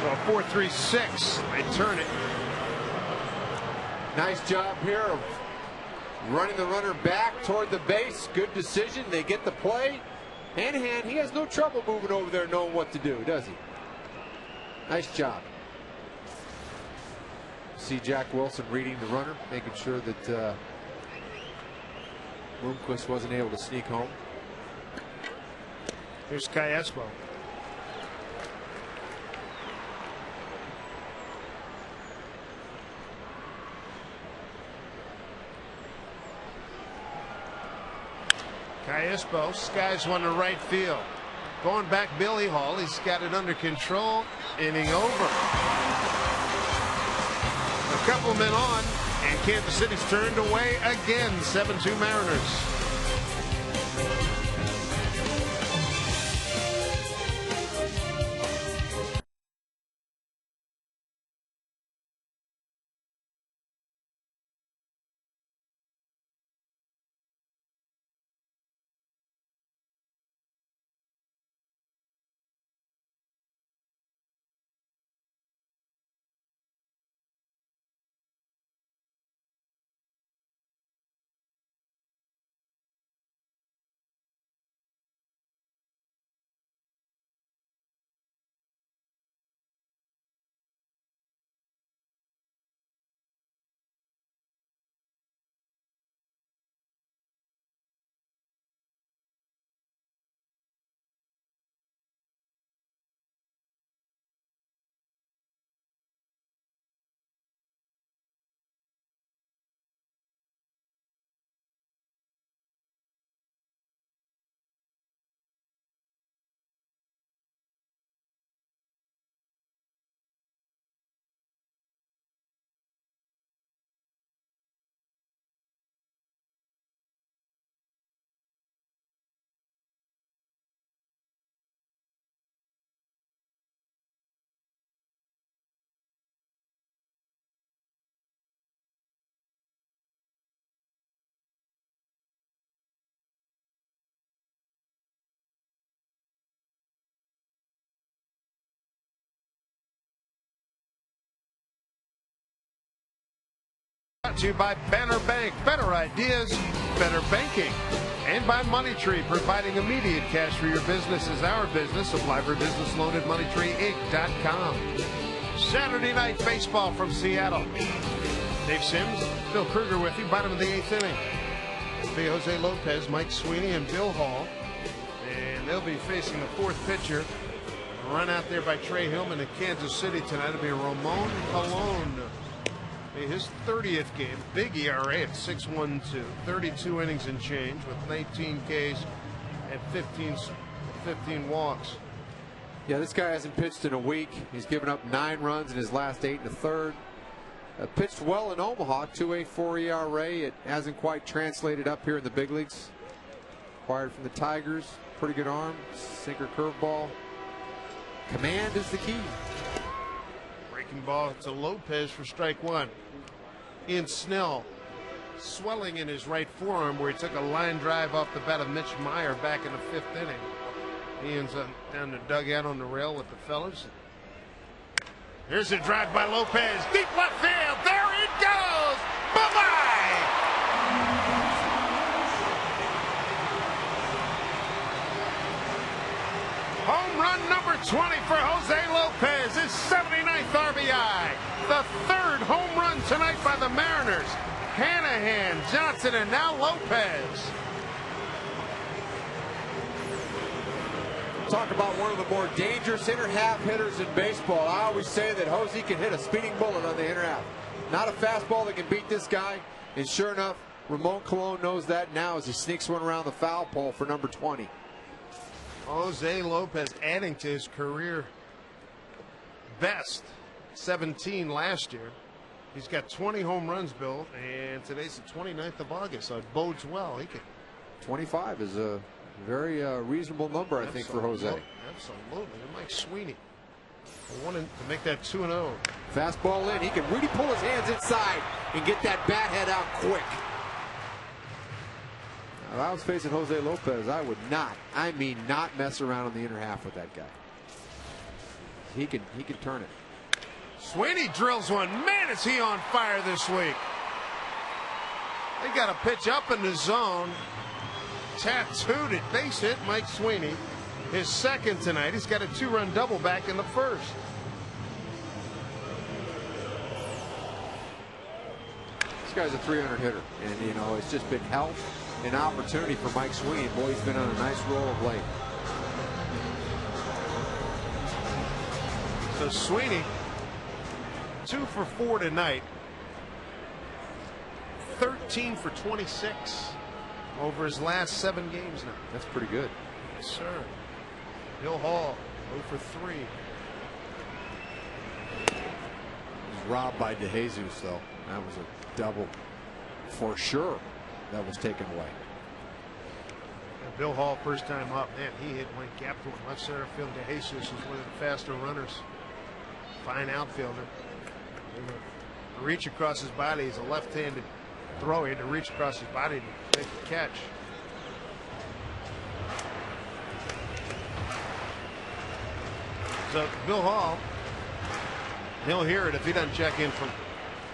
So 4-3-6. They turn it. Nice job here of running the runner back toward the base. Good decision. They get the play. Hanahan, he has no trouble moving over there knowing what to do, does he? Nice job. See Jack Wilson reading the runner, making sure that Bloomquist wasn't able to sneak home. Here's Espo. Espo skies one to right field. Going back Billy Hall. He's got it under control. Inning over. A couple men on, and Kansas City's turned away again. 7-2 Mariners. Brought to you by Banner Bank. Better ideas, better banking. And by Money Tree, providing immediate cash for your business is our business. Apply for business loan at moneytreeinc.com. Saturday night baseball from Seattle. Dave Sims, Bill Kruger with you. Bottom of the 8th inning. It'll be Jose Lopez, Mike Sweeney, and Bill Hall. And they'll be facing the 4th pitcher. Run out there by Trey Hillman in Kansas City tonight. It'll be Ramon Colon. His 30th game, big ERA at 6.12, 32 innings and change with 19 Ks and 15 walks. Yeah, this guy hasn't pitched in a week. He's given up 9 runs in his last 8 1/3. Pitched well in Omaha, 2.84 ERA. It hasn't quite translated up here in the big leagues. Acquired from the Tigers, pretty good arm, sinker curveball. Command is the key. Ball to Lopez for strike 1. Ian Snell, swelling in his right forearm where he took a line drive off the bat of Mitch Meyer back in the 5th inning. Ian's down the dugout on the rail with the fellas. Here's a drive by Lopez, deep left field. There it goes. Bye-bye. Home run number 20 for Jose Lopez, his 79th RBI. The 3rd home run tonight by the Mariners. Hanahan, Johnson, and now Lopez. Talk about one of the more dangerous inner half hitters in baseball. I always say that Jose can hit a speeding bullet on the inner half. Not a fastball that can beat this guy. And sure enough, Ramon Colon knows that now as he sneaks one around the foul pole for number 20. Jose Lopez adding to his career best, 17 last year. He's got 20 home runs, Bill, and today's the 29th of August, so it bodes well. He could. 25 is a very reasonable number, I think, for Jose. Absolutely. And Mike Sweeney wanted to make that 2-0. Fastball in. He can really pull his hands inside and get that bat head out quick. Now, if I was facing Jose Lopez, I would not, not mess around in the inner half with that guy. He can turn it. Sweeney drills one. Man, is he on fire this week. They got a pitch up in the zone. Tattooed it. Base hit, Mike Sweeney. His second tonight. He's got a 2-run double back in the first. This guy's a 300 hitter, and you know it's just been health and opportunity for Mike Sweeney. Boy, he's been on a nice roll of late. So Sweeney, 2 for 4 tonight. 13 for 26 over his last 7 games now. That's pretty good. Yes, sir. Bill Hall, 0 for 3. He's robbed by DeJesus, though. That was a double for sure that was taken away. And Bill Hall, first time up, man, he hit one gap to him left center field. DeJesus is one of the faster runners. Fine outfielder. To reach across his body. He's a left-handed thrower. He had to reach across his body to make the catch. So Bill Hall, he'll hear it if he doesn't check in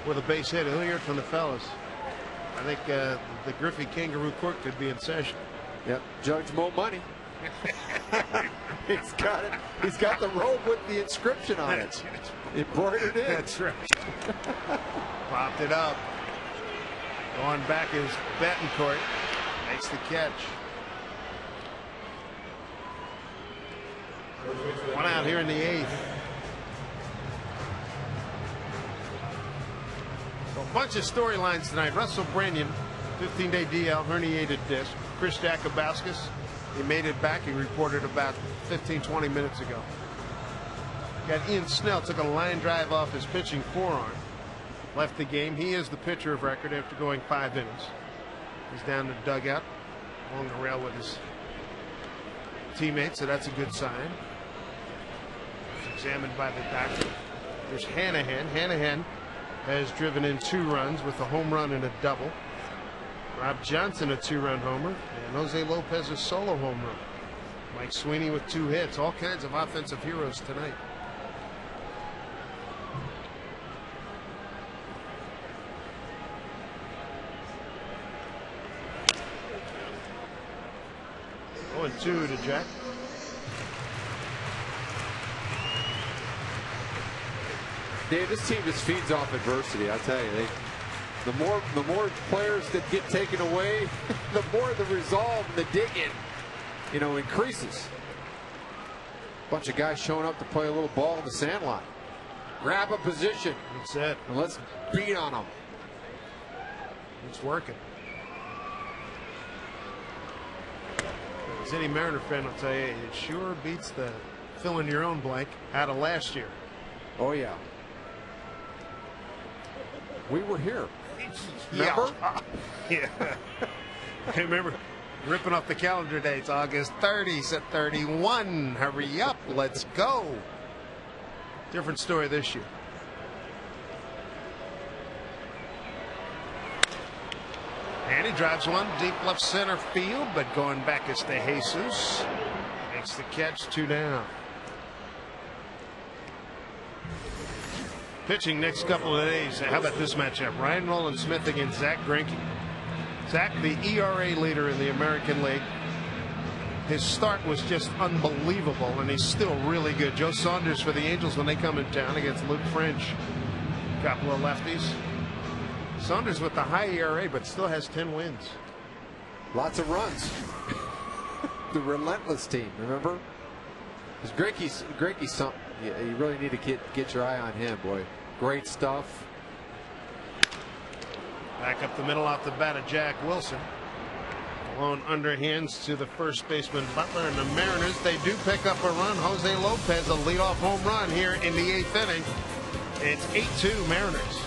with a base hit. He'll hear it from the fellas. I think the Griffey Kangaroo Court could be in session. Yep, Judge Mo Money. He's got it. He's got the robe with the inscription on it. Embroidered in. That's right. Popped it up. Going back is Betancourt. Makes the catch. One out here in the 8th. So a bunch of storylines tonight. Russell Branyan, 15-day DL, herniated disc. Chris Jakabauskas, he made it back. He reported about 15-20 minutes ago. Got Ian Snell, took a line drive off his pitching forearm. Left the game. He is the pitcher of record after going 5 innings. He's down the dugout along the rail with his teammates, so that's a good sign. Examined by the doctor. There's Hanahan. Hanahan has driven in 2 runs with a home run and a double. Rob Johnson, a 2-run homer, and Jose Lopez, a solo home run. Mike Sweeney with 2 hits. All kinds of offensive heroes tonight. Oh, and 2 to Jack. Dave, this team just feeds off adversity. I tell you, the more players that get taken away, the more the resolve and the dig-in, increases. Bunch of guys showing up to play a little ball in the sandlot. Grab a position. That's it. And let's beat on them. It's working. As any Mariner fan will tell you, it sure beats the fill in your own blank out of last year. Oh, yeah. We were here. Remember? Yeah. I remember ripping off the calendar dates. August 30, set 31. Hurry up. Let's go. Different story this year. And he drives one deep left center field, but going back is DeJesus. Makes the catch, 2 down. Pitching next couple of days. How about this matchup? Ryan Rowland-Smith against Zach Greinke. Zach, the ERA leader in the American League. His start was just unbelievable, and he's still really good. Joe Saunders for the Angels when they come in town against Luke French. Couple of lefties. Saunders with the high ERA, but still has 10 wins. Lots of runs. The relentless team, remember? Because Greinke's something. You really need to get your eye on him, boy. Great stuff. Back up the middle off the bat of Jack Wilson. Blown underhands to the first baseman Butler, and the Mariners, they do pick up a run. Jose Lopez, a leadoff home run here in the 8th inning. It's 8-2 Mariners.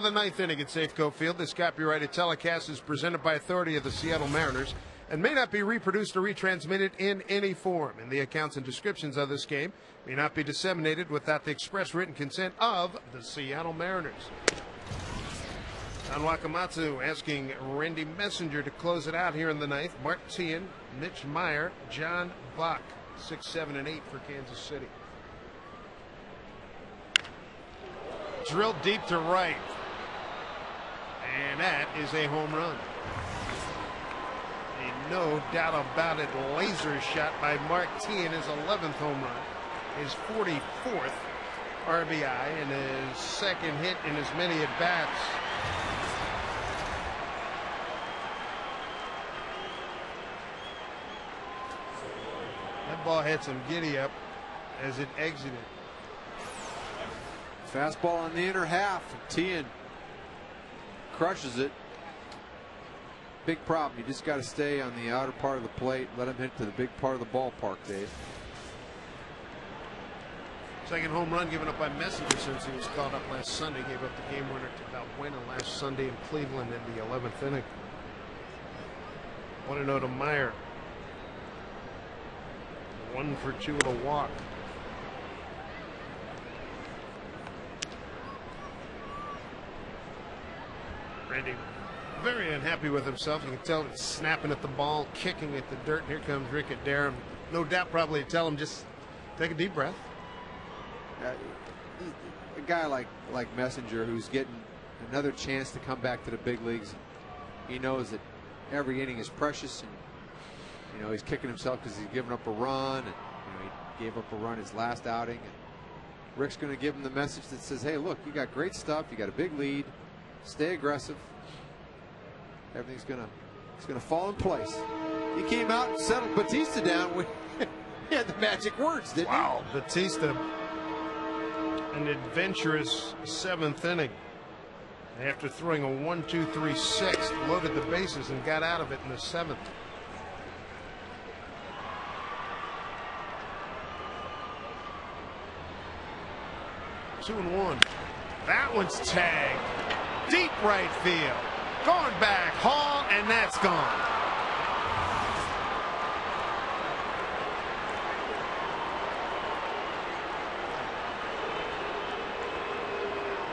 of the ninth inning at Safeco Field. This copyrighted telecast is presented by authority of the Seattle Mariners and may not be reproduced or retransmitted in any form. And the accounts and descriptions of this game may not be disseminated without the express written consent of the Seattle Mariners. Don Wakamatsu asking Randy Messenger to close it out here in the ninth. Mark Teahan, Mitch Meyer, John Buck, 6, 7, and 8 for Kansas City. Drilled deep to right. And that is a home run. And no doubt about it, laser shot by Mark Teahan, his 11th home run, his 44th RBI, and his second hit in as many at-bats. That ball had some giddy up as it exited. Fastball on the inner half. Teahan crushes it. Big problem. You just got to stay on the outer part of the plate. Let him hit to the big part of the ballpark, Dave. Second home run given up by Messenger since he was called up last Sunday. Gave up the game winner to Valbuena last Sunday in Cleveland in the 11th inning. 1-0 to Meyer. 1 for 2 with a walk. Randy very unhappy with himself. You can tell he's snapping at the ball, kicking at the dirt. And here comes Rick Adair. No doubt probably to tell him just take a deep breath. A guy like Messenger, who's getting another chance to come back to the big leagues, he knows that every inning is precious, and he's kicking himself because he's given up a run, and he gave up a run his last outing. And Rick's going to give him the message that says, "Hey, look, you got great stuff. You got a big lead. Stay aggressive. Everything's gonna fall in place." He came out and settled Batista down with he had the magic words, didn't he? Wow, Batista, an adventurous 7th inning. After throwing a 1-2-3-6, loaded the bases and got out of it in the 7th. Two and one. That one's tagged. Deep right field. Going back, Hall, and that's gone.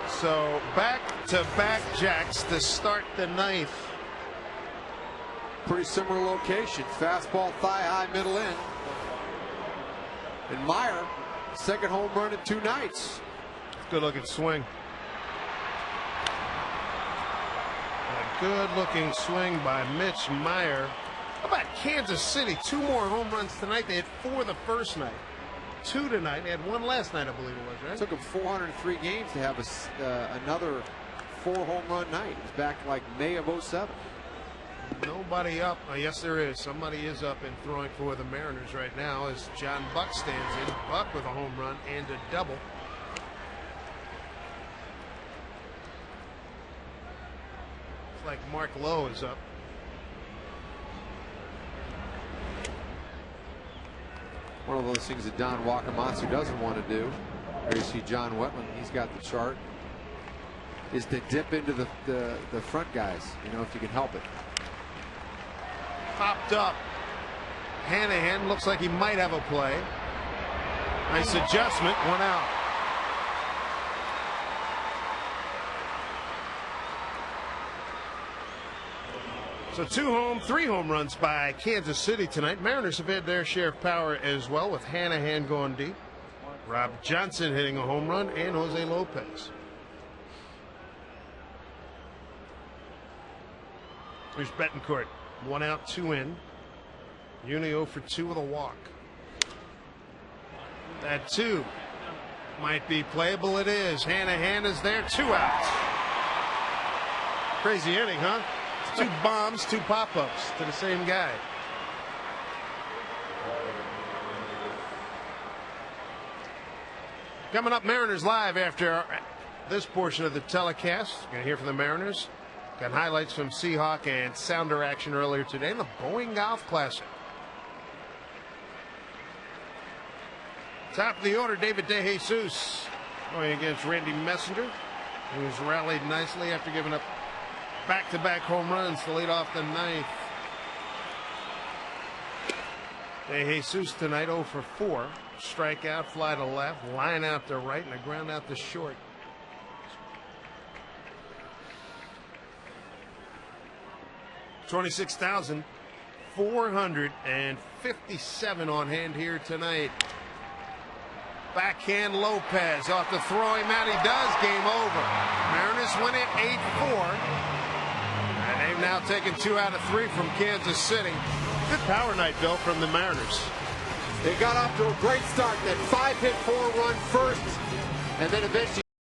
So back-to-back jacks to start the ninth. Pretty similar location. Fastball, thigh high, middle in. And Meyer, second home run in 2 nights. Good looking swing. A good looking swing by Mitch Meyer. How about Kansas City? 2 more home runs tonight. They had 4 the first night. 2 tonight. They had 1 last night, I believe it was, right? It took them 403 games to have another 4 home run night. It was back like May of 07. Nobody up. Oh, yes, there is. Somebody is up and throwing for the Mariners right now as John Buck stands in. Buck with a home run and a double. It's like Mark Lowe is up. One of those things that Don Wakamatsu doesn't want to do. There you see John Wetland. He's got the chart. Is to dip into the front guys, if you can help it. Popped up. Hanahan looks like he might have a play. Nice adjustment. 1 out. So 3 home runs by Kansas City tonight. Mariners have had their share of power as well, with Hanahan going deep, Rob Johnson hitting a home run, and Jose Lopez. Here's Betancourt. 1 out, 2 in. Uni 0 for 2 with a walk. That 2 might be playable. It is. Hanahan is there. 2 outs. Crazy inning, huh? 2 bombs, 2 pop-ups to the same guy. Coming up, Mariners Live after this portion of the telecast. You're going to hear from the Mariners. Got highlights from Seahawk and Sounder action earlier today in the Boeing Golf Classic. Top of the order, David DeJesus going against Randy Messenger. He was rallied nicely after giving up back-to-back home runs to lead off the ninth. De Jesus tonight 0 for 4. Strikeout, fly to left, line out to right, and a ground out to short. $26,457 on hand here tonight. Backhand Lopez off the throw him out. He does. Game over. Mariners win it 8-4. And they've now taken 2 out of 3 from Kansas City. Good power night, Bill, from the Mariners. They got off to a great start. That 5-hit 4-run first, and then eventually